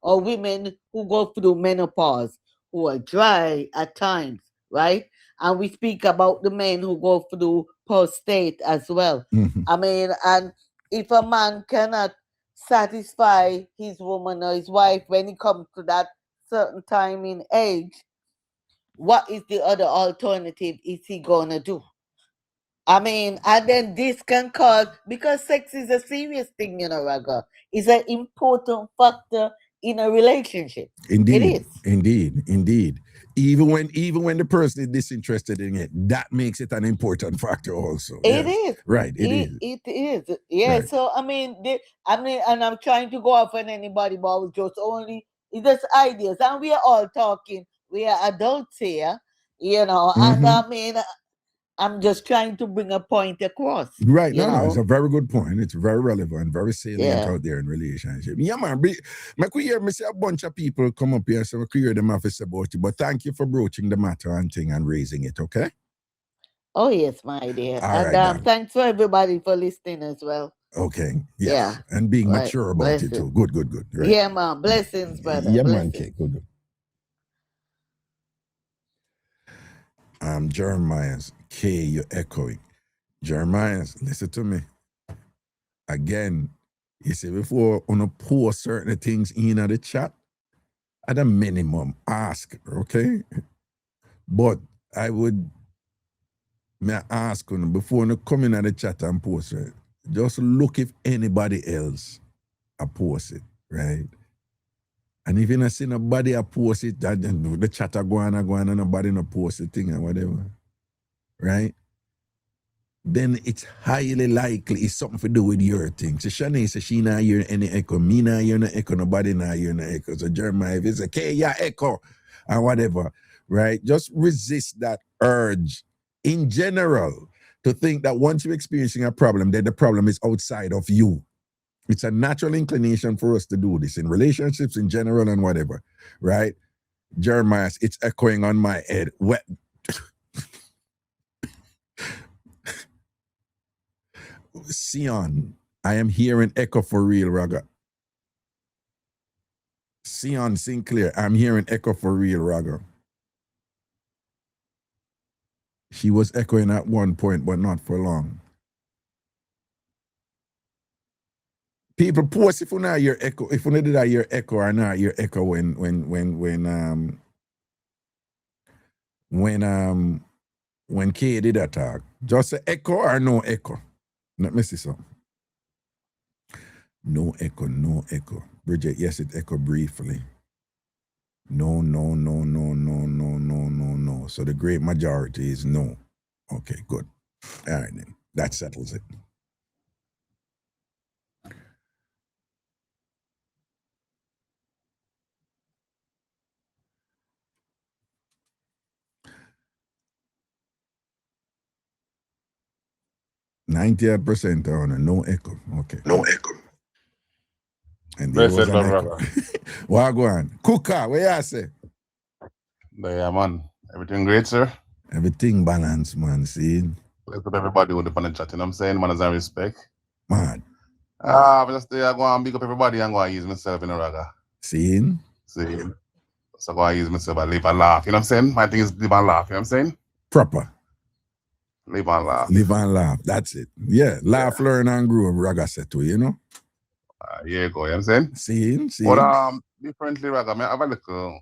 or women who go through menopause, who are dry at times, right? And we speak about the men who go through prostate as well. Mhm. I mean, and if a man cannot satisfy his woman or his wife when it comes to that certain time in age, what is the other alternative is he gonna do? I mean, and then this can cause, because sex is a serious thing, Raga. It's an important factor in a relationship. Indeed, It is. indeed. Even when the person is disinterested in it, that makes it an important factor also. It Yes. is. Right, it is. It is. Yeah. Right. So I mean, and I'm trying to go off on anybody, but it's just ideas, and we are all talking. We are adults here, and I mean, I'm just trying to bring a point across. Right, no, it's a very good point. It's very relevant, very salient Yeah. out there in relationship. Yeah, man. I could hear me see a bunch of people come up here, so I could hear them have to say about it. But thank you for broaching the matter and thing and raising it, okay? Oh yes, my dear. All And right, then. thanks for everybody for listening as well. Okay. Yes. Yeah. And being Right. mature about it too. Good. Right. Yeah, man. Blessings, brother. Yeah, man. Blessings. Okay, good. Jeremiah's K, you're echoing. Jeremiah's, listen to me. Again, you see, before on a post certain things in the chat, at a minimum, ask, okay? But I would ask before you come in the chat and post it, just look if anybody else a post it, right? And if you not see nobody a post it, the chat go on and nobody no post the thing and whatever, right? Then it's highly likely it's something to do with your thing. So Shanae says she not hear any echo, me not hear no echo, nobody not hear no echo. So Jeremiah, if it's okay, yeah, echo and whatever, right? Just resist that urge in general to think that once you're experiencing a problem, then the problem is outside of you. It's a natural inclination for us to do this in relationships in general and whatever, right? Jeremiah, it's echoing on my head. Sion, I am hearing echo for real, Raga. Sion Sinclair, I'm hearing echo for real, Raga. She was echoing at one point, but not for long. People post if you not hear echo, if you did not hear echo or not hear echo when Kay did attack. Just say echo or no echo. Let me see something. No echo. Bridget, yes, it echoed briefly. No. So the great majority is no. Okay, good. All right, then. That settles it. %98 on no echo. Okay. No echo. And there was Blessed an love, echo. brother. Wagwan. Cooker, where you say? Yeah, man. Everything great, sir? Everything balanced, man. See? Bless up everybody with the fun and chat, you know what I'm saying? Man, as I respect. Man. I'm just there, I go and big up everybody and go and use myself in a Raga. See? So go and use myself and live and laugh, you know what I'm saying? My thing is live and laugh, you know what I'm saying? Proper. Live and laugh. Live and laugh. That's it. Yeah. Laugh, learn, and grow, Raga said to you know? Here you go, you know what I'm saying? See? But differently, Raga, I have a little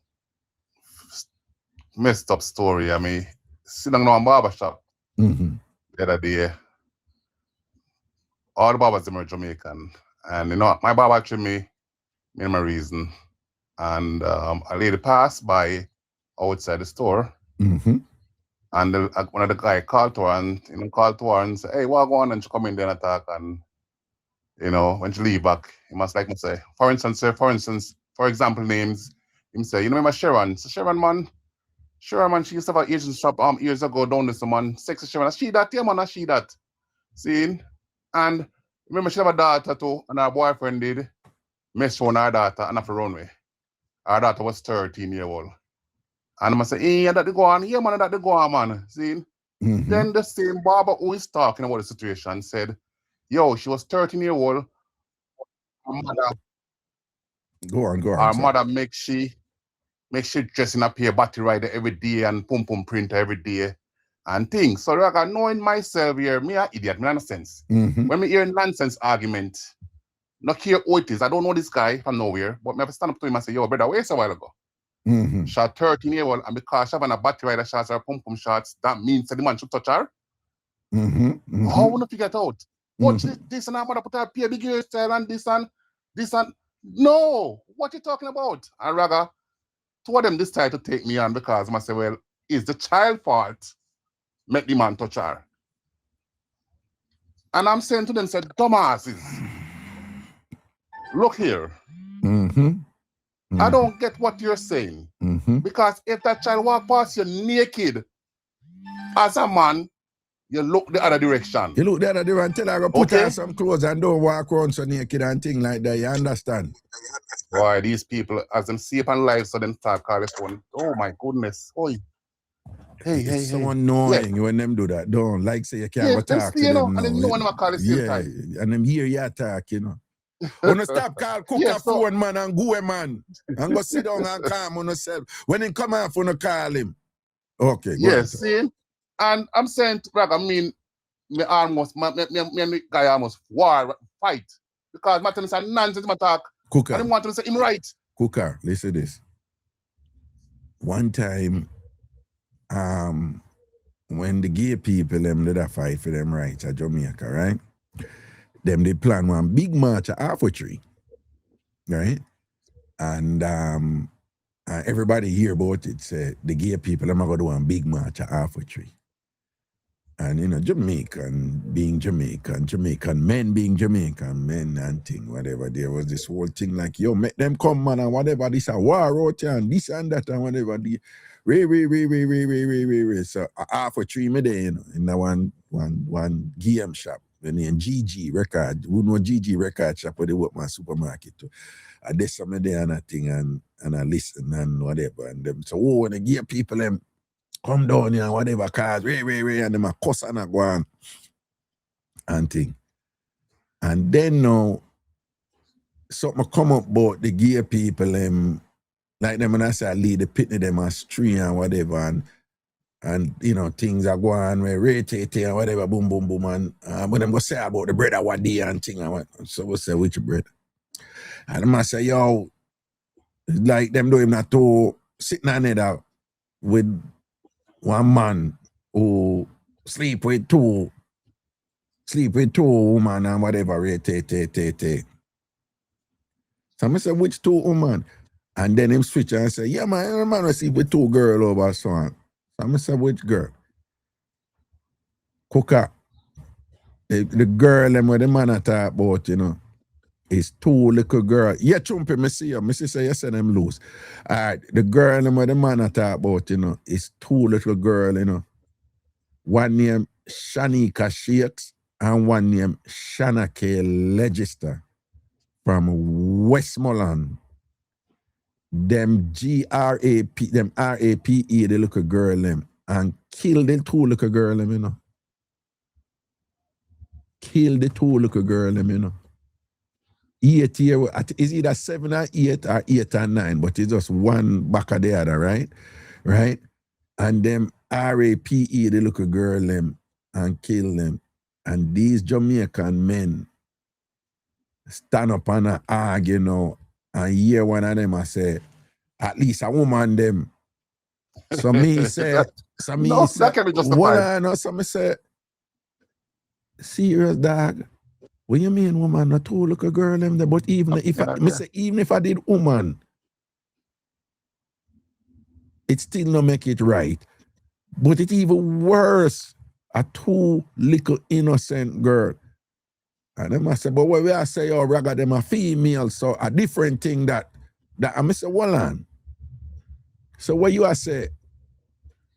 messed up story. I mean, sitting down in barber shop the other day. All the barbers are Jamaican. And you know, my barber actually me my reason. And a lady passed by outside the store. And one of the guy called to her and said, hey, what go on? And she come in there and attack. And you know, when she leave back, he must like me say, for example, names, him say, you know, remember Sharon? So Sharon, man, she used to have an Asian shop years ago down this man, sexy Sharon. She that, yeah, man, she that. See? And remember, she have a daughter too, and her boyfriend did mess on her daughter and have to run away. Her daughter was 13 years old. And I say, hey, that they go on, yeah, man, that they go on, man. See? Then the same barber who is talking about the situation said, yo, she was 13 years old. Her mother, Go on. Her mother make she make she dressing up here battery rider every day and pum printer every day and things. So I got knowing myself here, me an idiot, me nonsense. When me hear nonsense argument, not care who it is. I don't know this guy from nowhere, but me have to stand up to him and say, yo, brother, where's a while ago? Shot 13 year old, and because she have a battery rider shots or pum shots, that means that the man should touch her. How would you figure it out? Watch this and I'm gonna put her pay big hairstyle and this and no, what you talking about? And Raga, two of them decide to take me on because I say, well, it's the child fault make the man touch her. And I'm saying to them, said, dumbasses, look here. I don't get what you're saying. Because if that child walk past you naked, as a man, you look the other direction. You look the other direction, tell her to put on some clothes and don't walk around so naked and thing like that. You understand? Boy, these people, as them see up on live, so them start call the phone. Oh my goodness. Oi. It's so annoying when them do that. Don't like say you can't go talk to them now. And then no one ever call the same time. And them hear you talk, you know. When you stop call cook a phone man and go man and go sit down and calm on yourself. When he come off, when you call him. Okay. See? And I'm saying, I mean, me guy almost fight. Because my telling say nonsense, my talk. Cooker. I didn't want to say him right. Cooker, listen to this. One time, when the gay people them did a fight for them rights at Jamaica, right? Them they plan one big march at half a tree, right? And everybody hear about it. Say the gay people them are gonna do one big march at half a tree. And you know, Jamaican being Jamaican, Jamaican men being Jamaican men and thing, whatever. There was this whole thing like, yo, make them come man and whatever, this a war out here and this and that and whatever. So half a tree me there, you know, in the one game shop, the name GG Record. Who know GG Record shop where they work my supermarket too. I did some there and a thing and I listen and whatever. And them so when the gay people them come down here and whatever cars, and them a cuss and a go on and thing. And then now something come up about the gay people like them when I say I lead the pitney them astray and whatever and you know things are going where rate and whatever boom and when them go say about the bread what day and thing and what so we say which bread. And them I say yo like them do him not to sitting on it out with one man who sleep with two women and whatever rate. So I say which two women? And then him switch and say, yeah, man will sleep with two girls over so on. So I say, which girl? Cooker. The girl them where the man I talk about, you know, is two little girls. Yeah, Chumpy, me see you. Me see say you say them loose. All right, the girl them where the man I talk about, you know, is two little girls, you know. One name Shanika Shakes and one name Shanake Legister from Westmoreland. Them GRAP, them RAPE, the little girl them, and kill the two little girl them, you know. Kill the two little girl them, you know. 8 year, is either 7 or 8 or 8 or 9, but it's just one back of the other, right? Right? And them RAPE, the little girl them, and kill them. And these Jamaican men stand up and argue, you know, and hear one of them I say, at least a woman them. So me say, that can be justified. Well, so me say, serious dog. What you mean woman? Not two little girl them there, but even if I did woman, it still not make it right. But it's even worse. A two little innocent girl. And them I say, but what we I say, oh, Raga, them a female, so a different thing that I say, well on. So what you I say,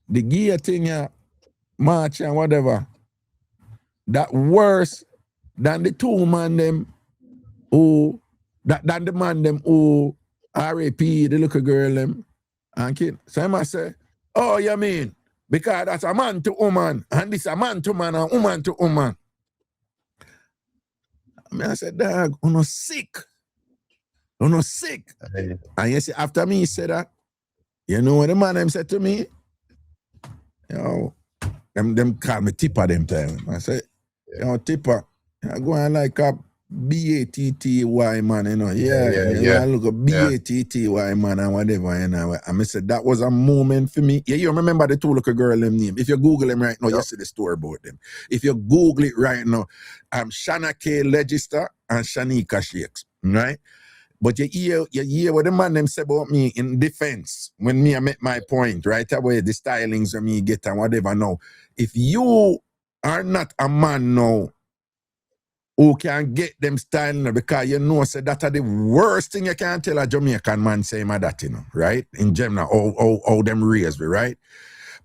the gear thing here, march and whatever, that worse than the two man them who, than the man them who RAP, the little girl them, and kid. So I must say, oh, you mean, because that's a man to woman, and this a man to man and woman to woman. I said, dog, you're not sick. You're not sick. And you see, after me he said that, You know what the man them said to me? You know, them call me Tipper them time. I say, you know, Tipper, I go on like a B-A-T-T-Y man, you know. Yeah. I look a B-A-T-T-Y man and whatever, you know. And I said that was a moment for me. Yeah, you remember the two little girl them name. If you Google them right now, you see the story about them. If you Google it right now, Shanna K. Legister and Shanika Shakes, right? But you hear what the man them say about me in defense when me I make my point, right away, the stylings of me get and whatever now. If you are not a man now who can get them styling because you know say that are the worst thing you can tell a Jamaican man say my that, you know, right? In general, how them raised me, right?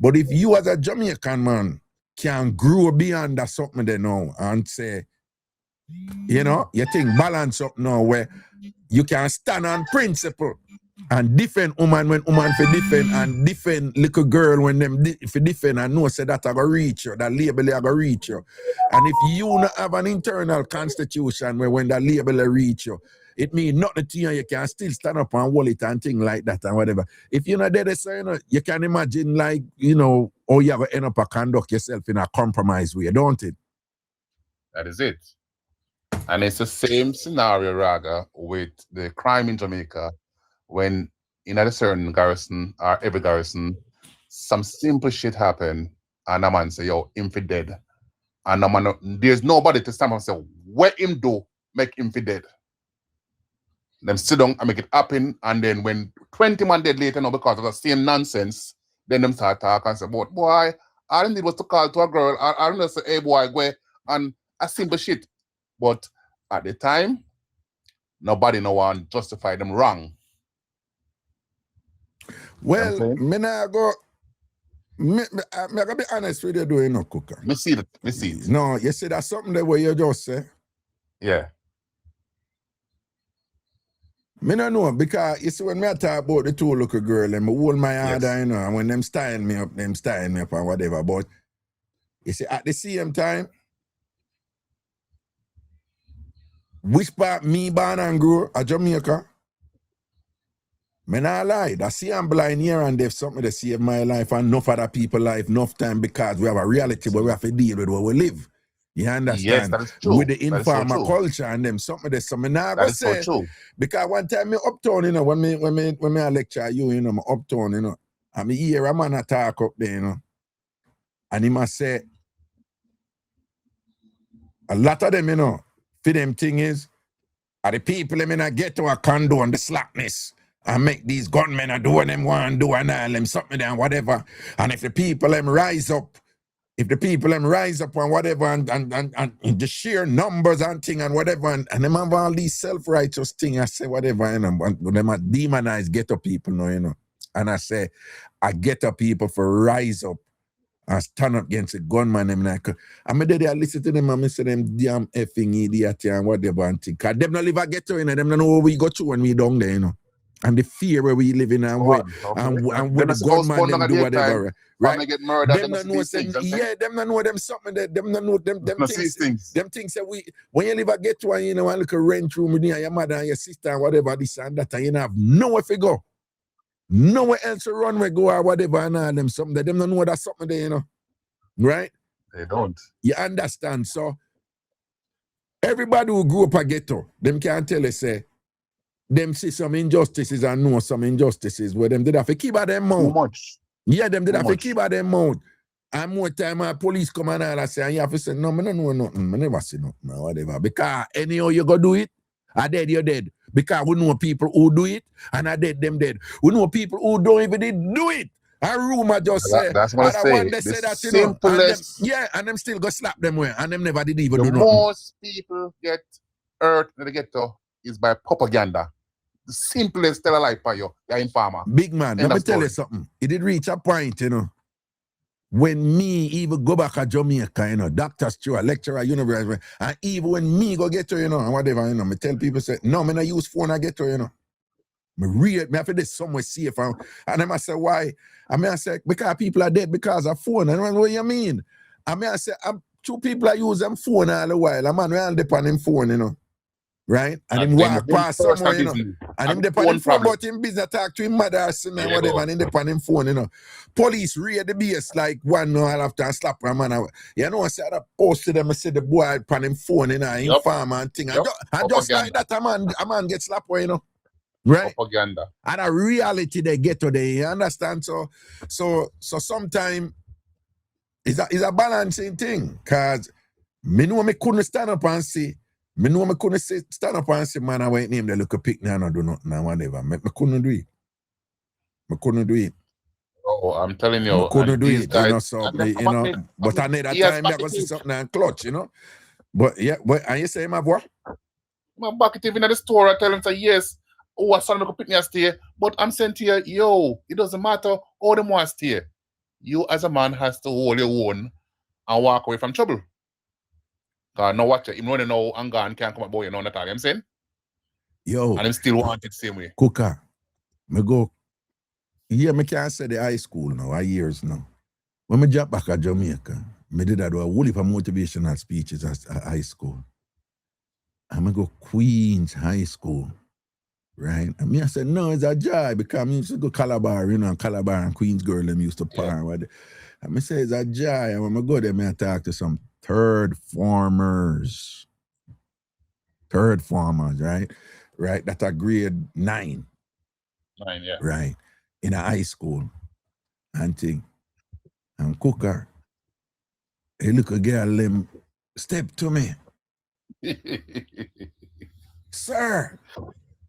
But if you as a Jamaican man can grow beyond that something they know and say, you know, you think balance up now where you can stand on principle and defend woman when woman for defend and defend little girl when them for defend and know say that I go reach you, that label I go reach you. And if you not have an internal constitution where when that label reach you, it means nothing to you, you can still stand up and hold it and things like that and whatever. If you're not there, so, you know, you can imagine like, you know, how you have to end up and conduct yourself in a compromised way, don't it? That is it. And it's the same scenario, Raga, with the crime in Jamaica when in a certain garrison or every garrison, some simple shit happen and a man say, yo, him fi dead. And a man, there's nobody to stand up and say, what him do, make him fi dead. Them sit down and make it happen, and then when 20 man dead later now because of the same nonsense, then them start talking and say, but boy, all I need was to call to a girl, I don't know, say, hey boy, go and a simple shit. But at the time, nobody no one justify them wrong. Well, me nah go. Me gotta be honest with you, doing no cooker. Me see it. No, you see that's something that way you just say. Yeah. Me no know because you see when me talk about the two little girl and me hold my hand, you know, and when them style me up and whatever. But you see at the same time, which part me born and grow at Jamaica? Me not lie. That see I'm blind here and there's something that save my life and enough other people life enough time because we have a reality where we have to deal with where we live. You understand? Yes, that is true. With the informal culture and them something that's something now go say. So true. Because one time me uptown, you know, when me I lecture you, you know, me uptown, you know, and me hear a man talk up there, you know, and he must say a lot of them, you know, for them thing is are the people them in a ghetto a condone the slackness and make these gunmen a do what them want to do and all them something and whatever. And if the people them rise up and whatever and the sheer numbers and thing and whatever and them have all these self-righteous thing, I say whatever, you know, and them a demonize ghetto people now, you know. And I say, I ghetto people for rise up and stand up against the gunman them like I'm there listen to them and I say them damn effing idiot and whatever and think. Cause them not live a ghetto, you know, them not know what we go through when we down there, you know. And the fear where we live in and when the gunman them do whatever, right? They get murdered, them not know them, them not know them something that them not know them things. Them things that we when you live a ghetto and you know and look a rent room with you and your mother and your sister and whatever this and that and you have nowhere to go. Nowhere else to run where go or whatever and all them something that them don't know that's something there, you know. Right? They don't. You understand? So everybody who grew up a ghetto, them can tell us say them see some injustices and know some injustices where them did have to keep at them mouth. Too much. Yeah, them did have to keep at them mouth. And more time police come and all say, and you have to say, no, I don't know nothing. I never see nothing or whatever. Because anyhow you go do it, I dead, you're dead. Because we know people who do it, and I dead, them dead. We know people who don't even do it. A rumor just say, that's what I say. They say that, you know, and them, yeah, and them still go slap them way, and them never did even do nothing. Most people get hurt in the ghetto is by propaganda. The simplest tell a lie for you, you're informer. Big man, let me tell you something. It did reach a point, you know, when me even go back to Jamaica, you know, Dr. Stewart, lecturer at university, and even when me go get to, you know, and whatever, you know, me tell people, say, no, me not use phone, I get to, you know. Me have to do somewhere safe. And then I say, why? I say, because people are dead because of phone. And what do you mean? I say, two people are using them phone all the while. A man will depend on him phone, you know. right? And him walk past somewhere, you know. And him dep on him phone, but him business talk to him mother or son and whatever, and him dep on him phone, you know. Police raid the base like 1 hour after and slap him, man. You know, I said I posted them, I said the boy on him phone, you know, inform and thing. And just like that, a man gets slapped, you know. Right? Propaganda. And a reality they get today, you understand? So sometimes it's a balancing thing. Cause me know me couldn't stand up and say, stand up and say, man, I went name the look a pick now and do nothing and whatever. Me couldn't do it. Me couldn't do it. Oh, I'm telling you. Me couldn't do it, guys, you know, so you know, but another time I go see something and clutch, you know. But yeah, and you say my boy? I'm back at even at the store, I tell him, say, yes, I saw him pick me a stay, but I'm saying to you, yo, it doesn't matter how them want to stay. You as a man has to hold your own and walk away from trouble. Because now watch it, him running now and gone can't come up boy, you know what I'm saying? Yo. And him still want it the same way. Cooker, me go, yeah, me can't say the high school now, years now. When me jump back at Jamaica, me did a whole heap of motivational speeches at high school. And me go Queens High School. Right? And me I said, no, it's a joy because I used to go Calabar, you know, and Calabar and Queens girl them used to par. And me say it's a joy. And when I go there, I talk to some third formers, right? Right, that are grade 9. 9, yeah. Right, in a high school. And thing. And Cooker, hey, look a girl, them step to me. Sir.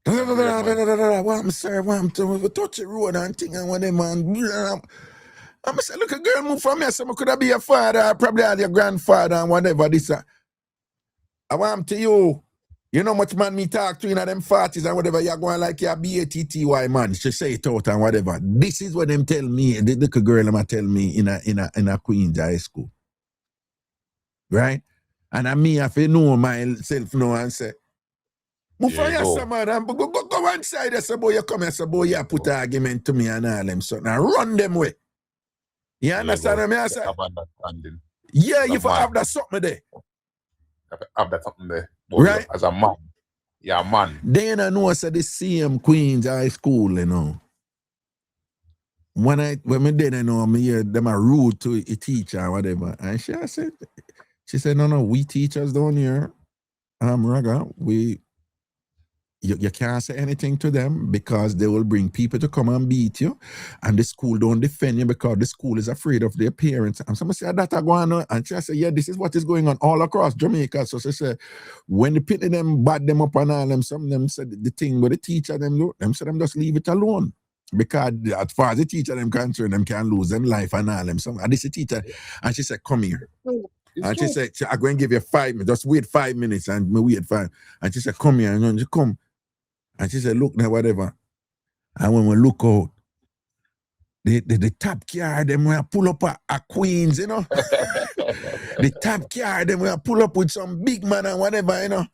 What sir, what to touch the road and thing and whatever. I'm say, look, a girl move from me. I said, could I be your father, probably your grandfather and whatever. This I want to you. You know much man me talk to in them 40s and whatever. You're going like your BATTY man. She say it out and whatever. This is what them tell me. The little girl them tell me in a Queens High School. Right? And I me have to know myself now and say, move from your man and go one side. I say, boy, you come here, say, boy, you put an argument to me and all them something and run them way. You understand what I say? Yeah, you have that something there. Have that something there. Right? As a man. Yeah, man. Then I know I said the same Queens High School, you know. When me then I know me hear them are rude to a teacher or whatever. And she said, no, we teachers down here, Raga, you can't say anything to them because they will bring people to come and beat you, and the school don't defend you because the school is afraid of their parents. And somebody said that going on, and she said, yeah, this is what is going on all across Jamaica. So she said, when the people them bad them up and all them, some of them said the thing with the teacher them do, them said them just leave it alone. Because as far as the teacher them concerned, them can lose them life and all them. And this is the teacher, and she said, come here. And she said, I'm going to give you 5 minutes, just wait 5 minutes, and me wait 5. And she said, come here, and you come. And she said, look now, whatever. And when we look out, the top car, them will pull up a Queens, you know. The top car, them will pull up with some big man and whatever, you know.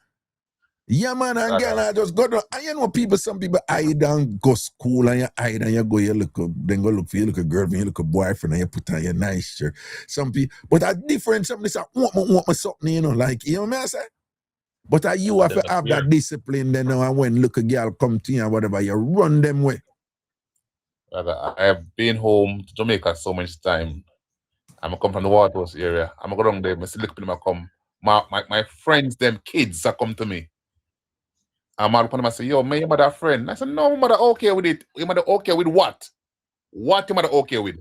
Yeah, man, and girl, I just go down. And you know, some people hide and go school and you hide and you go, you look up, then go look for you look a girlfriend, you look a boyfriend, and you put on your nice shirt. Some people, but a different something, they say, want me something, you know, like, you know what I say? But you have to have that discipline then and when look a girl come to you or whatever, you run them way. I have been home to Jamaica so much time. I'm come from the Waterhouse area. I'm go down there, I still look at them come. My friends, them kids are come to me. I'm all upon them, I say, yo, man, your mother friend. I said, no, my mother okay with it. Your mother okay with what? What your mother okay with?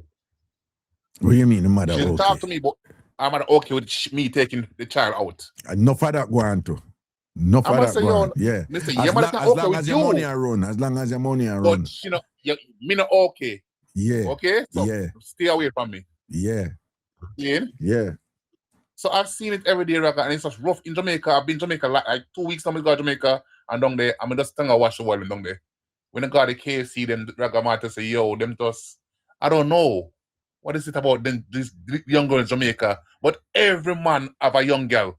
What do you mean the mother okay? She talk to me, but I'm mother okay with me taking the child out. Enough of that going to. Enough of that going. Yeah. Mister, as long as your money are run. As long as your money are run. But, you know, me not okay. Yeah. Okay? So stay away from me. Yeah. Yeah? Yeah. So I've seen it every day, Raga, and it's just rough in Jamaica. I've been in Jamaica like 2 weeks time I go to Jamaica and down there, I'm just thinking I wash the world down there. When I got the KFC, them Raga Mata say, yo, them just, I don't know. What is it about them, this young girl in Jamaica? But every man have a young girl.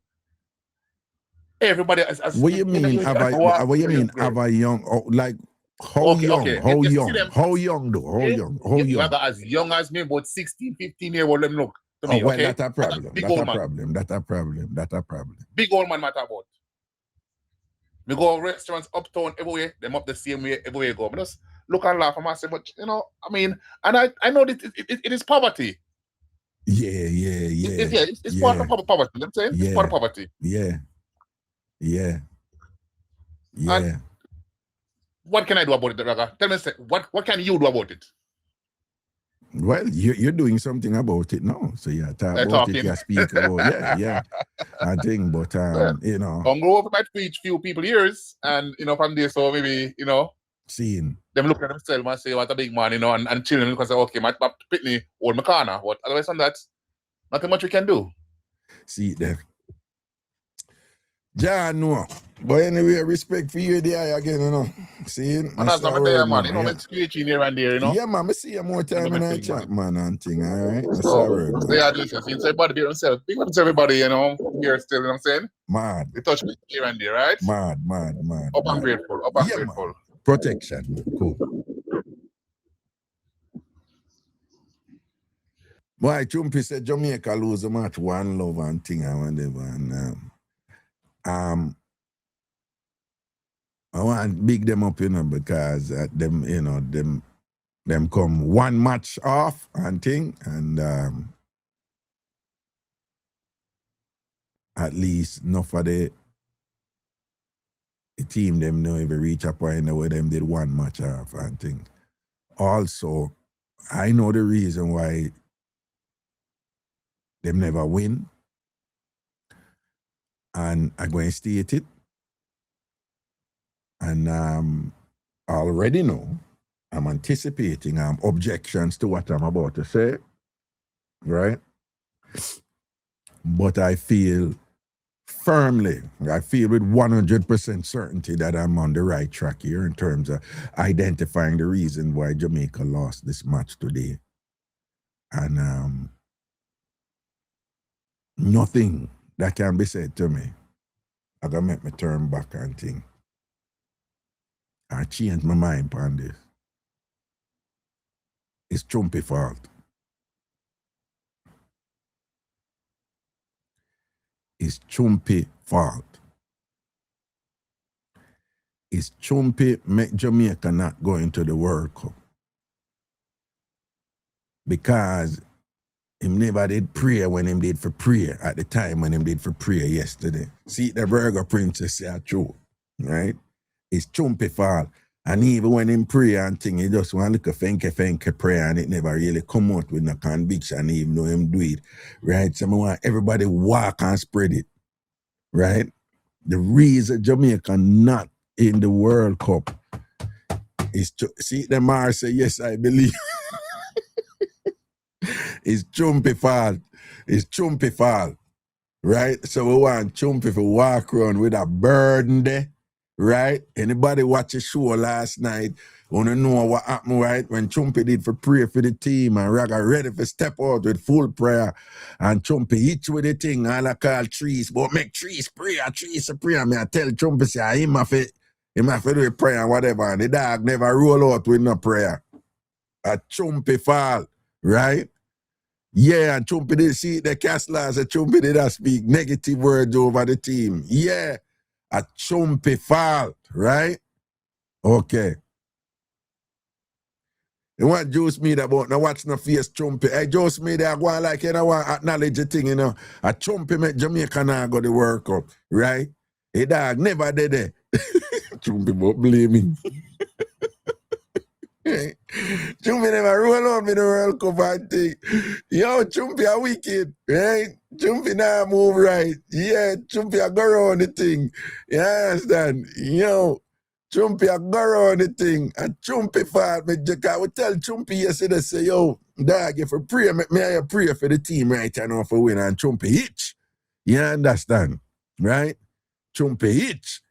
Everybody has. What you mean? Have a young? Oh, like how young? How young? How young though? How young? How young? Rather as young as me, about 16, 15 years old. Them look to me. Well, okay? that's a problem. That's a problem. That's a problem. Big old man matter about. Me go restaurants uptown everywhere, them up the same way everywhere you go. Me just look and laugh and I say, but you know, I mean, and I know that it is poverty. Yeah. It's part of poverty. You know what I'm saying? It's part of poverty. Yeah. And what can I do about it, Raga? Tell me, what can you do about it? Well, you're doing something about it now. So you talk about it, you speak about I think, but you know. I'm going over my few people ears, and you know, from there, so maybe, you know, seeing them look at themselves and say what a big man, you know, and children look and say, okay, my pitney hold my corner. But otherwise than that, nothing much we can do. See it there. John, no. But anyway, respect for you there again, you know. See it? And that's not there, man. You know, it's screeching here and there, you know. Yeah, man. I see you more time in that chat, man, and thing, all right? That's so, all right, man. So yeah, just everybody be themselves. Big up to everybody, you know, here still, you know what I'm saying? Mad. They touch me here and there, right? Mad. Up and grateful. Grateful. Man. Protection. Cool. Why Chumpy said Jamaica lose the match 1-0 and thing and whatever. And I want to big them up, you know, because them, you know, them come one match off and thing, and at least enough of the team them know if they reach a point where them did one match off and thing. Also, I know the reason why them never win, and I'm going to state it. And I already know, I'm anticipating objections to what I'm about to say, right? But I feel firmly, I feel with 100% certainty that I'm on the right track here in terms of identifying the reason why Jamaica lost this match today. And nothing that can be said to me, I gotta make me turn back and think. I changed my mind on this. It's Chumpy's fault. It's Chumpy's fault. It's Chumpy make Jamaica not go into the World Cup. Because him never did prayer when him did for prayer at the time when him did for prayer yesterday. See, the Burger Princess say true, right? It's Chumpy's fault. And even when him pray and thing, he just want to look a fenke prayer and it never really come out with no conviction even though him do it, right? So I want everybody walk and spread it, right? The reason Jamaica not in the World Cup is to see them are say, yes, I believe. It's Chumpy's fault. It's Chumpy's fault, right? So we want Chumpy to walk around with a burden there. Right? Anybody watch a show last night, wanna know what happened, right? When Chumpy did for prayer for the team and Raga ready for step out with full prayer and Chumpy hit with the thing, all I call trees, but make trees prayer. Me I tell Chumpy say him have to do a prayer and whatever, and the dog never roll out with no prayer. A Chumpy fall, right? Yeah, and Chumpy did see the Castlers, and Chumpy did speak negative words over the team. Yeah. A Chumpy fault, right? Okay. You want Juice me about now watch no face Chumpy. Hey, Juice me there go on like you know want acknowledge the thing, you know. A Chumpy make Jamaica now go the World Cup, right? A dog never did it. Chumpy but blaming. Chumpy never roll on me the World Cup and thing. Yo, Chumpy a wicked, right? Chumpy now move right. Yeah, Chumpy a go around the thing. You understand? Yo, Chumpy a go around the thing. And Chumpy fault me. I would tell Chumpy yesterday, say, yo, dog, if I pray, may I pray for the team right now for win and Chumpy hitch. You understand? Right? Chumpy hitch.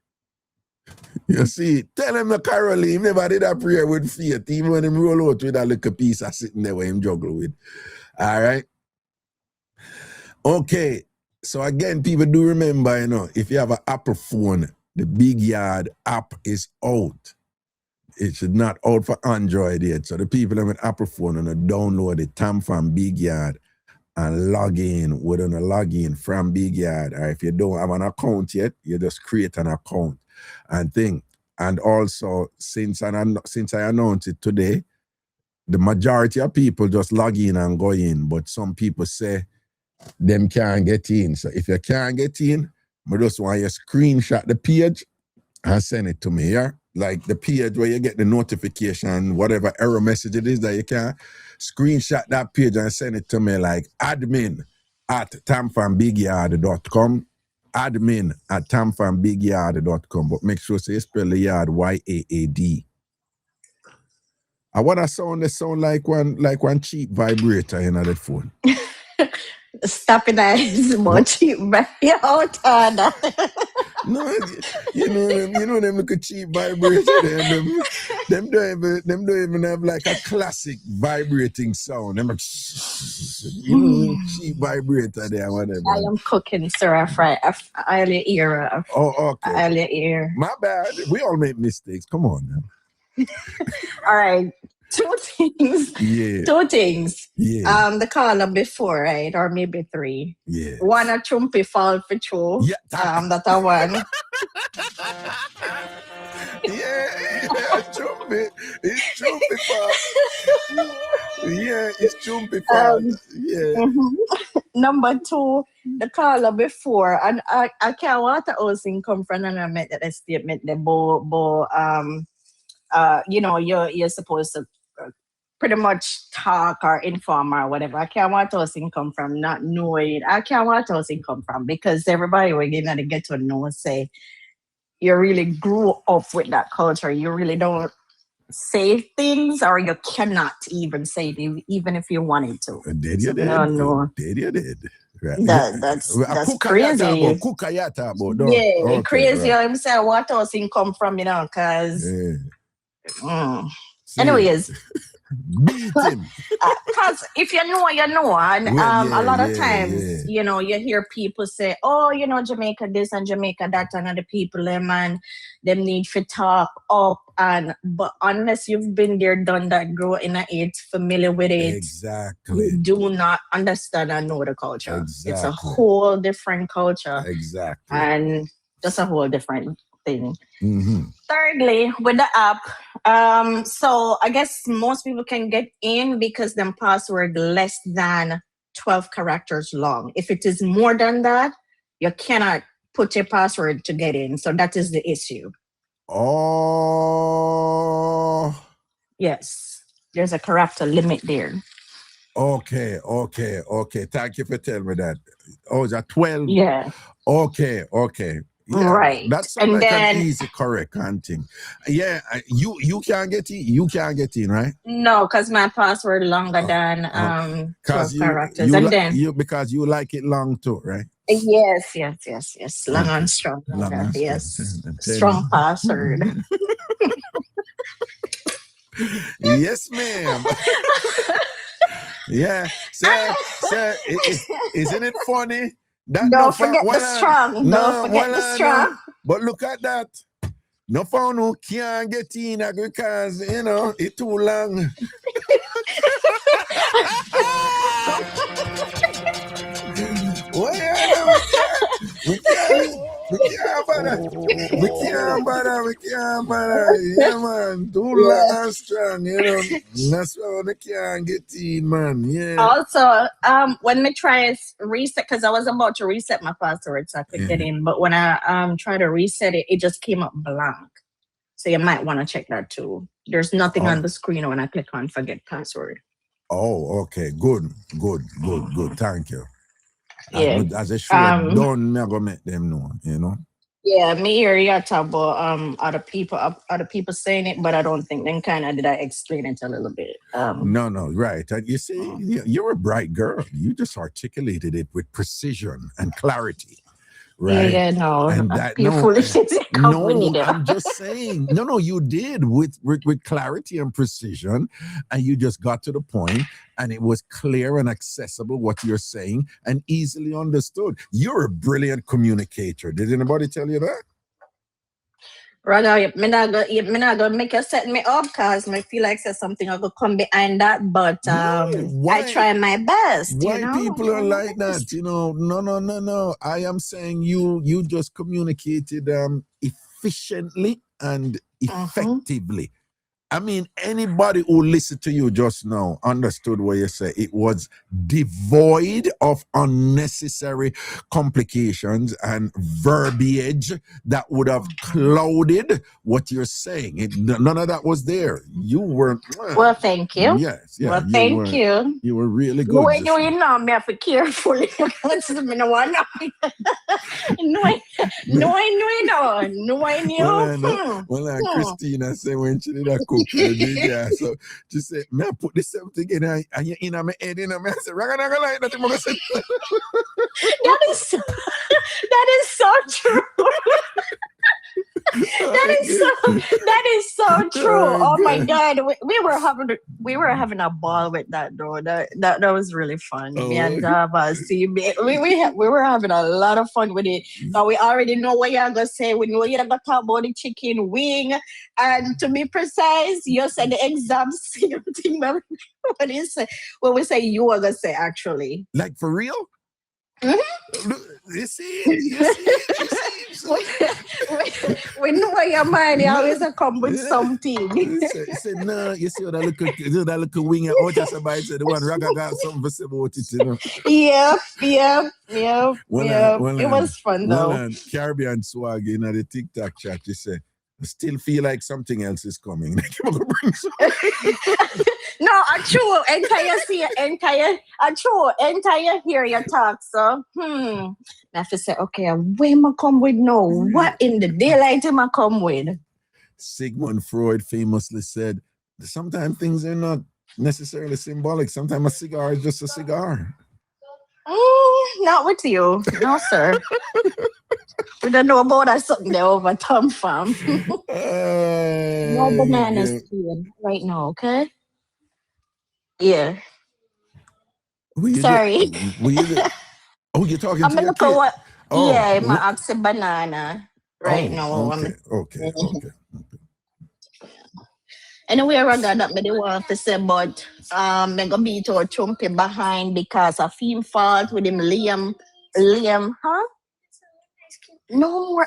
You see, tell him the Caroline never did a prayer with faith, even when him roll out with a little piece of sitting there where him juggle with. All right? Okay. So again, people do remember, you know, if you have an Apple phone, the Big Yard app is out. It should not out for Android yet. So the people that with Apple phone and download the TamFam Big Yard and log in. We're gonna log in from Big Yard. Or if you don't have an account yet, you just create an account. and thing. And also, since I announced it today, the majority of people just log in and go in, but some people say them can't get in. So if you can't get in, I just want you to screenshot the page and send it to me, yeah? Like the page where you get the notification, whatever error message it is that you can, screenshot that page and send it to me like admin@tamfambigyard.com, admin@tamfambigyard.com, but make sure you spell the yard YAAD. I want to sound like one cheap vibrator in that phone. Stop it, that is more cheap, but you're out on that. No, you know them look at cheap vibrator. Them don't even have like a classic vibrating sound. Them like, cheap vibrator there, whatever. I am cooking, sir. I'll your ear. Oh, okay. I'll your ear. My bad. We all make mistakes. Come on now. All right. Two things. Yeah. Two things. Yeah. The caller before, right? Or maybe three. Yeah. One a chumpy fall for true. Yeah. That a one. Yeah, chumpy. It's chumpy fall. Yeah, it's chumpy fall. Yeah. Number two, the caller before, and I can't want to also come from, and I made that statement that you're supposed to pretty much talk or inform or whatever. I can't want us to come from not knowing. I can't want us to come from because everybody we're going to get to know, say, you really grew up with that culture. You really don't say things, or you cannot even say it, even if you wanted to. Did you did? No. Did you did? Right. That's crazy. Okay, crazy. I'm saying what else in come from, because anyways. Beat him. Because if you know, you know. And a lot of times, you hear people say, oh, Jamaica this and Jamaica that, and other people, them need to talk up. But unless you've been there, done that, grow in it, familiar with it, exactly, you do not understand and know the culture. Exactly. It's a whole different culture. Exactly. And just a whole different thing. Mm-hmm. Thirdly, with the app, so I guess most people can get in because the password less than 12 characters long. If it is more than that, you cannot put your password to get in. So that is the issue. Oh. Yes. There's a character limit there. Okay. Thank you for telling me that. Oh, is that 12? Yeah. Okay. Yeah, right. That's and then, an easy correct thing. Yeah, you can't get in. You can't get in, right? No, because my password longer than 12 characters. Because you like it long too, right? Yes. Long and strong. Yes. Strong password. Yes, ma'am. Yeah. So, isn't it funny? Don't forget the strong. Don't forget the strong. But look at that. No phone who can't get in because, it's too long. We can't bother. Yeah, man. Too long and strong, That's why they can't get in, man. Yeah. Also, when I try reset, because I was about to reset my password so I could get in, but when I try to reset it, it just came up blank. So you might want to check that too. There's nothing on the screen when I click on forget password. Oh, okay. Good. Thank you. Yeah. As a sure don't never make them know, Yeah, me here you talk about other people saying it, but I don't think then kind of did I explain it a little bit. No, right. You see, you're a bright girl. You just articulated it with precision and clarity. Right. Yeah, no. And that I'm just saying. No, you did with clarity and precision, and you just got to the point, and it was clear and accessible what you're saying and easily understood. You're a brilliant communicator. Did anybody tell you that? Raga, I'm not gonna make you set me up because I feel like there's something I could come behind that, but I try my best. Why people are like that? No. I am saying you just communicated efficiently and effectively. I mean, anybody who listened to you just now understood what you said. It was devoid of unnecessary complications and verbiage that would have clouded what you're saying. None of that was there. You were Well, thank you. Yes, yeah. Well, thank you. You were really good. When you know me, I have to carefully. Listen, me no one. No, Christina said when she did that cook for the DJ, so she said, "Me I put this up together and you in my head, in my." I said, "Raga like that." That is so true. that is so true. Oh my God, we were having a ball with that though. That was really fun. Me and Java, see, we were having a lot of fun with it. So we already know what you're gonna say. We know you're gonna talk about the chicken wing, and to be precise, you said the exact same thing. What we say you were gonna say actually. Like for real? Mm-hmm. You see? We know what your mind. You always come with something. Say no. You see that little wing out just about the one Raga got something to say about it, you know. Yep. It was fun though. Caribbean swag in the TikTok chat. You say, I still feel like something else is coming. No, I true. Entire hear your talk, so I have to say, okay, where am I come with now? What in the daylight am I come with? Sigmund Freud famously said, sometimes things are not necessarily symbolic. Sometimes a cigar is just a cigar. Not with you. No, sir. We don't know about that something there over TamFam. No bananas right now, okay? Yeah. Sorry. You're talking to your kid? What? Oh, yeah, I'm asking banana right now. Okay. Anyway, Raga, that me want to say, but I'm gonna beat our Trumpy behind because of him fault with him Liam, huh? No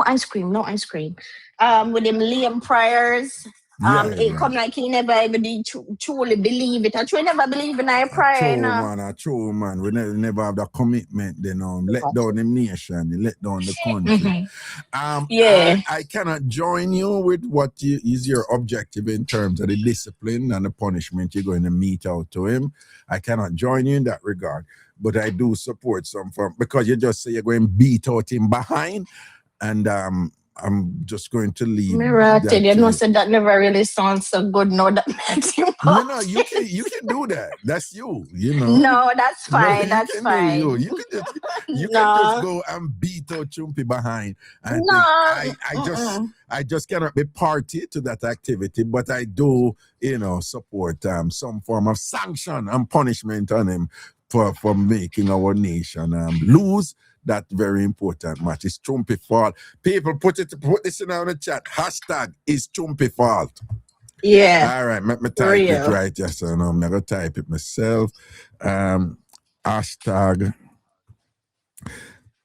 ice cream. With him Liam Pryor's. It come like he never even did truly believe it. I truly never believe in our prayer. True, man. We never have the commitment, let down the nation, let down the country. I cannot join you with what is your objective in terms of the discipline and the punishment you're going to mete out to him. I cannot join you in that regard, but I do support some form, because you just say you're going to beat out him behind, and I'm just going to leave. Said that never really sounds so good. No, that makes you. No, you can do that. That's you know. No, that's fine. No, that's fine. You can just go and beat out Chumpy behind. I just cannot be party to that activity, but I do, support some form of sanction and punishment on him for making our nation lose that very important match. It's Chumpy fault. People put this in the chat. Hashtag is Chumpy fault. Yeah. All right, let me type it right. Yes, I'm gonna type it myself. Hashtag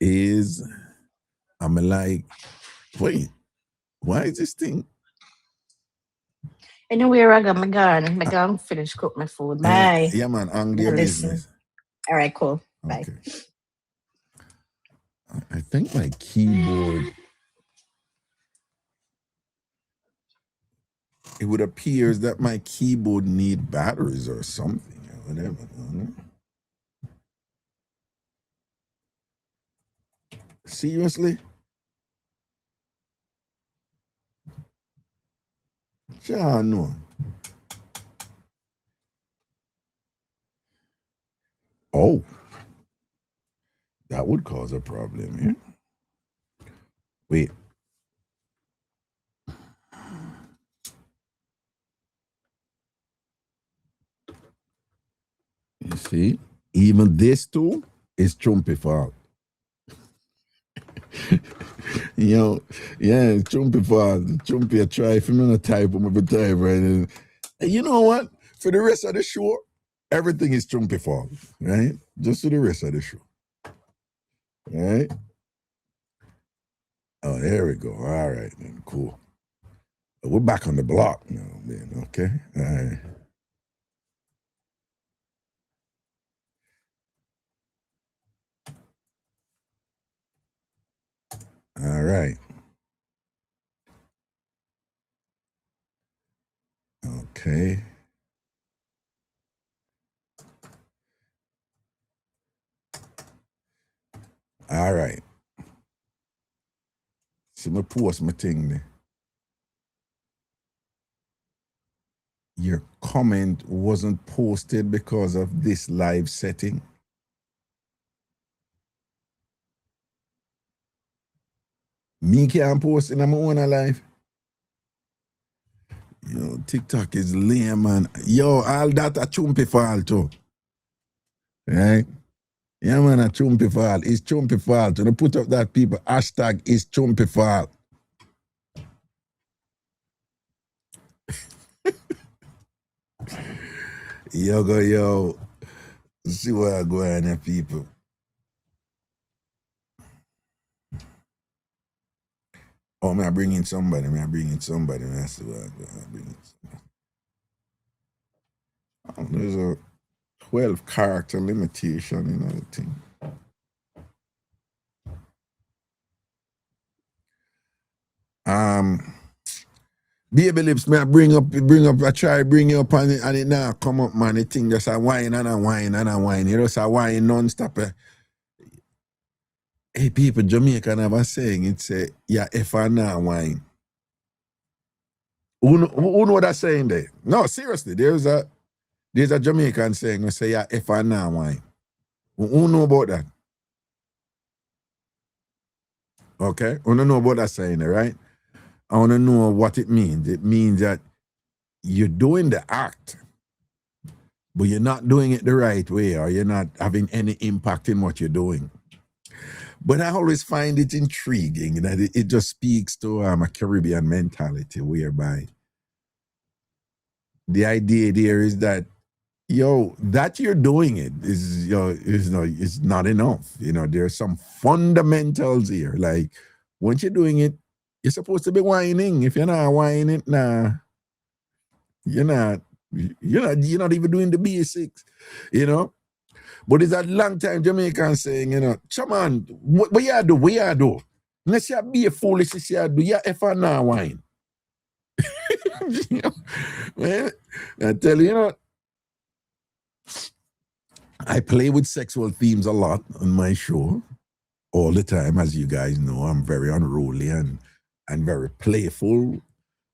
is I'm like, wait, why is this thing? Anyway, I got my gun finish cook my food. Bye. Yeah, man, on your business. All right, cool. Bye. Okay. I think my keyboard, it would appear that my keyboard need batteries or something or whatever. Seriously? Sure, no. Oh. That would cause a problem here. Wait. You see? Even this too is Chumpy fault. Chumpy fault. Chumpy, I try if I'm gonna type him every time, right? And you know what? For the rest of the show, everything is Chumpy fault, right? Just for the rest of the show. Right? Oh, there we go. All right, then. Cool. We're back on the block now, man. Okay. All right. All right. Okay. All right. See, me post my thing there. Your comment wasn't posted because of this live setting. Me can't post in my own life. You know, TikTok is lame, man. Yo, all that a chumpy fall too. Right? Yeah, man, a chumpy fall. It's chumpy fall. To put up that people hashtag is chumpy fall. Yo. See what I go on here, people. Oh, man, I bring in somebody. I see what I go on. I bring in somebody. There's a 12 character limitation in the thing. Baby lips, may I bring up, I try bring you up and it now come up, man. The thing just a whine and a whine and a whine. You just a whine non-stop. Hey, people, Jamaican have a saying, it's a, yeah, if I now whine. Who know that saying there? No, seriously, there's a Jamaican saying, we say, yeah, if I now whine. Who know about that? Okay, who don't know about that saying there, right? I want to know what it means. It means that you're doing the act, but you're not doing it the right way, or you're not having any impact in what you're doing. But I always find it intriguing that it just speaks to a Caribbean mentality, whereby the idea there is that, that you're doing it is not enough. There's some fundamentals here. Like, once you're doing it, you're supposed to be whining. If you're not whining, nah, you're not even doing the basics, But it's a long time Jamaican saying, come on, what you do? Unless you be a foolish, you do, you ever not whine. Man, I tell you, I play with sexual themes a lot on my show all the time. As you guys know, I'm very unruly and very playful,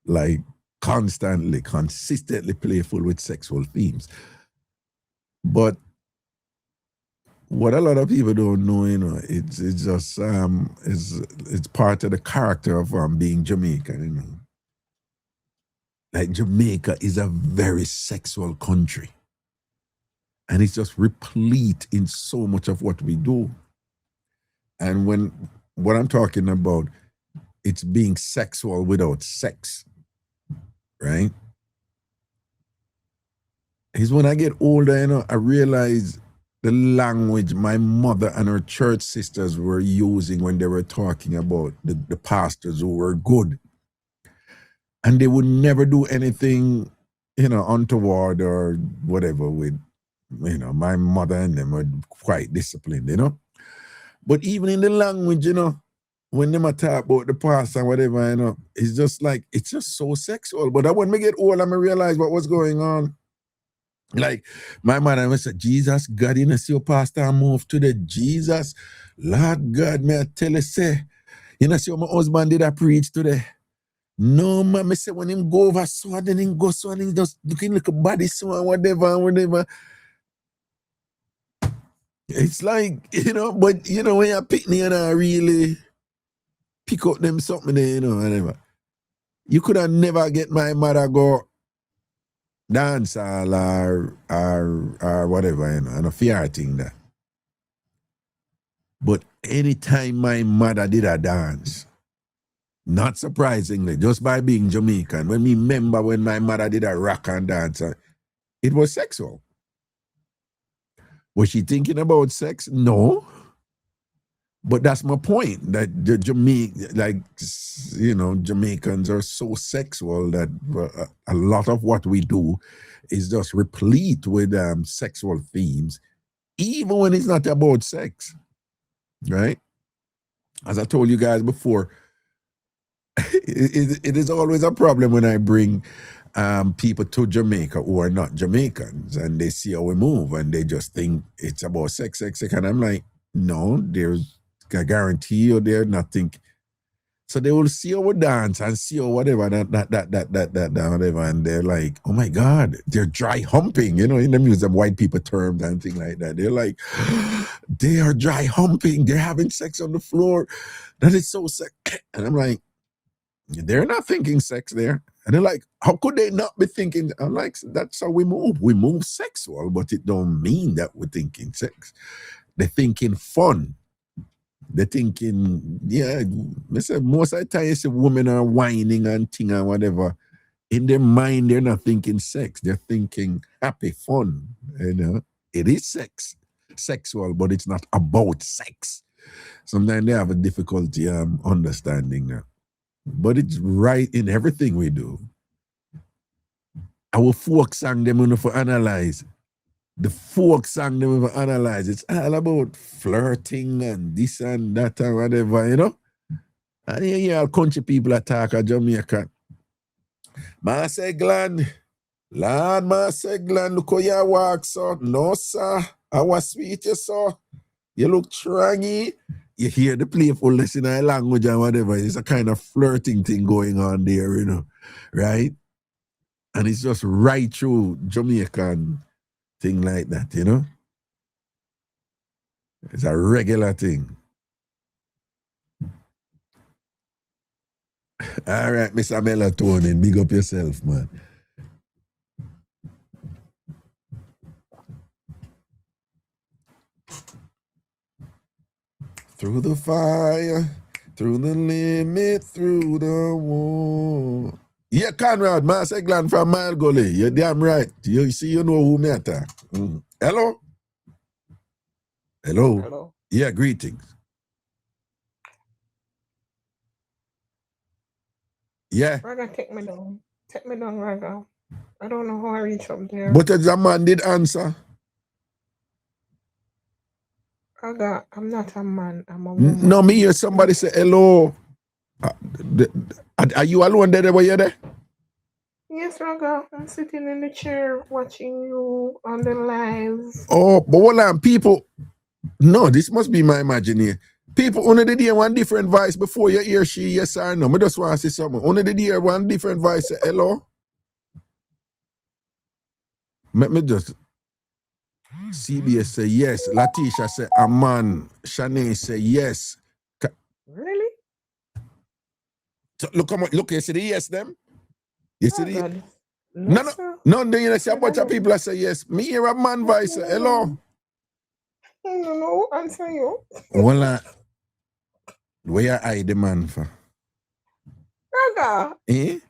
like consistently playful with sexual themes. But what a lot of people don't know, it's just it's part of the character of being Jamaican, Like, Jamaica is a very sexual country. And it's just replete in so much of what we do. And what I'm talking about, it's being sexual without sex, right? Is when I get older, I realize the language my mother and her church sisters were using when they were talking about the pastors who were good. And they would never do anything, untoward or whatever with, my mother and them were quite disciplined, But even in the language, when they talk about the past and whatever, it's just like, it's just so sexual. But when we get old, I realize what was going on. Like, my mother would say, Jesus, God, see your pastor move to the Jesus. Lord God, may I tell you, say, see what my husband did I preach today? No, man, I say when him go over so, then him go so, and he just looking like a body so and whatever. It's like, but when you're picking and I really pick up them something there, whatever. You could have never get my mother go dancehall or whatever, and a fair thing that. But anytime my mother did a dance, not surprisingly, just by being Jamaican, when me remember when my mother did a rock and dance, it was sexual. Was she thinking about sex? No. But that's my point. That the Jamaicans are so sexual that a lot of what we do is just replete with sexual themes, even when it's not about sex, right? As I told you guys before, it is always a problem when I bring people to Jamaica who are not Jamaicans, and they see how we move and they just think it's about sex. And I'm like, no, I guarantee you they're not thinking. So they will see how we dance and see how whatever, that, whatever, and they're like, oh my God, they're dry humping, in the music, white people terms and things like that. They're like, they are dry humping, they're having sex on the floor. That is so sex. And I'm like, they're not thinking sex there. And they're like, how could they not be thinking? I'm like, that's how we move. We move sexual, but it don't mean that we're thinking sex. They're thinking fun. They're thinking, most of the time you see women are whining and ting and whatever. In their mind, they're not thinking sex. They're thinking happy fun. It is sexual, but it's not about sex. Sometimes they have a difficulty understanding that. But it's right in everything we do. Our folk song, them enough to analyze. The folk song, them enough to analyze. It's all about flirting and this and that and whatever, And you hear country people attack a Jamaican. Master Glenn, Lord Master Glenn, look how you walk, so. No, sir. How sweet you so. You look trangy. You hear the playfulness in our language and whatever. It's a kind of flirting thing going on there, right? And it's just right through Jamaican thing like that, It's a regular thing. All right, Mr. Melatonin, big up yourself, man. Through the fire, through the limit, through the wall. Yeah, Conrad, Master Glenn from Mile Gully. You're damn right. You see, you know who me attack. Hello? Hello? Yeah, greetings. Yeah. Raga, take me down. Take me down, Raga. I don't know how I reach up there. But the man did answer. Raga, I'm not a man. I'm a woman. No, me hear somebody say hello. Are you alone there where you're there? Yes, Raga. I'm sitting in the chair watching you on the live. Oh, but hold on, people. No, this must be my imagination. People only did hear one different voice before you hear she, yes or no. I just want to say something. Only did hear one different voice say hello. Let me just. CBS say yes. Latisha say a man. Shanae say yes. Really? So look, you see the yes them? You see the God. No, then you see a bunch of people that say yes. Me hear a man voice say hello. No, answer you. Well, where you hide the man for? Raga. Eh?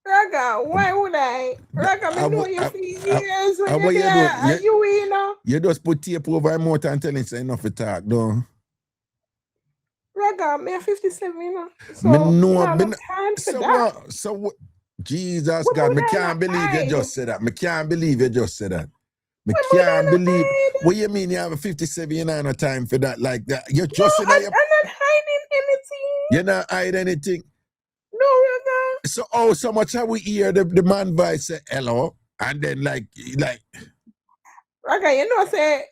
Raga, why would I? Raga, I know you for years when you're there. Are you You just put tape over my mouth and tell it's enough to talk, though. Raga, I'm 57, So me know, I have time for that. So Jesus God, me can't believe you just said that. Me can't believe you just said that. Me can't believe. What you mean you have a 57, you don't have no time for that like that? You're just I'm not hiding anything. You're not hiding anything. No, Raga. So much how we hear the man voice say hello, and then like Raga, say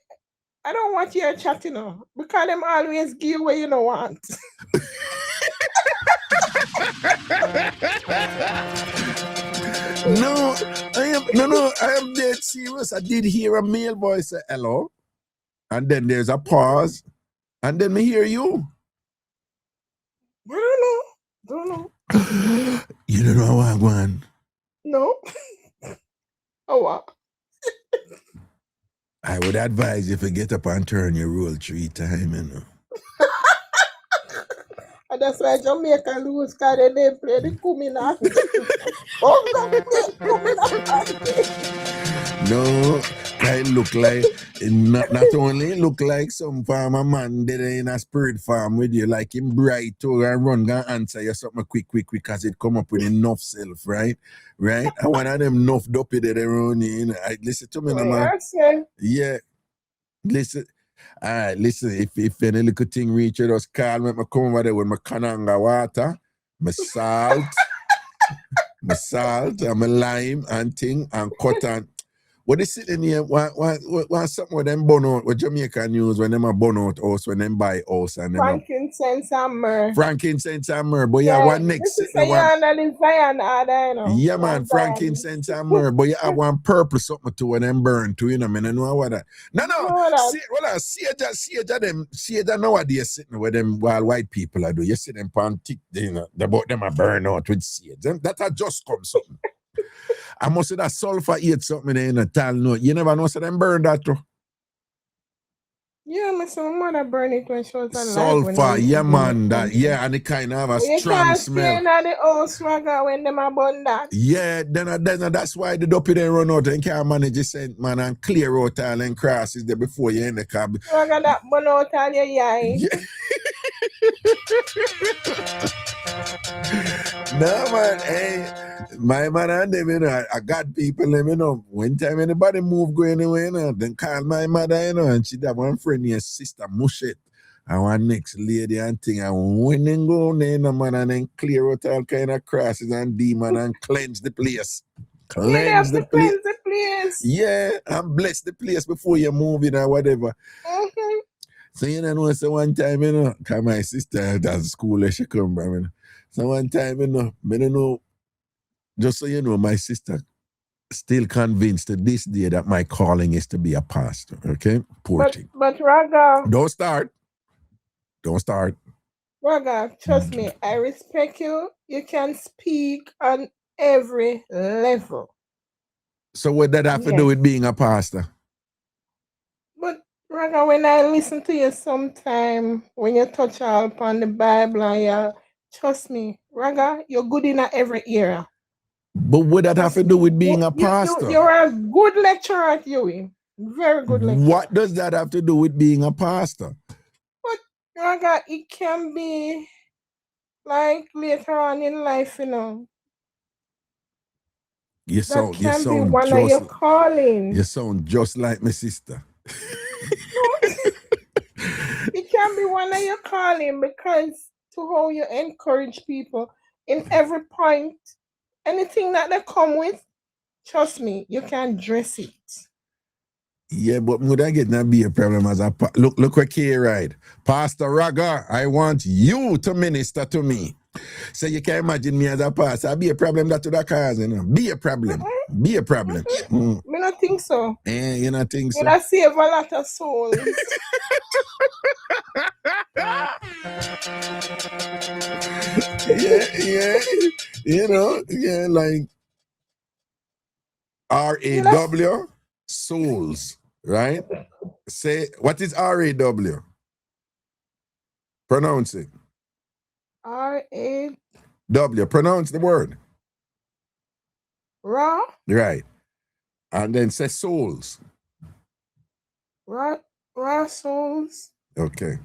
I don't want your chat, because them always give what you don't want. No, I am dead serious. I did hear a male voice say hello, and then there's a pause, and then me hear you. I don't know. You don't know how I want. No. Oh, what? I would advise you to get up and turn your rule 3 times, And that's why Jamaica lose, because they play the Kuminati. No, I look like not only look like some farmer man there in a spirit farm with you, like him bright to and run gonna answer you something quick because it come up with enough self, right? Right? And one of them enough dopey that around you, know. Listen to me, man. Yeah. Listen. All right, listen, if any little thing reach you, just call me. I come over there with my cananga water, my salt, and my lime and thing and cotton. What is sitting here? Want something with them bun out, what Jamaican use when them a bun out house, when them buy house and them frankincense and myrrh. Frankincense and myrrh. But yeah, one next this is a yarn and the Zion order, you know. Yeah, man, frankincense and myrrh. But you have one purpose something to when them burn to, you know, I know what that. No. Sage nowadays sitting with them while white people are do. You see them pan tick, you know, about them a burn out with sage. That had just come something. I must say that sulfur eat something in a tal note. You never know so them burn that too. Yeah, my mother burn it when she was alive. Sulfur, yeah, man, that and it kind of have a strong smell. You can't the house when them are burn that. Yeah, then that's why the dopey they run out and can't manage the scent, man, and clear out all and crosses there before you in the cab. Swagger that burn out all your eye. Yeah. No, man, hey. My man and them, you know, I got people, you know, one time anybody move go anywhere, you know, then call my mother, you know, and she have one friend here, sister Mushet, and one next lady and thing, and when they go there, you know, man, and then clear out all kind of crosses and demon and cleanse the place. Cleanse the place. Yeah, and bless the place before you move it or whatever. Mm-hmm. So, you know, so one time, you know, cause my sister at school, she come, you know. So one time, you know, I don't know, just so you know, my sister still convinced to this day that my calling is to be a pastor. Okay? Poor thing. But Raga. Don't start. Raga, trust me, I respect you. You can speak on every level. So what that have to do with being a pastor? But Raga, when I listen to you sometime, when you touch all upon the Bible and trust me, Raga, you're good in every era. But what that have to do with being a pastor? You're a good lecturer at UWI. Very good lecturer. What does that have to do with being a pastor? But Raga, it can be like later on in life, you know. You sound of your calling. You sound just like my sister. It can be one of your calling because to how you encourage people in every point. Anything that they come with, trust me, you can dress it. Yeah, but would I get not be a problem as a look what Kay right. Pastor Raga, I want you to minister to me. So you can imagine me as a pastor. Be a problem that to the cause, you know. Be a problem. Mm-hmm. Be a problem. Mm-hmm. Me not think so. You not think so? You not save a lot of souls. yeah. You know, yeah, like R-A-W, souls, right? Say, what is R-A-W? Pronounce it. R-A-W. Pronounce the word. Ra. Right. And then say souls. Ra souls. Okay.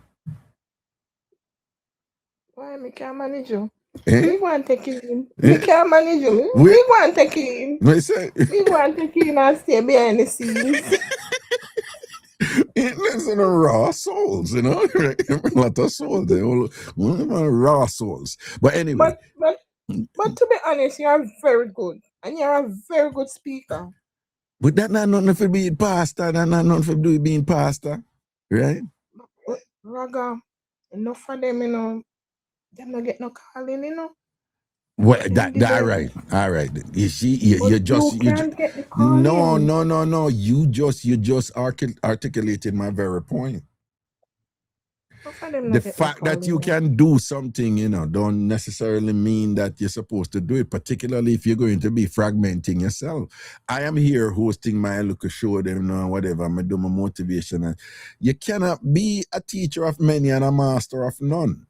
Why me can't manage you? Eh? We want to take it in. We can't manage you. We want to take it in. We want to take it in and stay behind the scenes. It lives in a raw souls, you know. A lot of souls. They all raw souls. But anyway. But to be honest, you are very good. And you're a very good speaker. But that not nothing for being pastor. That not nothing for doing being pastor. Right? Raga, enough for them, you know. Them not get no calling, you know. Well, that all right. You see, you just can't get the calling. No. You just articulated my very point. The fact that you can do something, you know, don't necessarily mean that you're supposed to do it, particularly if you're going to be fragmenting yourself. I am here hosting my local show, you know, whatever, I do my motivation. And you cannot be a teacher of many and a master of none.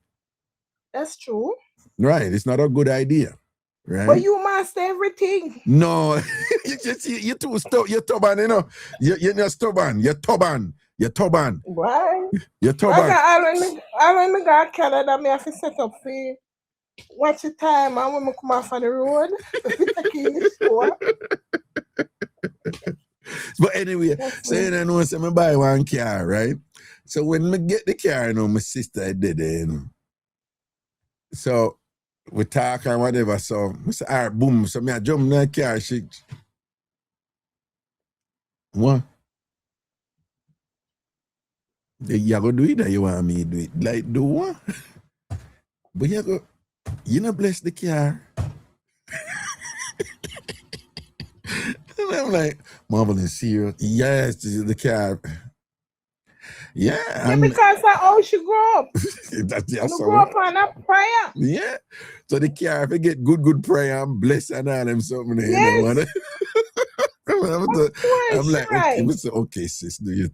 That's true. Right. It's not a good idea. right? But you master everything. No, you're too you're stubborn, you know. You're not stubborn. You're stubborn. You're stubborn. Right? You're stubborn. I when me go to Canada, me have to set up for watch the time and when me come off on the road, we take in the store. But anyway, so you know, so me buy one car, right? So when me get the car, you know, my sister did it, you know. So we talk and whatever, so I say, all right, boom. So me I jump in the car, she what? You go do it or you want me to do it? Like do what? But you know bless the car. And I'm like, marveling serious. Yes, the car. Yeah, because that's how she grew up. That's You grew up on a prayer. Yeah. So the car, if you get good prayer and bless and all them something, Yes. I'm like, okay, sis, do you?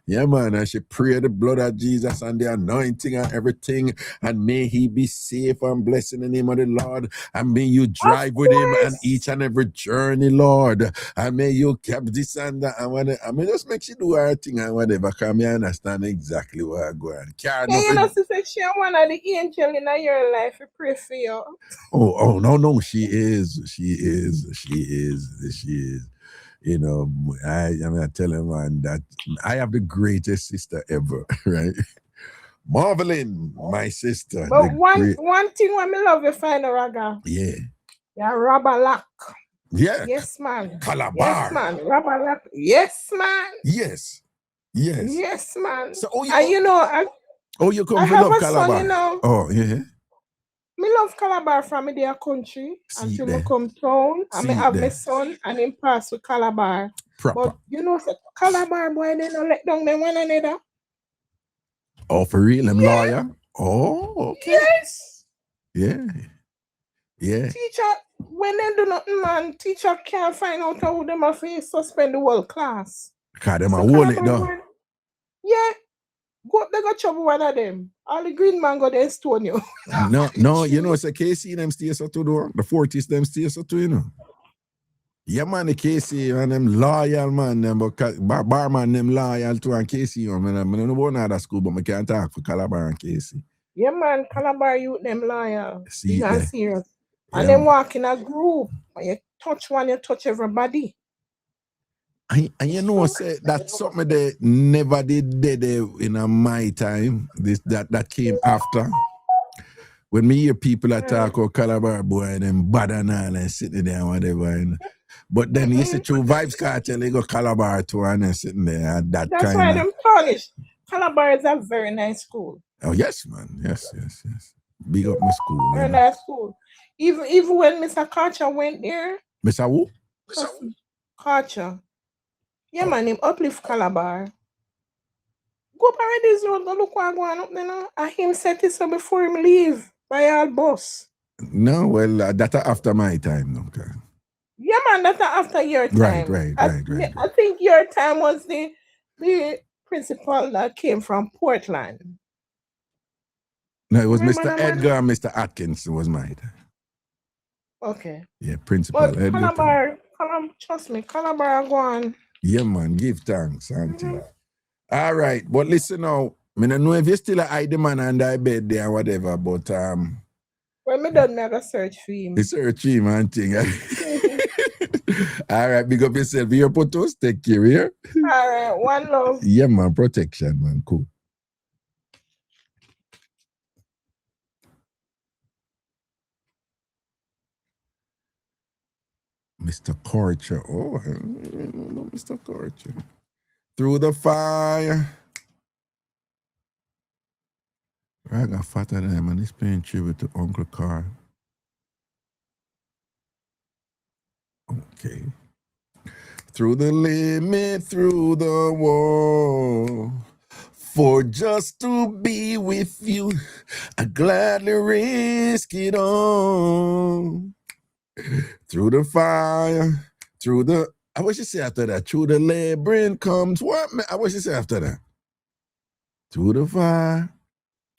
Yeah, man. And she pray the blood of Jesus and the anointing and everything, and may he be safe and blessed in the name of the Lord. And may you drive with him and each and every journey, Lord. And may you keep this and that. And whatever. I mean, just make she do her thing and whatever. Because I understand exactly where I go. You know, sister, she one of the angels in your life. We pray for you. Oh, no, she is. You know, I tell him, man, that I have the greatest sister ever, right? Marveling, my sister. But one thing when me love you find a Raga. Yeah. Yeah, rubber lock. Yeah. Yes, man. Calabar. Yes, man. Rubber lock. Yes, man. Yes. Yes, man. So, you know, you come to love Calabar. Son, you know. Oh, yeah. Me love Calabar from their country until me come town and me have my son and him pass with Calabar. Proper. But you know, Calabar boy, they don't let down them one another. Oh, for real? Them lawyer? Oh, okay. Yes. Yeah. Teacher, when they do nothing, man, teacher can't find out how them have to suspend the whole class. Because them are hold it down. Yeah. They got trouble one of them. All the green man go there stone you. No, you know, it's a KC them stay so to do. The 40s them stay so to, you know. Yeah, man, the KC and them loyal, man, them but barman them loyal to and KC. I don't know about another school, but I can't talk for Calabar and KC. Yeah, man, Calabar youth them loyal. See, serious. And them walk in a group. When you touch one, you touch everybody. And you know, say that's something they never did in my time. That came after. When me hear people attack or Calabar boy and them bad and all and sitting there and whatever. But then you see through Vibes Cartel, they go Calabar too and they're sitting there and that's why them punished. Calabar is a very nice school. Oh yes, man. Yes. Big up my school. Very nice school. Even when Mr. Karcher went there. Mr. who? Karcher. Yeah, man, him uplift Calabar. Go up already this road, go look what going up there now. And him set this up before him leave by all bus. No, well, that's after my time, okay. Yeah, man, that's after your time. Right. I think your time was the principal that came from Portland. No, it was Mr. Edgar and Mr. Atkins was mine. Okay. Yeah, principal. But Calabar, trust me, Calabar go on. Yeah, man, give thanks, auntie. All right, but listen now, I don't know if you still hide the man under bed there or whatever, but well, me don't make a search for him. Search him and thing. All right, big up yourself. Your photos, take care here. All right, one love. Yeah, man, protection, man, cool. Mr. Karcher. Oh, I don't know Mr. Karcher. Through the fire. I got fatter than him and he's paying tribute to Uncle Carl. Okay. Through the limit, through the wall. For just to be with you, I gladly risk it all. Through the fire, through the, I wish you say after that, through the labyrinth comes what? I wish you say after that. Through the fire,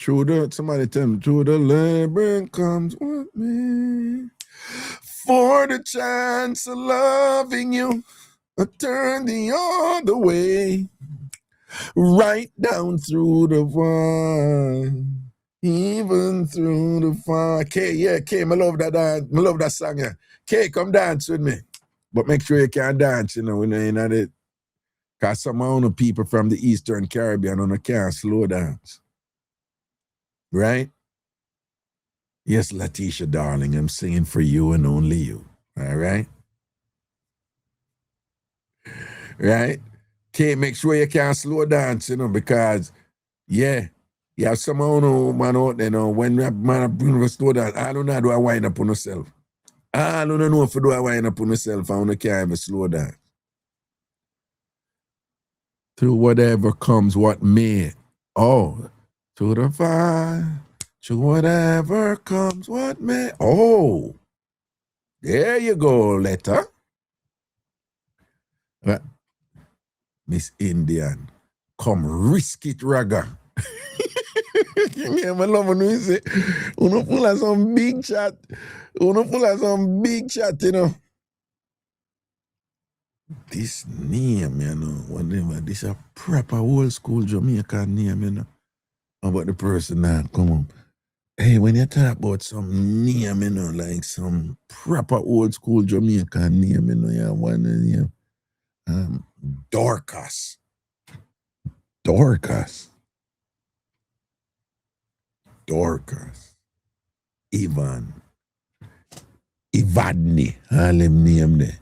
through the, somebody tell me, through the labyrinth comes what, man? For the chance of loving you, I turn the other way, right down through the fire, even through the fire. Kay, yeah, Kay, I love that dance. I love that song, yeah. Kay, come dance with me. But make sure you can dance, you know, when you're in it. Because some of the people from the Eastern Caribbean can't slow dance. Right? Yes, Letitia, darling, I'm singing for you and only you. All right? Right? Kay, make sure you can slow dance, you know, because, yeah, you have some man out there, you know, when man bring a slow dance, I don't know how do I wind up on myself. I don't know if I do I wind up on myself, I can't even slow dance. Through whatever comes, what may. Oh, to the fire, to whatever comes, what may. Oh, there you go, letter. Miss Indian, come risk it, Raga. Yeah, I love when you say, you full of some big chat. You full of some big chat, you know. This name, you know, whatever, this a proper old school Jamaican name, you know. How about the person that come up? Hey, when you talk about some name, you know, like some proper old school Jamaican name, you know, you have one name. Dorcas. Dorcas. Dorcas. Ivan. Ivadne. All them name there.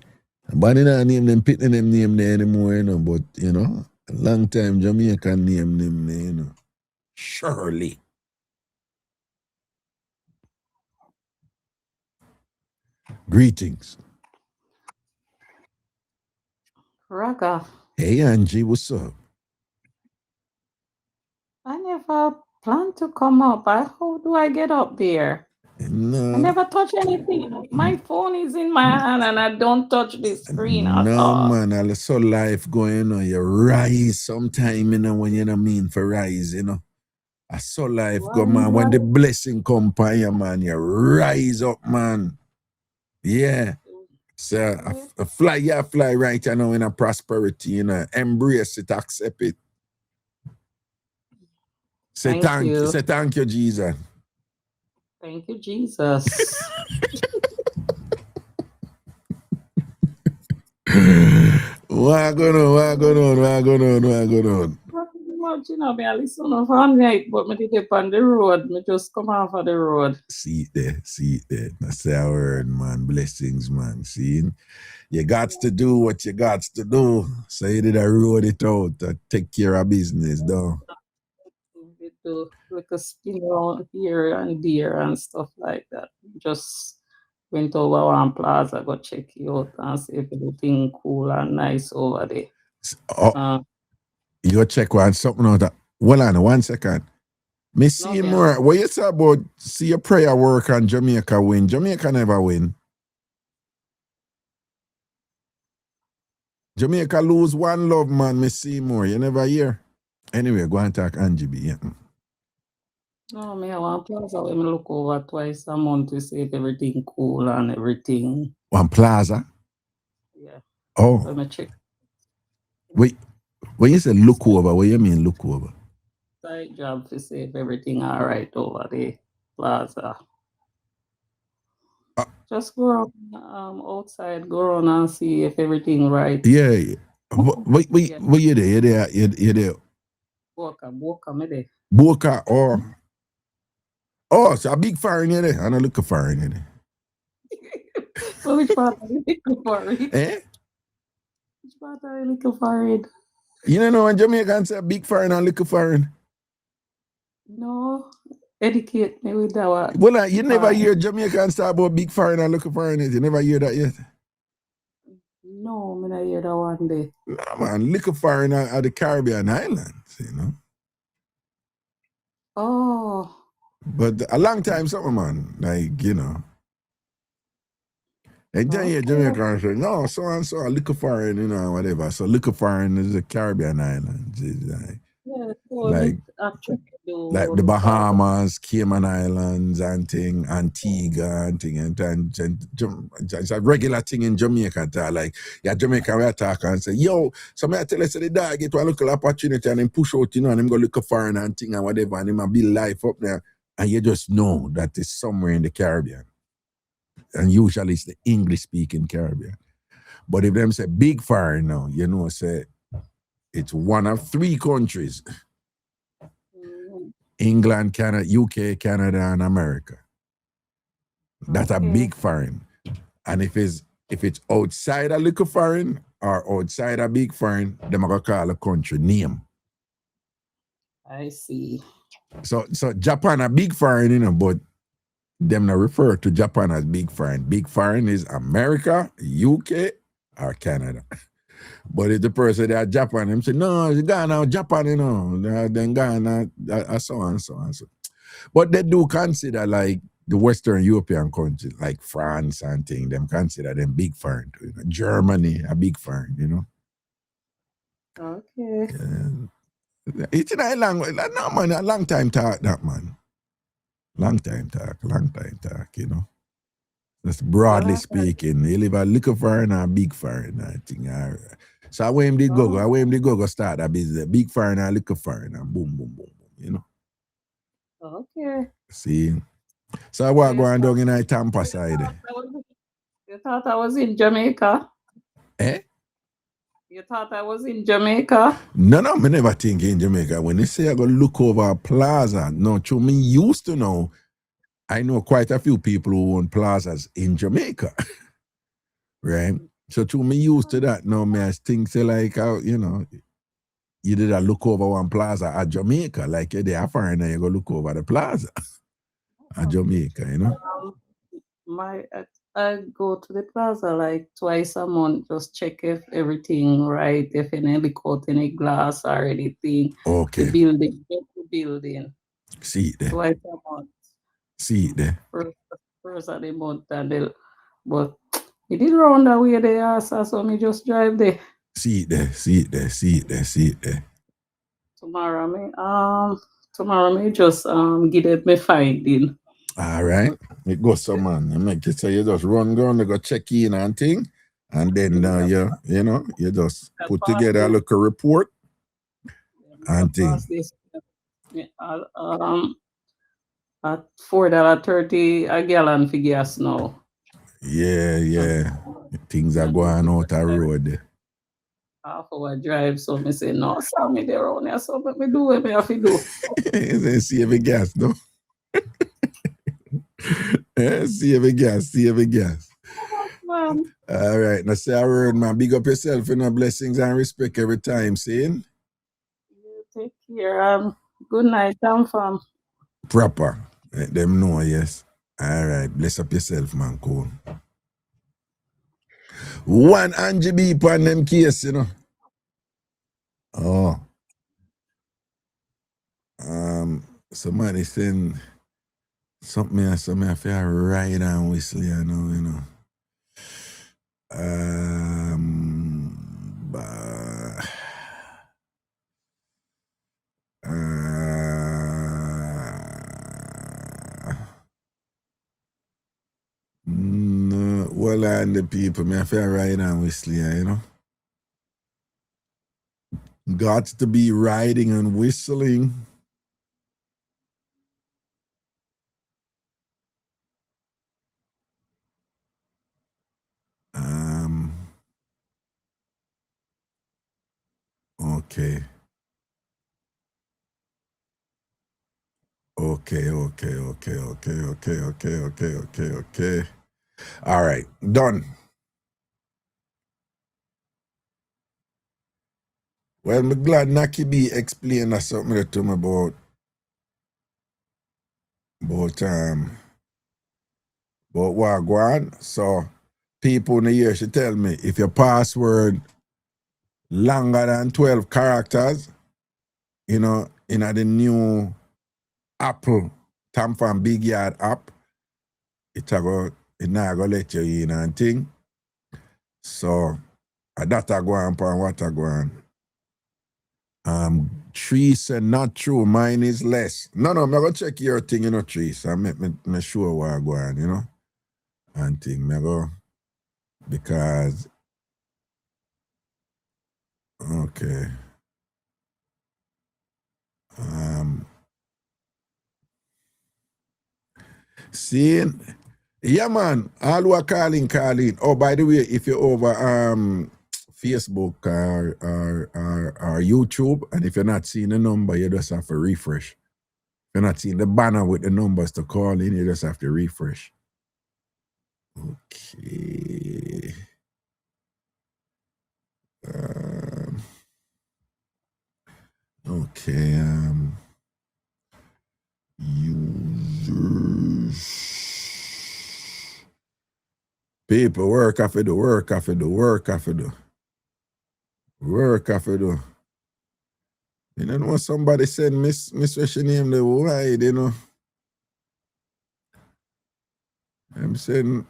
But they don't name them, pitting them name there anymore, you know, but, you know, a long time Jamaican name them there, you know. Shirley. Greetings. Raga, Hey, Angie, what's up? I never planned to come up. How do I get up there? No. I never touch anything. My phone is in my hand and I don't touch the screen at No, all. man, I saw life going on. You rise sometime, you know, when you don't mean for rise, you know. I saw life go, man. When the blessing come upon you, man, you rise up, man. Yeah. So I fly right, you know, in a prosperity, you know. Embrace it, accept it. Say thank you. Say thank you, Jesus. Thank you, Jesus. What going on? You know, me I listen to fan night, but me did on the road. Me just come off of the road. See it there. That's our word, man. Blessings, man. See, you got to do what you got to do. So you did a road it out to take care of business, though. We do like a spin around here and there and stuff like that. Just went over one plaza, go check you out and see if everything cool and nice over there. You go check one something out. Hold on 1 second. Me see more. What you say about see your prayer work and Jamaica win? Jamaica never win. Jamaica lose one love, man. Me see more. You never hear. Anyway, go and talk Angie B. Yeah. No, me I want plaza where me look over twice a month to see if everything cool and everything. One plaza? Yeah. Oh. Let me check. Wait, when you say look over, what you mean look over? Side job to see if everything all right over the plaza. Just go around, outside, go around and see if everything right. Yeah. Wait, you there? You there? Boca, me there. Boca, oh, so a big fire in there, and a little fire in there. So which part are you looking for it? Eh? Which part are you looking for it? You don't know when Jamaicans say big fire and a little fire? No. Educate me with that one. Well, you never hear Jamaicans talk about big fire and a little fire in it. You never hear that yet? No, I don't hear that one day. No, man, little fire in the Caribbean islands, you know. Oh. But a long time, something, man, like, you know. And then you Jamaicans say, no, so and so, liquor foreign, you know, whatever. So liquor foreign is a Caribbean island. It's like, yeah, so like, actually, like the Bahamas, Cayman Islands, and thing, Antigua, and thing, and it's a regular thing in Jamaica. Like, yeah, Jamaica, we attack and say, yo, somebody tell us the dog get one local opportunity and then push out, and him go look for foreign and thing and whatever, and him a build life up there, and you just know that it's somewhere in the Caribbean. And usually it's the English-speaking Caribbean. But if them say big foreign now, you know, say it's one of 3 countries. England, Canada, UK, Canada, and America. That's a big foreign. And if it's outside a little foreign or outside a big foreign, them are gonna call a country name. I see. So Japan a big foreign, you know, but them not refer to Japan as big foreign. Big foreign is America, UK, or Canada. But if the person that Japan, them say, no, it's Ghana, Japan, you know, then Ghana, so on. But they do consider like the Western European countries, like France and things, them consider them big foreign too. You know? Germany, a big foreign, you know. Okay. It's not a long, no man, a long time talk that man. Long time talk, you know. That's broadly speaking. You live a little foreign or a big foreign, I think. So I want him to go start that business. Big foreign or little foreign, and boom, you know. Okay. See? So I want to go down in the Tampa side. You thought I was in Jamaica? Eh? You thought I was in Jamaica? No, I never think in Jamaica. When they say I go look over a plaza, no, to me used to know. I know quite a few people who own plazas in Jamaica, right? So to me used to that. Now me I think say like, you know, you did a look over one plaza at Jamaica, like you're there foreigner, you go look over the plaza at Jamaica, you know? I go to the plaza like twice a month, just check if everything right, if any leak out any glass or anything. Okay. The building. See it there. Twice a month. See it there. First of the month, but it did round the way they asked, so me just drive there. See it there. Tomorrow me just get it me finding. All right. It goes some man. I make it so you just run down, you go check in and thing, and then you know, you just put together a little report and thing. At $4.30 a gallon for gas now. Yeah. Things are going out the road. Half hour drive, so me say, no, so me there around here, so let me do what me have to do. See every gas, no? See every gas. Man. All right, now say a word, man. Big up yourself, you know, blessings and respect every time, seeing? You take care. Good night, TamFam. Proper. Let them know, yes. All right, bless up yourself, man. Cool. One Angie B on them case, you know. Oh. Somebody saying something I feel right and whistle, you know. No, well, and the people, me I feel right and whistle, you know. Got to be riding and whistling. Okay. All right, done. Well, I'm glad Naki B explained something to me about Wagwan. So people in the year should tell me if your password longer than 12 characters, you know, in the new Apple TamFam Big Yard app, it not gonna let you in and thing. So that I go on and what I go on. Trees and not true. Mine is less. No, I'm gonna check your thing, Trees. I me sure what I go on, and thing. Me go because okay. Seeing, yeah, man. All who are calling. Oh, by the way, if you're over Facebook or YouTube, and if you're not seeing the number, you just have to refresh. If you're not seeing the banner with the numbers to call in, you just have to refresh. Okay. Okay. Users. Paperwork I have to do. Work I have to do. You know somebody said Miss what's your name the wide, I'm saying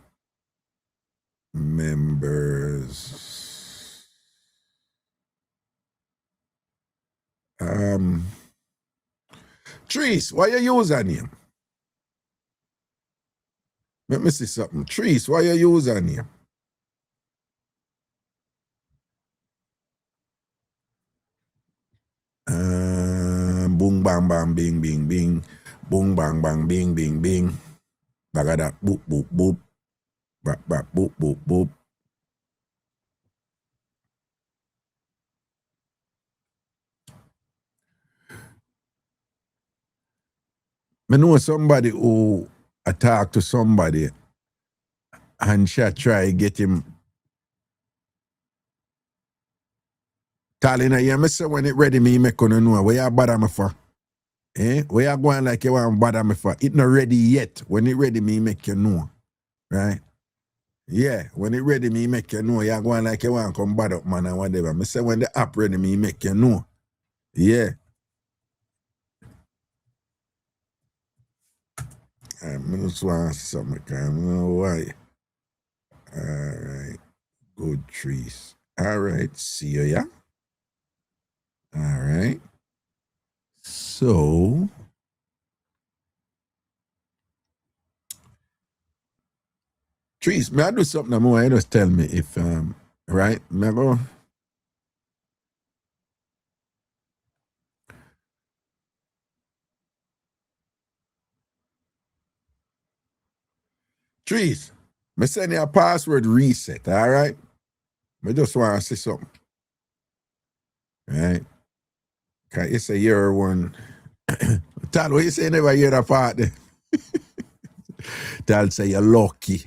members. Trees, why your username? Let me see something. Trees, why your username? Boom bang bang bing bing bing. Boom bang bang bing bing bing. Bagada boop boop boop. Bap bap boop boop boop. I know somebody who attack to somebody and she try get him. Talina, you say when it ready me make you know where you bother me for. Where you going like you want bother me for? It not ready yet. When it ready me make you know. Right? Yeah, when it ready me make you know. You going like you want come bother up man and whatever. I say when the app ready me make you know. Yeah. I just want something. I don't know why. Alright. Good trees. Alright. See you, yeah? Alright. So Trees, may I do something more? You just tell me if right? May I go? Trees, me send you a password reset, all right? I just want to say something. Right? Cause you say you're one. Tal, what you say never hear that part there? Tal say you're lucky.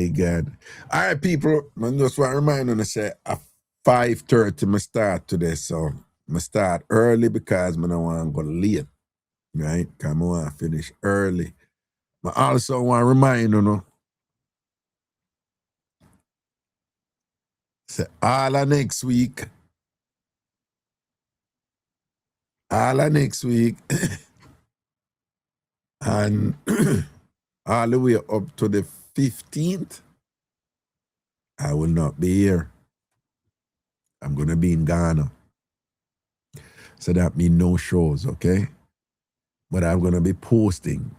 God. All right, people. I just want to remind you to say at 5:30 I start today. So I start early because I don't want to go late. Right? Because I want to finish early. But I also want to remind you, say all of next week, and all the way up to the 15th, I will not be here. I'm going to be in Ghana. So that means no shows, okay? But I'm going to be posting.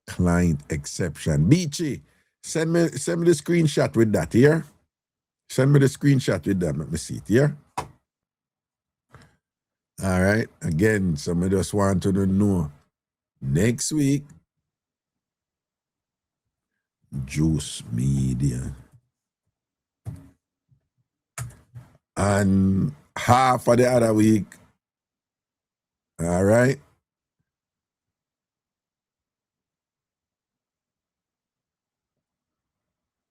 Client exception. Beachy, send me the screenshot with that here. Send me the screenshot with that. Let me see it here. All right. Again, somebody just want to know. Next week, Juice Media. And half of the other week, all right?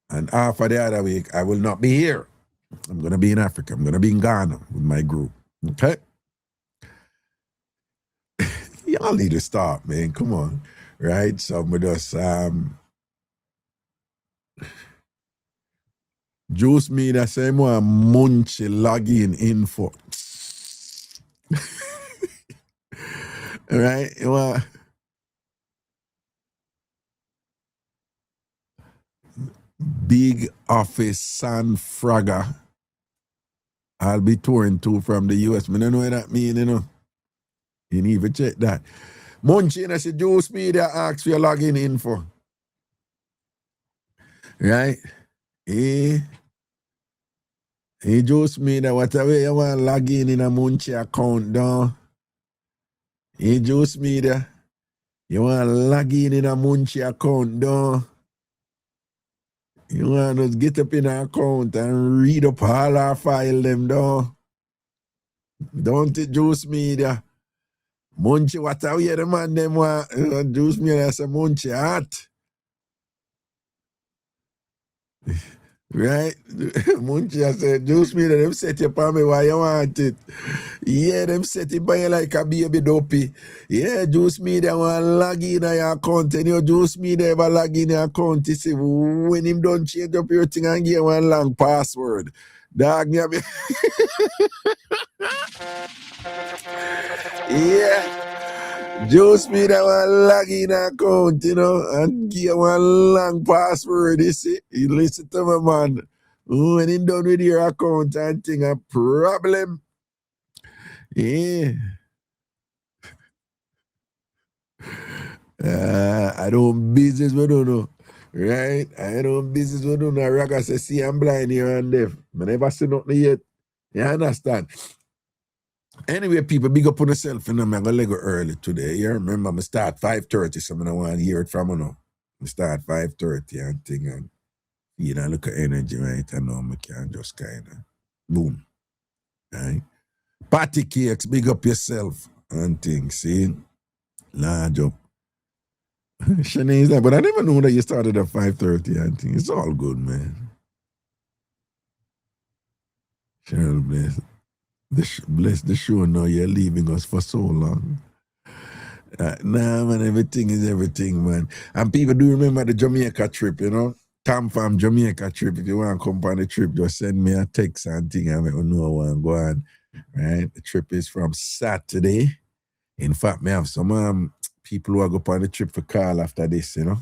And half of the other week, I will not be here. I'm going to be in Africa. I'm going to be in Ghana with my group. Okay? Y'all need to stop, man. Come on. Right? So we just Juice me the same one munchy login info. Right? Well, Big Office San Fraga. I'll be touring too from the US. I don't know what that mean, you know. You need to check that. Munchie, I said, Juice Media asks for your login info. Right? Hey, Juice Media, whatever you want to log in a Munchie account, down. Hey, Juice Media, you want to log in a Munchie account, down. You want to get up in an account and read up all our file them, down. Don't it, Juice Media? Munchie, whatever the man them want, Juice Media, that's a Munchie hot. Right? Munchie, I said, Juice Media, them set you upon me why you want it. Yeah, them set it by you like a baby dopey. Yeah, Juice Media want to log in on your account, and your Juice Media ever log in your account, you see, when him don't change up your thing and give one long password. Dog, me have yeah. Juice Media want to log in an account, you know, and give one long password, you see. You listen to me, man. When him done with your account and thing, a problem. Yeah. I don't business we don't know. Right? I don't business we don't know. Raga say, see, I'm blind here and deaf. I never see nothing yet. You understand? Anyway, people, big up on yourself. You know, I'm going to go early today. You remember, I start 5:30, so I don't want to hear it from you now. I start 5:30 and thing, and you know, look at energy, right? I know I can just kind of boom. Right? Patty cakes, big up yourself and things, see? Large up. Shanae's like, but I never knew that you started at 5:30. I think it's all good, man. Cheryl, bless the show. Now you're leaving us for so long. Nah, man, everything is everything, man. And people do remember the Jamaica trip, you know? TamFam Jamaica trip. If you want to come on the trip, just send me a text and thing. I will know I want to go on. Right? The trip is from Saturday. In fact, me have some people who are go on the trip for call after this, you know?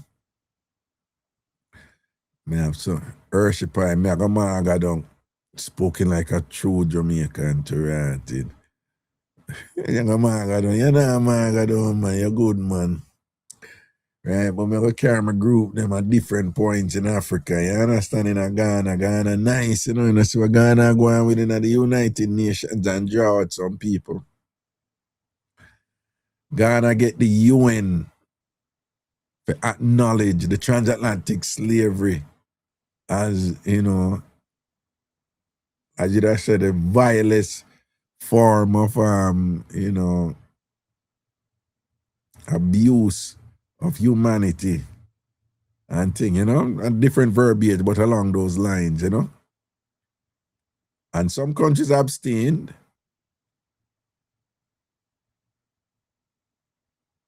Me have some worship and me I go down spoken like a true Jamaican to write it. You know, man, you're good, man. Right, but I go carry my group them at different points in Africa. You understand? In Ghana nice, you know, so Ghana going within the United Nations and draw out some people. Ghana get the UN to acknowledge the transatlantic slavery as, you know, as you just said, the vilest form of you know, abuse of humanity and thing, you know, and different verbiage, but along those lines, you know. And some countries abstained.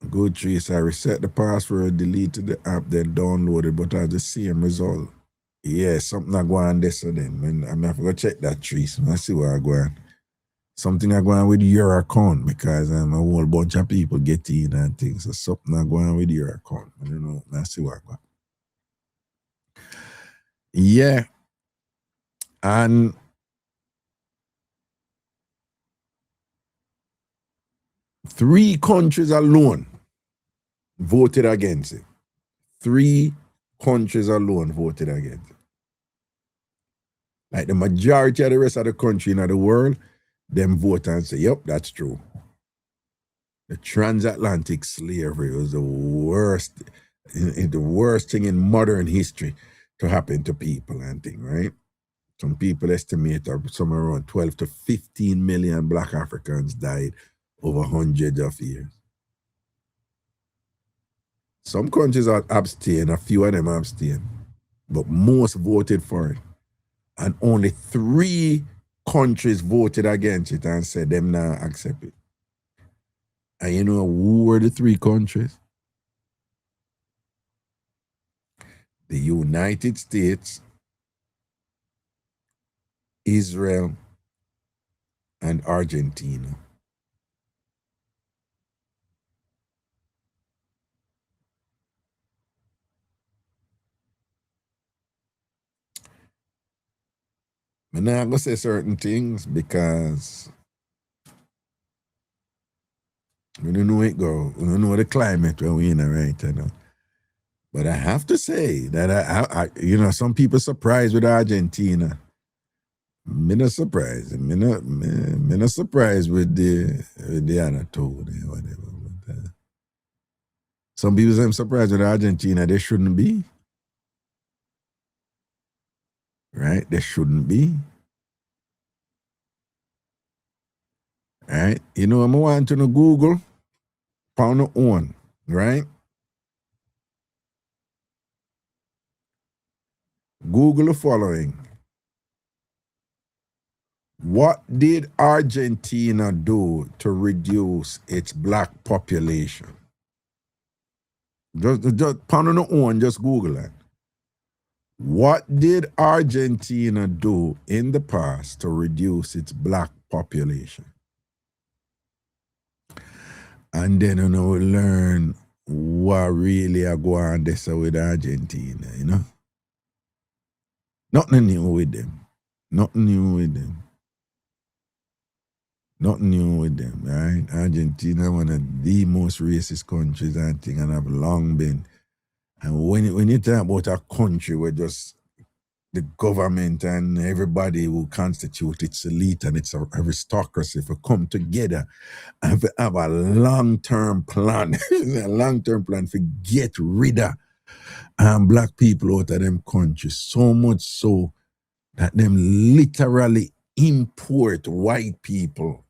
Good trace, I reset the password, deleted the app, then downloaded, but I the same result. Yeah, something I go on this so then. I'm have to go check that trace. I see where I go on. Something I go on with your account because a whole bunch of people get in and things. So something I go on with your account. I don't know. I see where I go on. Yeah. And three countries alone voted against it. 3 countries alone voted against it. Like the majority of the rest of the country in the world, them vote and say, yep, that's true. The transatlantic slavery was the worst thing in modern history to happen to people and thing, right? Some people estimate somewhere around 12 to 15 million Black Africans died over hundreds of years. Some countries are abstain, a few of them abstain, but most voted for it. And only 3 countries voted against it and said them not accept it. And you know who were the 3 countries? The United States, Israel, and Argentina. I'm not gonna say certain things because we don't know it go. We don't know the climate where we in right now. But I have to say that I some people surprised with Argentina. Me not surprised. Me not surprised with the other two or whatever. But, some people say I'm surprised with Argentina. They shouldn't be. Right? They shouldn't be. Right? You know, I'm want to know Google, pound on, right? Google the following. What did Argentina do to reduce its black population? Just pound on, just Google it. What did Argentina do in the past to reduce its black population? And then we'll learn what really are going on this with Argentina, you know? Nothing new with them. Nothing new with them. Nothing new with them, right? Argentina, one of the most racist countries, I think, and have long been. And when you talk about a country where just the government and everybody who constitute its elite and its aristocracy for come together and have a long-term plan, a long-term plan for get rid of black people out of them countries, so much so that them literally import white people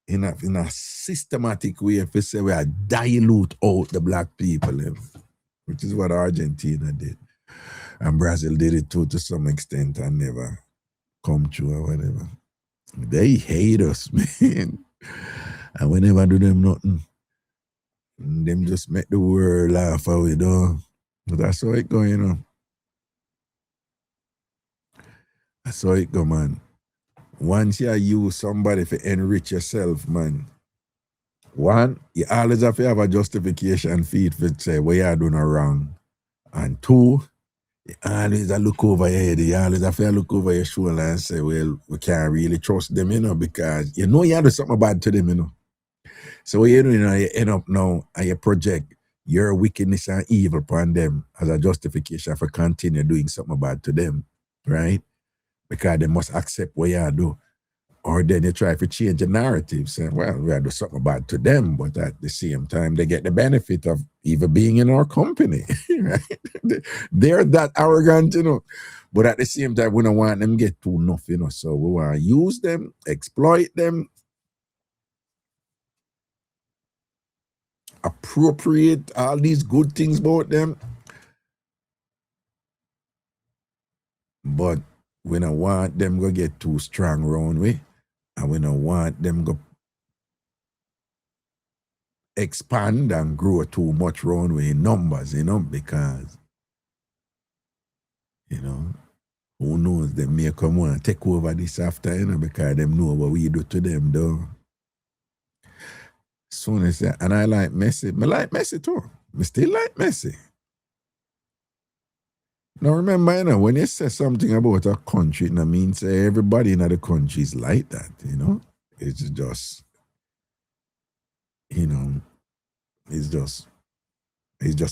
in a systematic way for say we are dilute out the black people, which is what Argentina did. And Brazil did it too to some extent and never come true or whatever. They hate us, man. And we never do them nothing. Them just make the world laugh away, though. But that's how it go, you know. That's how it go, man. Once you use somebody to enrich yourself, man, one, you always have to have a justification for it for say what you're doing wrong. And two, you always look over your head. You always have to look over your shoulder and say, well, we can't really trust them, you know, because you know you do something bad to them, you know. So what you do, you know, you end up now and you project your wickedness and evil upon them as a justification for continue doing something bad to them, right? Because they must accept what you do. Or then you try to change the narrative, saying, well, we do something bad to them, but at the same time, they get the benefit of even being in our company, right? They're that arrogant, you know. But at the same time, we don't want them to get too enough, you know. So we want to use them, exploit them, appropriate all these good things about them. But we don't want them to get too strong around we. And we don't want them to expand and grow too much around we in numbers, you know, because, you know, who knows, they may come on and take over this after, you know, because them know what we do to them, though. Soon as that, and I like Messi. I like Messi too. I still like Messi. Now remember, you know, when you say something about a country, it means everybody in the country is like that, you know. It's just, you know, it's just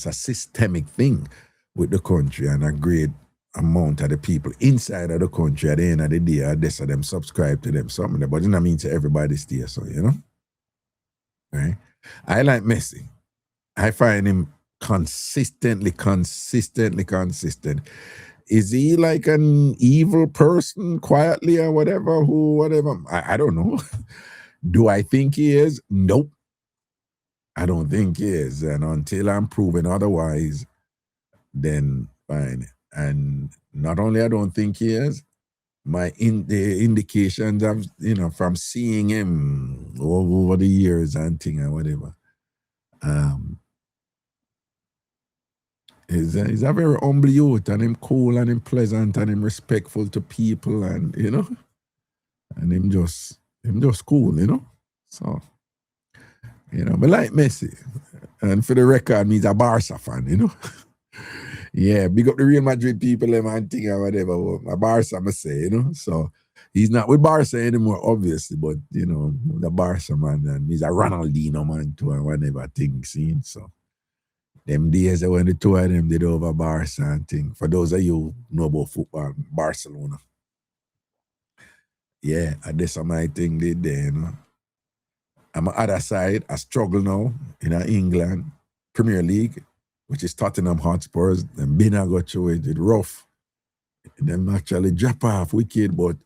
a systemic thing with the country, and a great amount of the people inside of the country at the end of the day are this of them subscribe to them something, but it doesn't mean to everybody stay so, you know. Right? I like Messi. I find him consistently consistent. Is he like an evil person quietly or whatever? I don't know. Do I think he is? Nope. I don't think he is. And until I'm proven otherwise, then fine. And not only I don't think he is, the indications of, you know, from seeing him over the years and thing and whatever, he's a very humble youth, and him cool and him pleasant and him respectful to people, and you know, and him just cool, you know. So, you know, but like Messi, and for the record, he's a Barca fan, you know. Yeah, big up the Real Madrid people, them and thing or whatever. My Barca, I say, you know. So he's not with Barca anymore, obviously, but you know, the Barca man, and he's a Ronaldinho man too, and whatever thing seen. So them days when the two of them did over Barca and thing. For those of you who know about football, Barcelona. Yeah, and that's my thing did there, you know. On my other side, I struggle now in England, Premier League, which is Tottenham Hotspurs. Them been I got through it rough. Them actually drop off wicked, but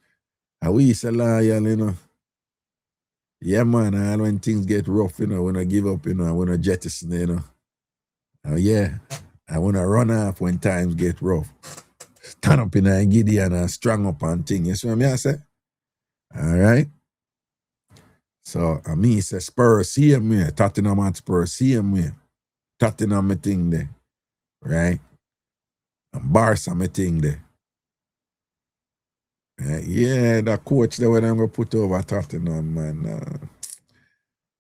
we is a loyal, you know. Yeah, man, and when things get rough, you know, when I give up, you know, when I jettison, you know. Yeah, I want to run off when times get rough. Stand up in a Gideon and strong up and thing. You see what I say? All right. So, I mean, it's a Spurs, see me. Tottenham and Spurs, see me. Tottenham, my thing there. Right? And Barca, my thing there. Yeah, the coach there when I'm going to put over Tottenham, man.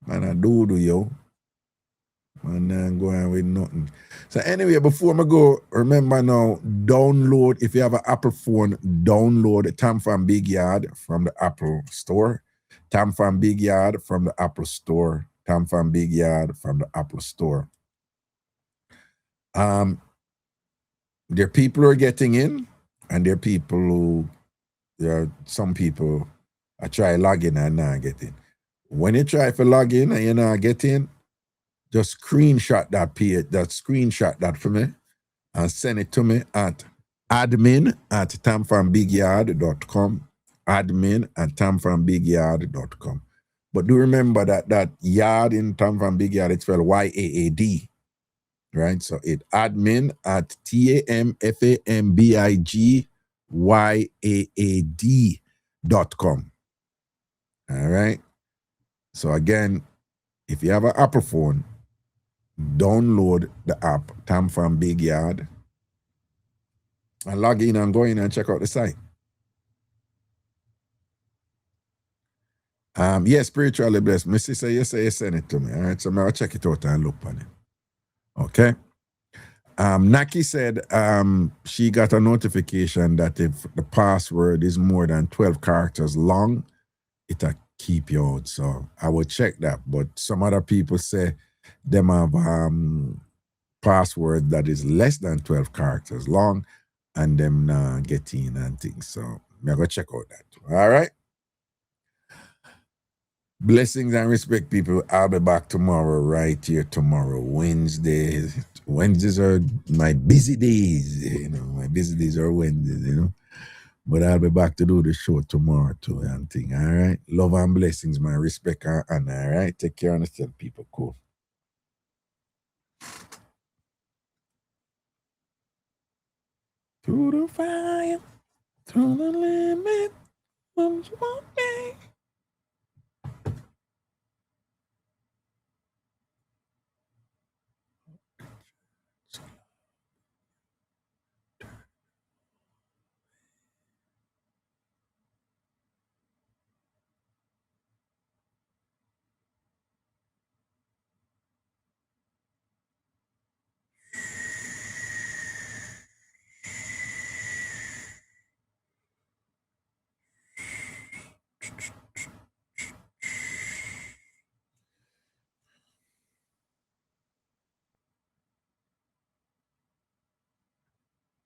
Man, I do, yo. Man, I'm going with nothing. So anyway, before I go, remember now, download, if you have an Apple phone, download TamFam Big Yard from the Apple Store. TamFam Big Yard from the Apple Store. TamFam Big Yard from the Apple Store. There are people who are getting in, and there are people who, some people I try log in and not get in. When you try to log in and you're not getting, just screenshot that for me and send it to me at admin@tamfambigyard.com. Admin@tamfambigyard.com. But do remember that yard in Tamfam Big Yard, it's spelled YAAD. Right? So it admin@tamfambigyard.com. All right. So again, if you have an Apple phone, download the app TamFam Big Yard and log in and go in and check out the site. Spiritually blessed. My sister, you say you send it to me. All right, so I'll check it out and look on it. Okay. Naki said she got a notification that if the password is more than 12 characters long, it'll keep you out. So I will check that. But some other people say them have password that is less than 12 characters long and them get in and things. So I'm going to check out that. All right. Blessings and respect, people. I'll be back tomorrow, right here tomorrow, Wednesdays. Wednesdays are my busy days, you know. My busy days are Wednesdays, you know. But I'll be back to do the show tomorrow too and thing, all right? Love and blessings, man. Respect and honor, all right? Take care and understand people. Cool. To the fire, to the limit.